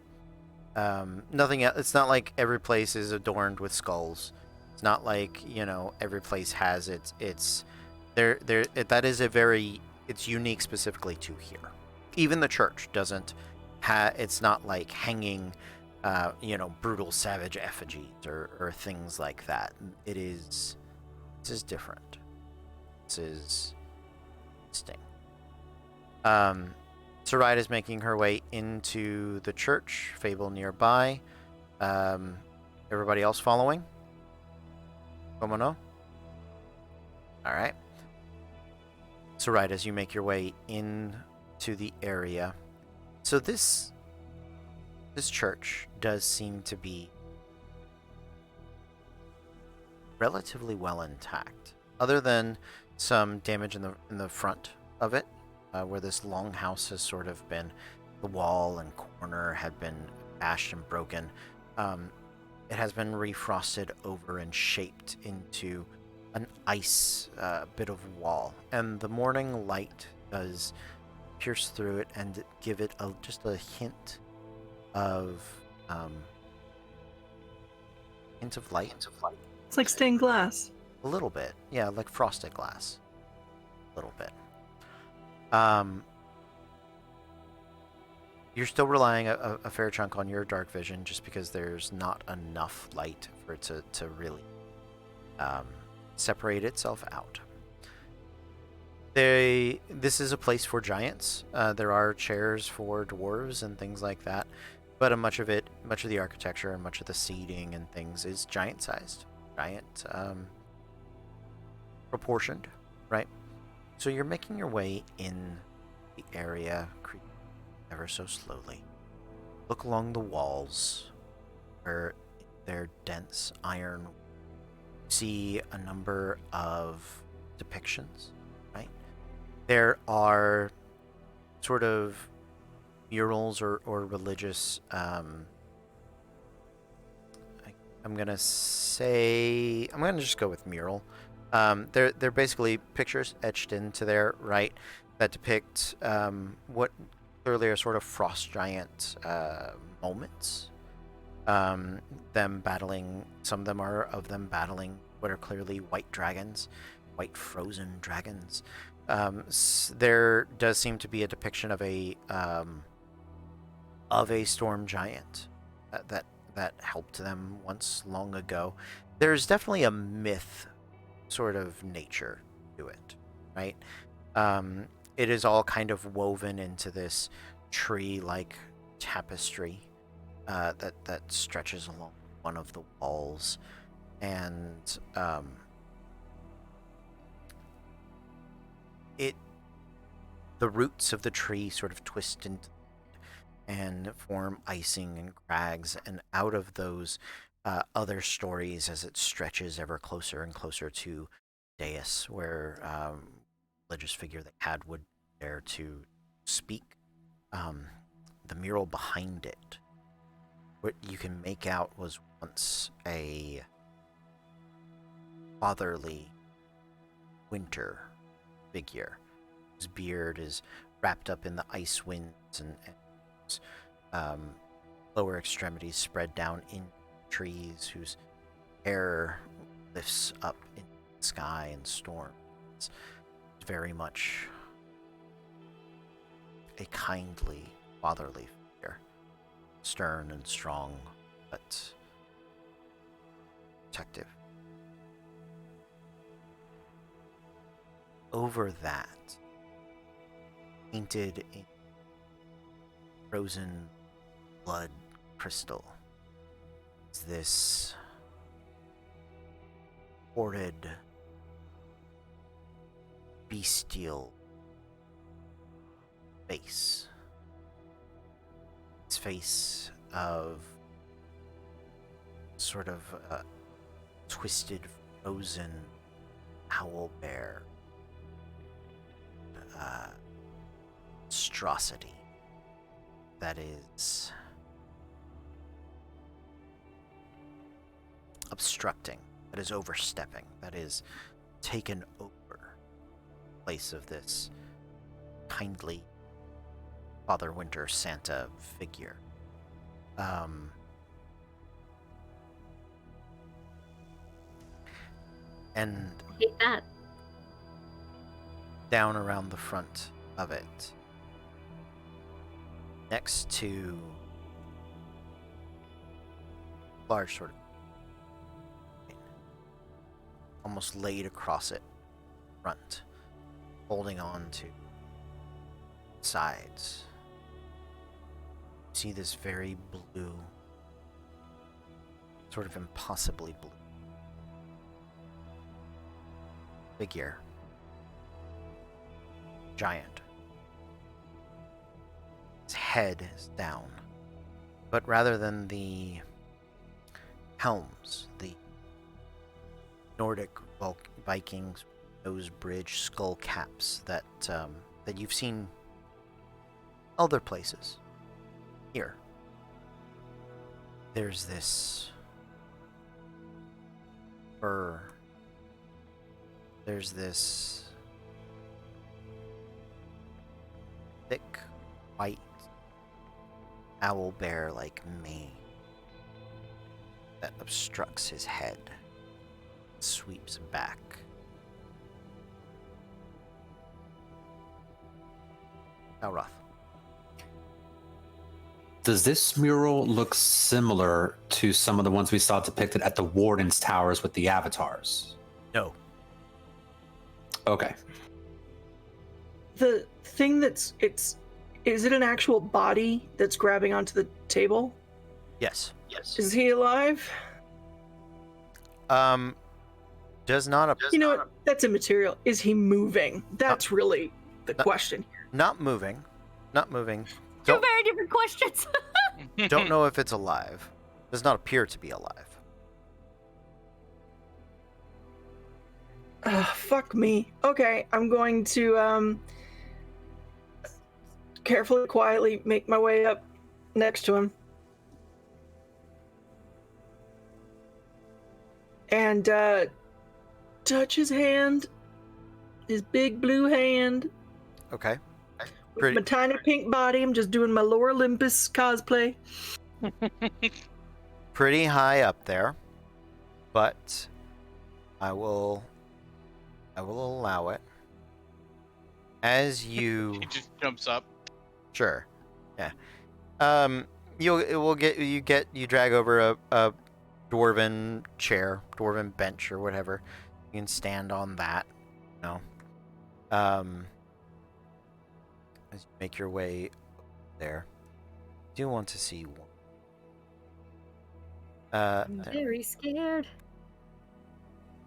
Nothing else. It's not like every place is adorned with skulls. It's not like every place has its that is it's unique specifically to here. Even the church doesn't it's not like hanging brutal savage effigies or things like that. This is different. This is interesting. Saride is making her way into the church, Fable nearby. Everybody else following? Komono? Alright. Saride, as you make your way into the area. So this church does seem to be relatively well intact, other than some damage in the front of it, where this longhouse has sort of been, the wall and corner had been bashed and broken. It has been refrosted over and shaped into an ice bit of wall, and the morning light does pierce through it and give it just a hint of hint of light. It's like stained glass. A little bit. Yeah, like frosted glass. A little bit. You're still relying a fair chunk on your dark vision just because there's not enough light for it to really separate itself out. This is a place for giants. There are chairs for dwarves and things like that, but much of the architecture and much of the seating and things is giant-sized, proportioned, right? So you're making your way in the area, creeping ever so slowly. Look along the walls, where they're dense iron. See a number of depictions, right? There are sort of murals or religious. I'm gonna just go with mural. They're basically pictures etched into there, right? That depict what clearly are sort of frost giant moments. Them battling. Some of them are of them battling what are clearly white dragons, white frozen dragons. There does seem to be a depiction of a storm giant that helped them once long ago. There's definitely a myth sort of nature to it, right? It is all kind of woven into this tree-like tapestry that stretches along one of the walls, and the roots of the tree sort of twist into and form icing and crags, and out of those other stories as it stretches ever closer and closer to dais, where religious figure that had would dare to speak. The mural behind it, what you can make out, was once a fatherly winter figure whose beard is wrapped up in the ice winds and lower extremities spread down in trees, whose hair lifts up in the sky and storms. It's very much a kindly, fatherly figure, stern and strong, but protective. Over that, painted in frozen blood crystal, is this horrid, bestial face. His face of sort of a twisted, frozen owl bear. Monstrosity that is obstructing, that is overstepping, that is taken over in place of this kindly Father Winter Santa figure. And I hate that. down around the front of it, next to large sort of almost laid across it front, holding on to sides. You see this very blue, sort of impossibly blue figure. Giant. His head is down, but rather than the helms, the Nordic Vikings nose bridge skull caps that you've seen other places, here there's this fur. There's this thick, white, owl bear-like mane. that obstructs his head. Sweeps back. Alroth. Does this mural look similar to some of the ones we saw depicted at the Warden's Towers with the avatars? No. Okay. The thing is it an actual body that's grabbing onto the table? Yes. Is he alive? Does not You know what? That's immaterial. Is he moving? That's really the question here. not moving. Not moving. Two Don't, very different questions. don't know if it's alive. Does not appear to be alive. Fuck me. Okay, I'm going to carefully, quietly make my way up next to him. And touch his hand. His big blue hand. Okay. With my tiny pink body. I'm just doing my Lore Olympus cosplay. Pretty high up there, but I will allow it. As you He just jumps up. Sure. Yeah. You drag over a dwarven chair, dwarven bench or whatever. You can stand on that. You know. As you make your way there. I do want to see one. I'm very scared.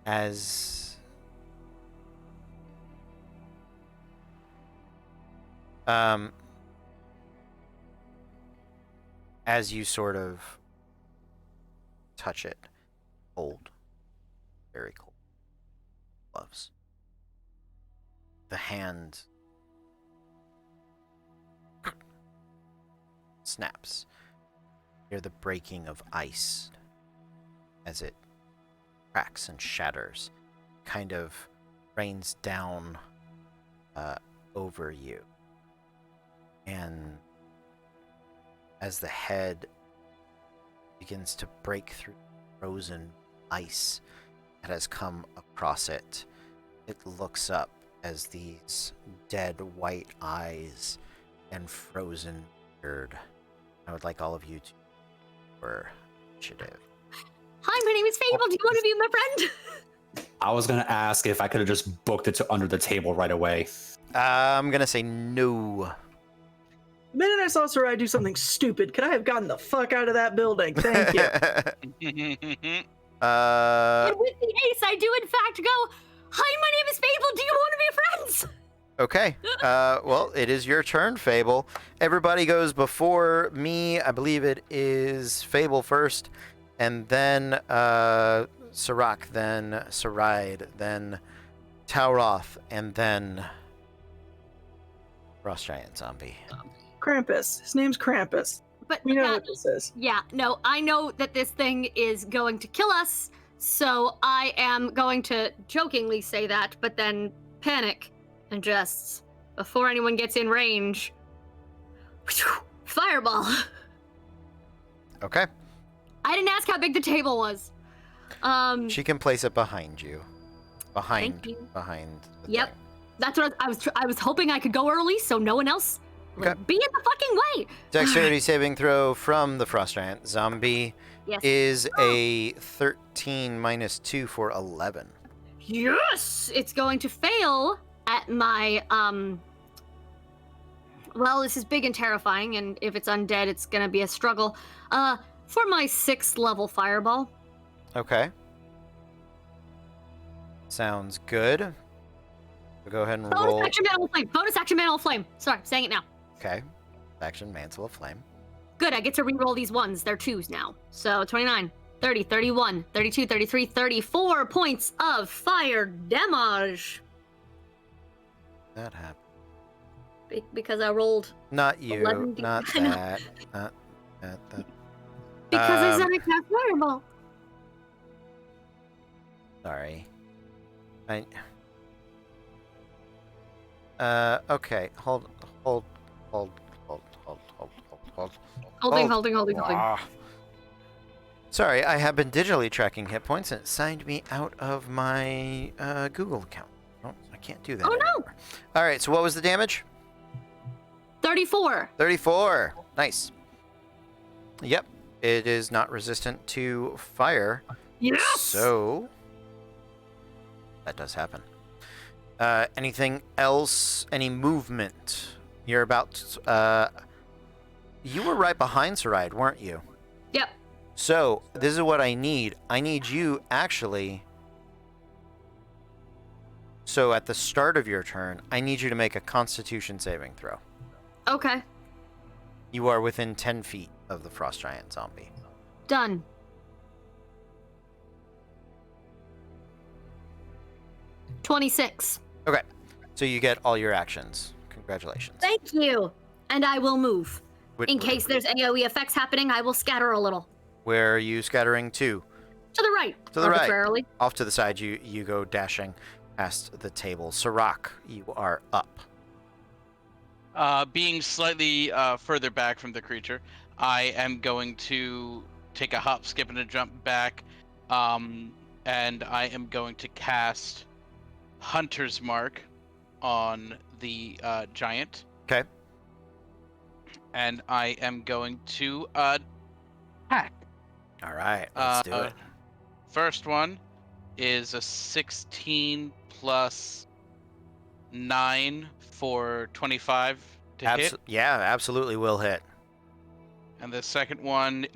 As you sort of touch it, cold, very cold gloves. The hand snaps. You hear the breaking of ice as it cracks and shatters, kind of rains down over you. And as the head begins to break through frozen ice that has come across it, it looks up as these dead white eyes and frozen beard. I would like all of you to for initiative. Hi, my name is Fable. Do you want to be my friend? I was going to ask if I could have just booked it to under the table right away. I'm gonna say no. The minute I saw Sarai do something stupid, could I have gotten the fuck out of that building? Thank you. And with the ace, I do in fact go, hi, my name is Fable. Do you want to be friends? Okay. Well, it is your turn, Fable. Everybody goes before me. I believe it is Fable first, and then Sirach, then Saride, then Tauroth, and then Frost Giant Zombie. Krampus. His name's Krampus. But We know that- what this is. yeah, no, I know that this thing is going to kill us, so I am going to jokingly say that, but then panic and just, before anyone gets in range, fireball. Okay. I didn't ask how big the table was. She can place it behind you. Thank you. Behind the Yep. thing. That's what I was hoping I could go early so no one else would Okay. be in the fucking way. Dexterity saving throw from the Frost Giant Zombie Yes. is a 13 minus 2 for 11. Yes! It's going to fail at my, well, this is big and terrifying, and if it's undead, it's gonna be a struggle. For my 6th level fireball. Okay. Sounds good. We'll go ahead and Bonus roll. action mantle of flame. Bonus action mantle of flame. Sorry, I'm saying it now. Okay. Action Mantle of Flame. Good, I get to re-roll these ones. They're 2s now. So 29, 30, 31, 32, 33, 34 points of fire damage. That happened. Because I rolled. Not you. 11 Not I know. that. Not that. Because I Um, said I cast fireball. Sorry. Okay. Hold. Holding. Ah. Sorry, I have been digitally tracking hit points and it signed me out of my Google account. Oh, I can't do that. Oh, no. anymore. All right, so what was the damage? 34. 34. Nice. Yep, it is not resistant to fire. Yes. So that does happen. Anything else? Any movement? You're about. You were right behind Saride, weren't you? Yep. So this is what I need. I need you actually. So at the start of your turn, I need you to make a Constitution saving throw. Okay. You are within 10 feet of the frost giant zombie. Done. $26. Okay, so you get all your actions. Congratulations. Thank you. And I will move. Wh- In case there's AoE effects happening, I will scatter a little. Where are you scattering to? To the right. To the right. Arbitrarily. Off to the side, you go dashing past the table. Sirach, you are up. Being slightly further back from the creature, I am going to take a hop, skip, and a jump back, and I am going to cast Hunter's Mark on the giant. Okay. And I am going to attack. All right, let's do it. First one is a 16 plus 9 for 25 to hit. Yeah, absolutely will hit. And the second one,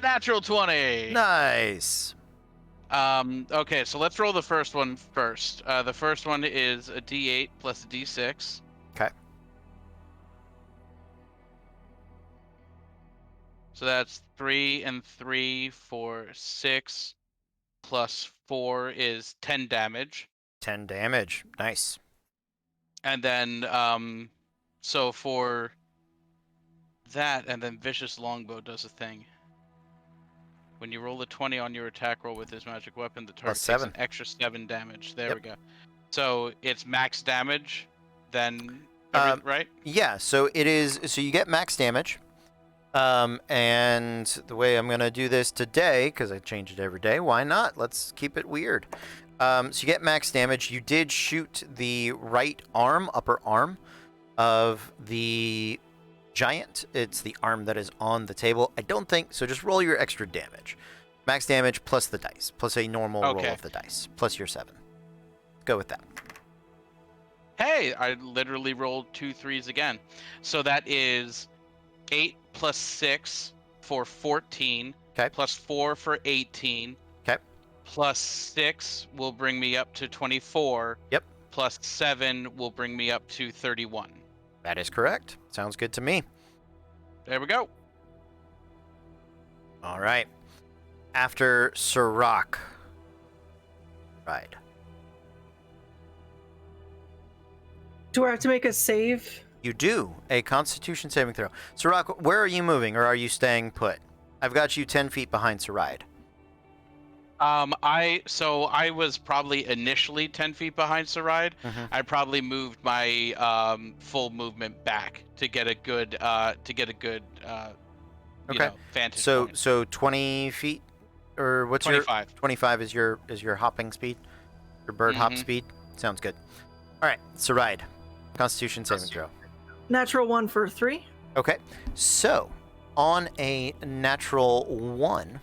natural 20. Nice. Okay, so let's roll the first one first. The first one is a D8 plus a D6. Okay. So that's 3 and 3 for 6, plus 4 is 10 damage. 10 damage. Nice. And then, so for that, and then Vicious Longbow does a thing. When you roll a 20 on your attack roll with this magic weapon, the target takes 7. an extra 7 damage. There Yep. we go. So it's max damage, then, right? Yeah, so it is. So you get max damage. And the way I'm going to do this today, because I change it every day, why not? Let's keep it weird. So you get max damage. You did shoot the right arm, upper arm of the giant. It's the arm that is on the table. I don't think so. Just roll your extra damage. Max damage plus the dice, plus a normal roll of the dice, plus your 7. Go with that. Hey, I literally rolled 2 3s again. So that is 8 plus 6 for 14. Okay. Plus 4 for 18. Okay. Plus 6 will bring me up to 24. Yep. Plus 7 will bring me up to 31. That is correct. Sounds good to me. There we go. All right. After Sirach. Right. Do I have to make a save? You do. A Constitution saving throw. Sirach, where are you moving, or are you staying put? I've got you 10 feet behind Saride. I was probably initially 10 feet behind Saride. Mhm. I probably moved my full movement back to get a good Okay. vantage So point. so 20 feet, or what's 25. your 25 is your hopping speed, your bird hop Mhm. speed. Sounds good. All right, Saride, Constitution saving throw. Natural 1 for 3. Okay, so on a natural 1,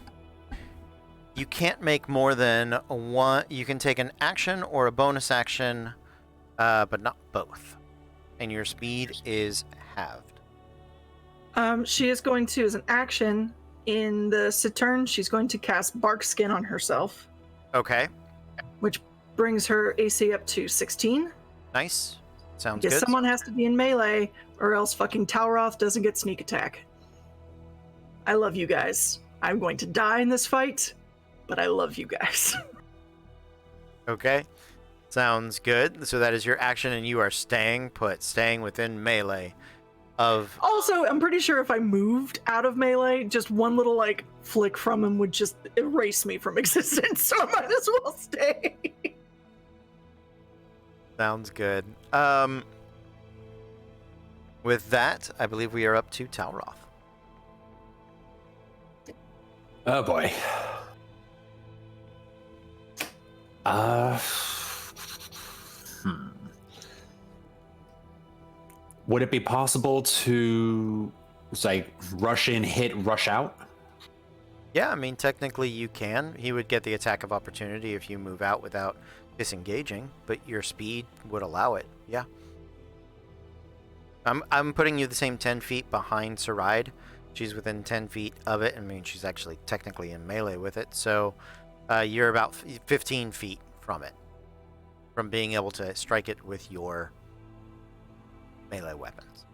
you can't make more than one. You can take an action or a bonus action, but not both. And your speed is halved. She is going to, as an action, in the Saturn, she's going to cast Bark Skin on herself, Okay, which brings her AC up to 16. nice. Sounds Because good. someone has to be in melee, or else fucking Talroth doesn't get sneak attack. I love you guys. I'm going to die in this fight, but I love you guys. Okay, sounds good. So that is your action, and you are staying put, staying within melee of. Also, I'm pretty sure if I moved out of melee, just one little like flick from him would just erase me from existence. So I might as well stay. Sounds good. With that, I believe we are up to Talroth. Oh boy. Uh, Would it be possible to, like, rush in, hit, rush out? Yeah, I mean, technically you can. He would get the attack of opportunity if you move out without disengaging, but your speed would allow it. Yeah. I'm putting you the same 10 feet behind Saride. She's within 10 feet of it. I mean, she's actually technically in melee with it. So you're about 15 feet from it, from being able to strike it with your melee weapons.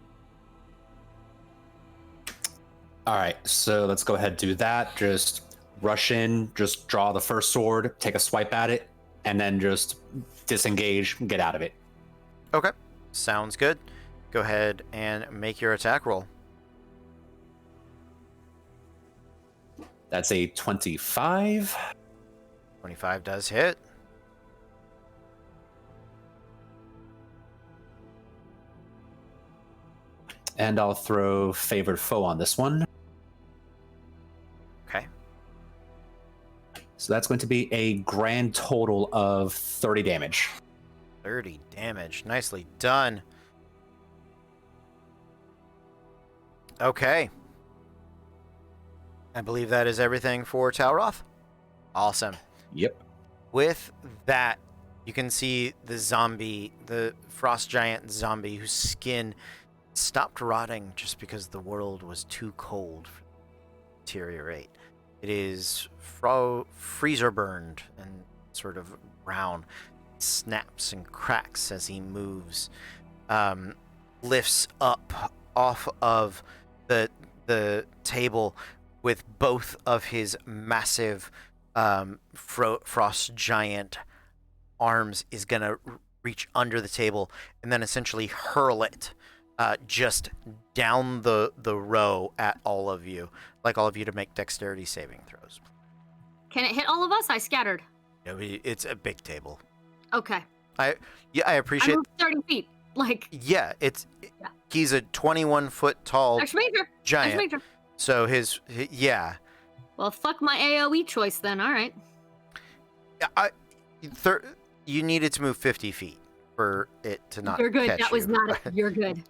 All right, so let's go ahead and do that. Just rush in, just draw the first sword, take a swipe at it, and then just disengage, get out of it. Okay, sounds good. Go ahead and make your attack roll. That's a 25. 25 does hit. And I'll throw favored foe on this one. Okay. So that's going to be a grand total of 30 damage. 30 damage. Nicely done. Okay. I believe that is everything for Talroth. Awesome. Yep. With that, you can see the zombie, the frost giant zombie whose skin stopped rotting just because the world was too cold for it to deteriorate. It is freezer burned and sort of brown. It snaps and cracks as he moves. Lifts up off of the table with both of his massive frost giant arms, is going to reach under the table and then essentially hurl it just down the row at all of you. Like all of you to make dexterity saving throws. Can it hit all of us? I scattered. No, it's a big table. Okay. I appreciate. I moved 30 feet. Like. Yeah, Yeah. He's a 21-foot tall Extra major. giant. Extra major. So yeah. Well, fuck my AoE choice then. All right. You needed to move 50 feet for it to not. You're good. Catch That was you. not. You're good.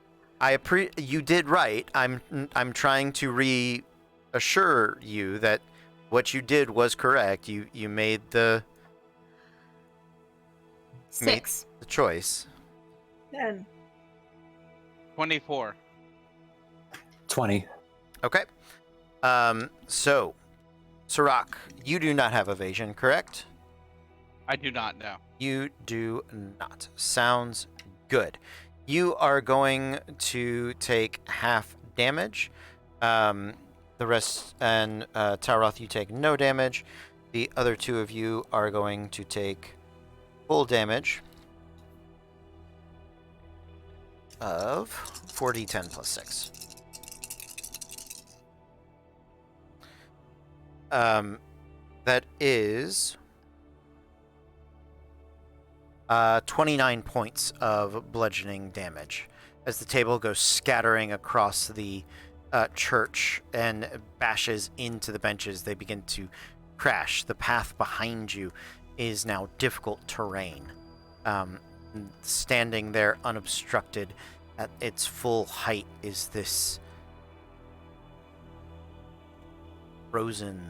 You did right. I'm trying to reassure you that what you did was correct. You made the 6. the choice. 10. 24. 20. Okay. So, Sirach, you do not have evasion, correct? I do not know. You do not. Sounds good. You are going to take half damage. The rest, and Taroth, you take no damage. The other two of you are going to take full damage of 4d10 plus 6. That is 29 points of bludgeoning damage as the table goes scattering across the church and bashes into the benches. They begin to crash. The path behind you is now difficult terrain. Standing there unobstructed at its full height is this frozen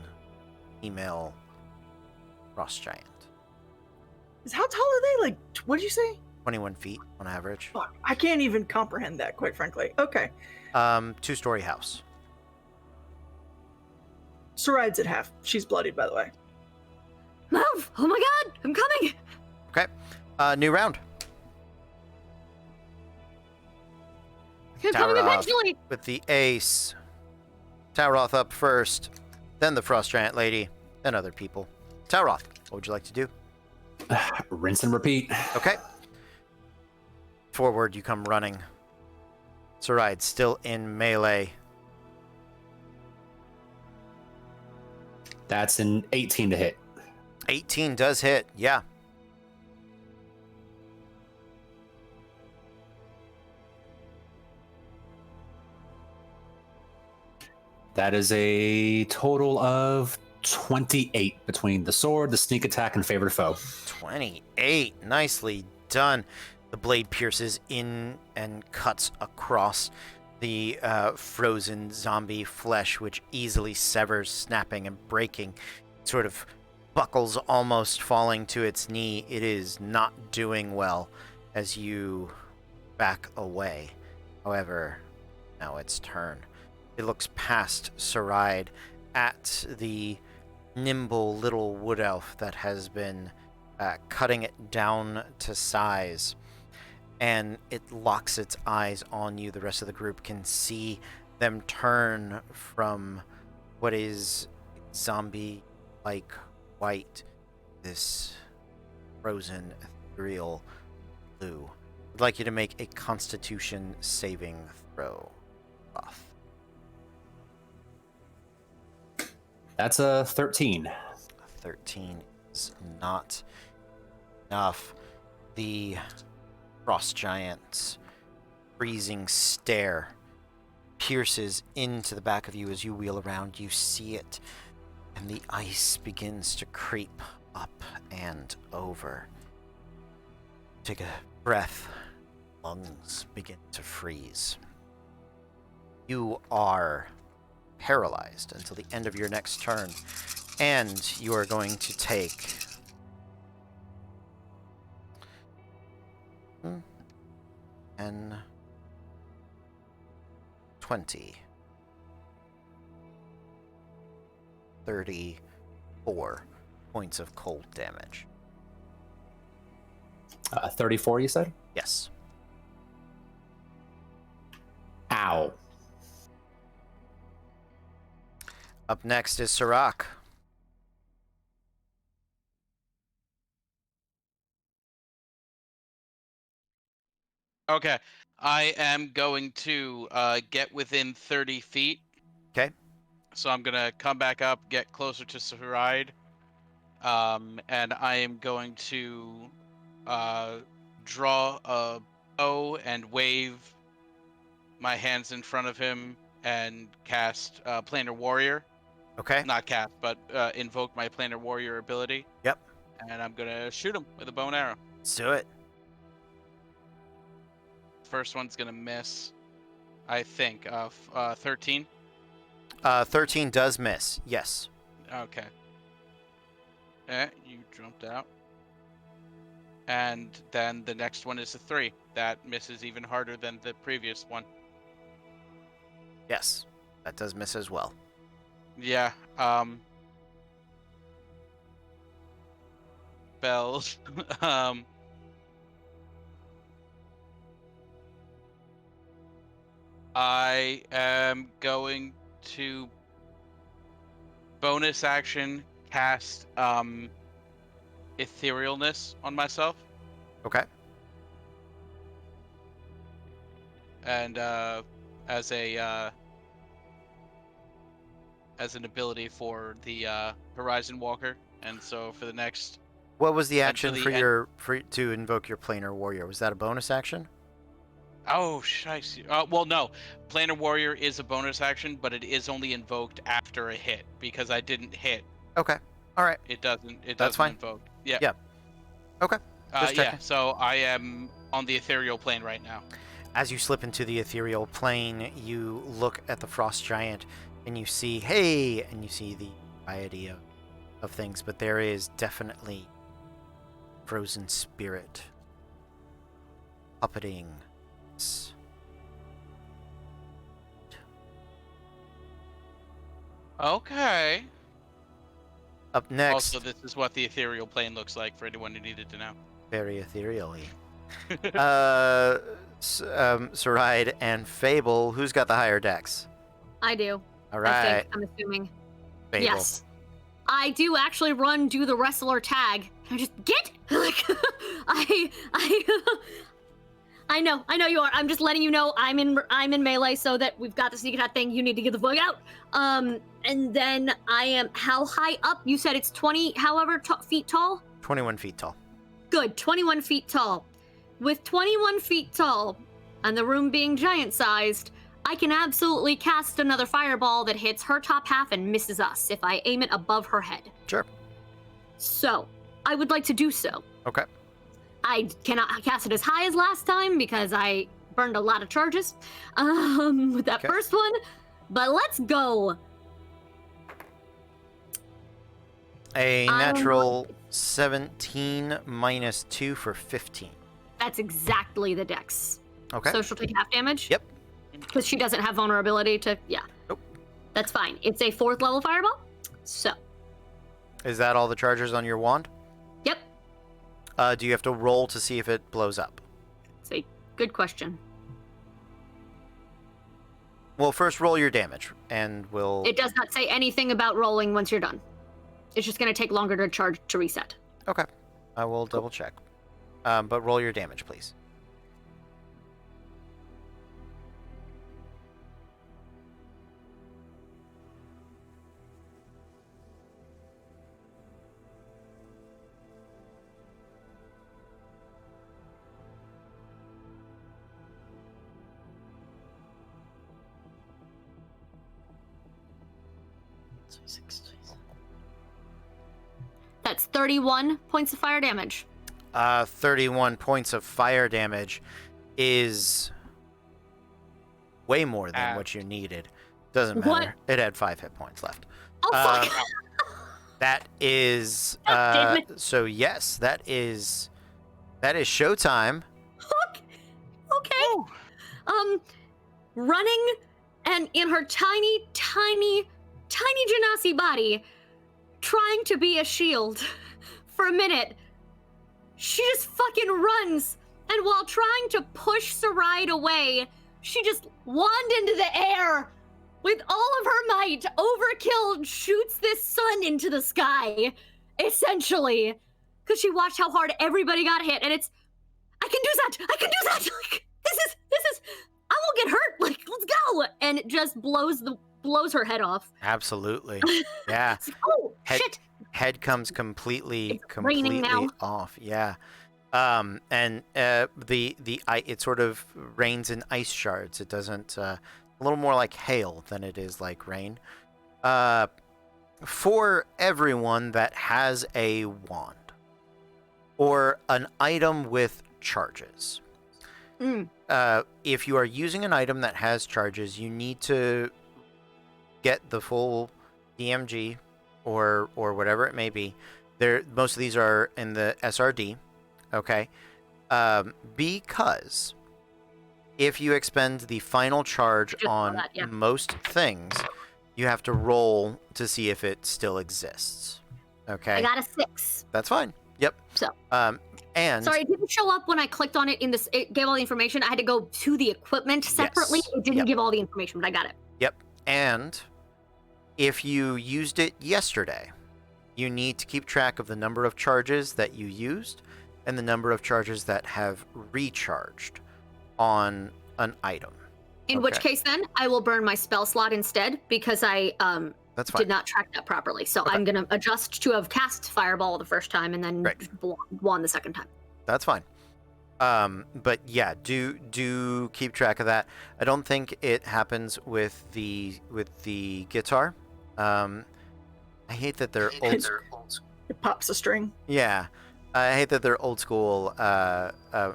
female frost giant. How tall are they? Like, what did you say? 21 feet on average. Fuck, I can't even comprehend that, quite frankly. Okay. 2-story house. Saride's at half. She's bloodied, by the way. Move! Oh my god! I'm coming! Okay. New round. I'm coming Taroth eventually! with the ace. Taroth up first, then the frost giant lady, then other people. Taroth, what would you like to do? Rinse and repeat. Okay. Forward you come running. Saride still in melee. That's an 18 to hit. 18 does hit, yeah. That is a total of 28 between the sword, the sneak attack, and favorite foe. 28. Nicely done. The blade pierces in and cuts across the frozen zombie flesh, which easily severs, snapping and breaking. Sort of buckles, almost falling to its knee. It is not doing well as you back away. However, now its turn. It looks past Saride at the nimble little wood elf that has been cutting it down to size, and it locks its eyes on you. The rest of the group can see them turn from what is zombie-like white, this frozen ethereal blue. I'd like you to make a Constitution saving throw. Off. That's a 13. 13 is not enough. The frost giant's freezing stare pierces into the back of you as you wheel around. You see it, and the ice begins to creep up and over. Take a breath. Lungs begin to freeze. You are paralyzed until the end of your next turn, and you are going to take 10, 20, 34 points of cold damage. 34, you said? Yes. Ow. Up next is Sirach. Okay, I am going to get within 30 feet. Okay. So I'm gonna come back up, get closer to Saride, and I am going to draw a bow and wave my hands in front of him and cast Planar Warrior. Okay. Not cast, but invoke my Planar Warrior ability. Yep. And I'm gonna shoot him with a bow and arrow. Let's do it. First one's gonna miss, I think. 13. 13 does miss. Yes. Okay. You jumped out. And then the next one is a 3. That misses even harder than the previous one. Yes. That does miss as well. Yeah. Bells. I am going to bonus action cast etherealness on myself, Okay. and as an ability for the Horizon Walker. And so for the next, What was the action the for end- to invoke your planar warrior? Was that a bonus action? oh shice. Well, no, Planar Warrior is a bonus action, but it is only invoked after a hit because I didn't hit. Okay. All right. It doesn't. It That's doesn't fine. invoke. Yeah. Yeah. Okay. Just Yeah. checking. So I am on the ethereal plane right now. As you slip into the ethereal plane, you look at the frost giant and you see, hey, and you see the variety of things, but there is definitely frozen spirit puppeting. Okay. Up next, Also, this is what the ethereal plane looks like for anyone who needed to know. very ethereally. Saride and Fable, who's got the higher dex? I do. All I right, think. I'm assuming. Fable. Yes. I do actually do the wrestler tag. I just get like I know you are. I'm just letting you know I'm in melee so that we've got the sneak attack thing. You need to get the fuck out. And then I am how high up? You said it's 20 feet tall? 21 feet tall. Good, 21 feet tall. With 21 feet tall and the room being giant-sized, I can absolutely cast another fireball that hits her top half and misses us if I aim it above her head. Sure. So, I would like to do so. Okay. I cannot cast it as high as last time because I burned a lot of charges with that Okay. first one. But let's go. A natural 17 minus 2 for 15. That's exactly the dex. Okay. So she'll take half damage? Yep. Because she doesn't have vulnerability to, yeah. Nope. That's fine. It's a 4th level fireball. So, Is that all the charges on your wand? yep. Do you have to roll to see if it blows up? It's a good question. Well, first roll your damage, and we'll... It does not say anything about rolling once you're done. It's just going to take longer to charge to reset. Okay. I will double check. But roll your damage, please. That's 31 points of fire damage. 31 points of fire damage is way more than what you needed. Doesn't matter. What? It had 5 hit points left. Oh, fuck! That is... God damn it. so yes, that is showtime. Okay. Running and in her tiny, tiny, tiny Genasi body, trying to be a shield for a minute, she just fucking runs. And while trying to push Saride away, she just wand into the air with all of her might. Overkill shoots this sun into the sky, essentially, because she watched how hard everybody got hit, and it's, I can do that. I can do that. Like, this is, I won't get hurt. Like, let's go. And it just blows her head off. Absolutely. Yeah. It's like, oh, Head- shit. Head comes completely It's raining now. off. Yeah. And it sort of rains in ice shards. It doesn't a little more like hail than it is like rain. For everyone that has a wand or an item with charges. If you are using an item that has charges, you need to get the full DMG or whatever it may be. Most of these are in the SRD, okay? Because if you expend the final charge Just saw on that, yeah. most things, you have to roll to see if it still exists. Okay, I got a 6. that's fine. Yep. So. And Sorry, it didn't show up when I clicked on it in this. It gave all the information. I had to go to the equipment separately. Yes. It didn't Yep. give all the information, but I got it. Yep. And if you used it yesterday, you need to keep track of the number of charges that you used and the number of charges that have recharged on an item. In which Okay. case, then I will burn my spell slot instead because I That's fine. did not track that properly. So I'm going to adjust to have cast Fireball the first time and then Right. wand the second time. That's fine. But yeah, do keep track of that. I don't think it happens with the guitar. I hate that they're old. It pops a string. Yeah, I hate that they're old school.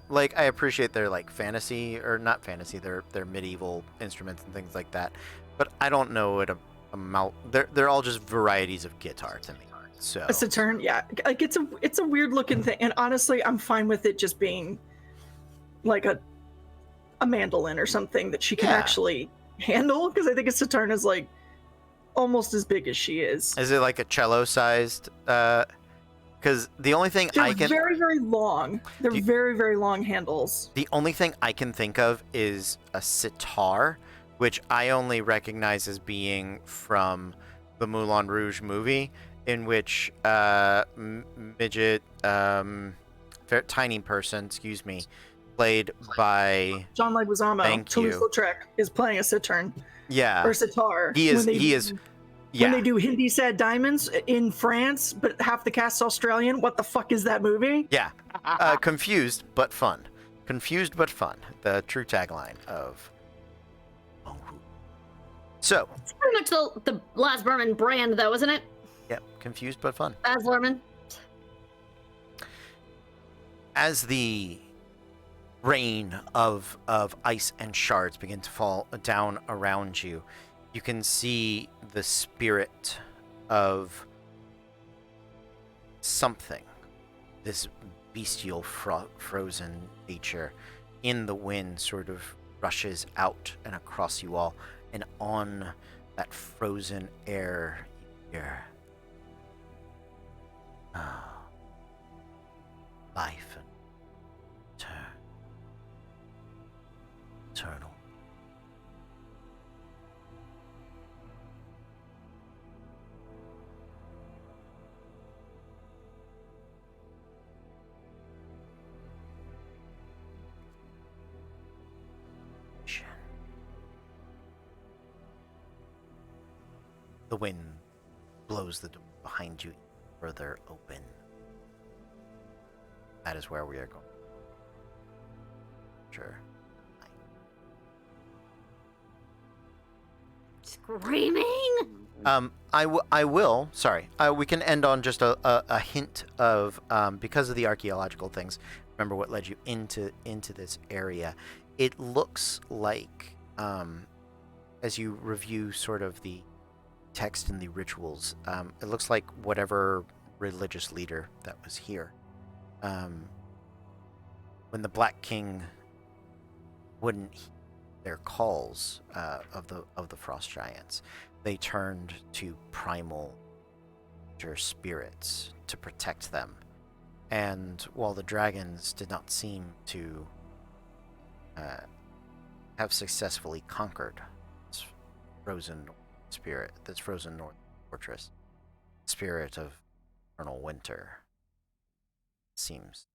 Like I appreciate their like fantasy or not fantasy. Their medieval instruments and things like that. But I don't know what amount. They're all just varieties of guitar to me. So A Saturn, yeah. Like it's a weird looking thing, and honestly, I'm fine with it just being like a mandolin or something that she can Yeah. actually handle. Because I think a Saturn is like almost as big as she is. is it like a cello sized? Because the only thing They're I can very, very long. They're Do- very, very long handles. The only thing I can think of is a sitar, which I only recognize as being from the Moulin Rouge movie, in which midget, tiny person, excuse me, played by John Leguizamo, Thank you. Toulouse-Lautrec, is playing a Saturn yeah, or sitar. he is when they he do- is When they yeah do Hindi Sad Diamonds in France, but half the cast's Australian. What the fuck is that movie? yeah confused but fun, confused but fun. The true tagline of So, It's pretty much the Laz Berman brand, though, isn't it? yep, confused but fun. Laz Berman. As the rain of ice and shards begin to fall down around you, you can see the spirit of something, this bestial frozen nature in the wind sort of rushes out and across you all, and on that frozen air you hear life and eternal. The wind blows the door behind you further open. That is where we are going. Sure. Screaming? I will. Sorry. We can end on just a hint of because of the archaeological things. Remember what led you into this area. It looks like as you review sort of the text and the rituals, it looks like whatever religious leader that was here, when the Black King wouldn't heed their calls of the frost giants, they turned to primal spirits to protect them. And while the dragons did not seem to have successfully conquered this frozen spirit, this frozen north fortress, spirit of eternal winter seems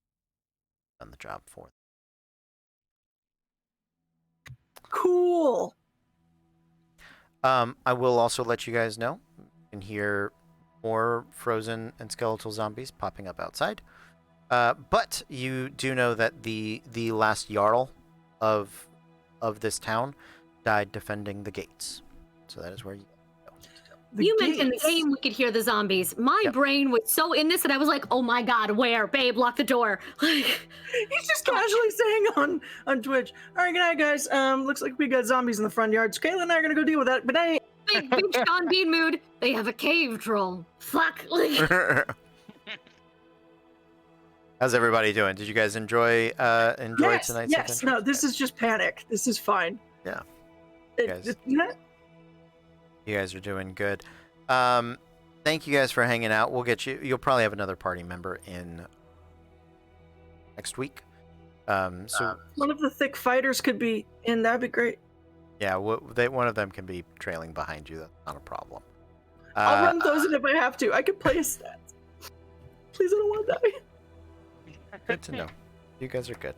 done the job for them. Cool. I will also let you guys know you can hear more frozen and skeletal zombies popping up outside. But you do know that the last Jarl of this town died defending the gates. So that is where you go. You mentioned the game we could hear the zombies. My brain was so in this that I was like, oh my god, where? Babe, lock the door. He's just casually saying on Twitch, all right, good night, guys. Looks like we got zombies in the front yard. So Kayla and I are going to go deal with that. But I... Big Sean Bean mood. They have a cave troll. Fuck. Like, How's everybody doing? Did you guys enjoy tonight's Yes, adventure? no, this is just panic. This is fine. Yeah. You guys are doing good. Thank you guys for hanging out. You'll probably have another party member in next week. So one of the thick fighters could be in. That'd be great. yeah, one of them can be trailing behind you. That's not a problem. I'll run those in if I have to. I could play a stat. Please, I don't want to die. Good to know. You guys are good.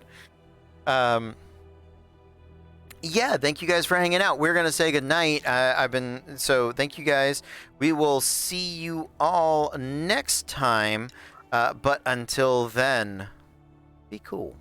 Yeah, thank you guys for hanging out. We're gonna say goodnight. Thank you guys. We will see you all next time. But until then, be cool.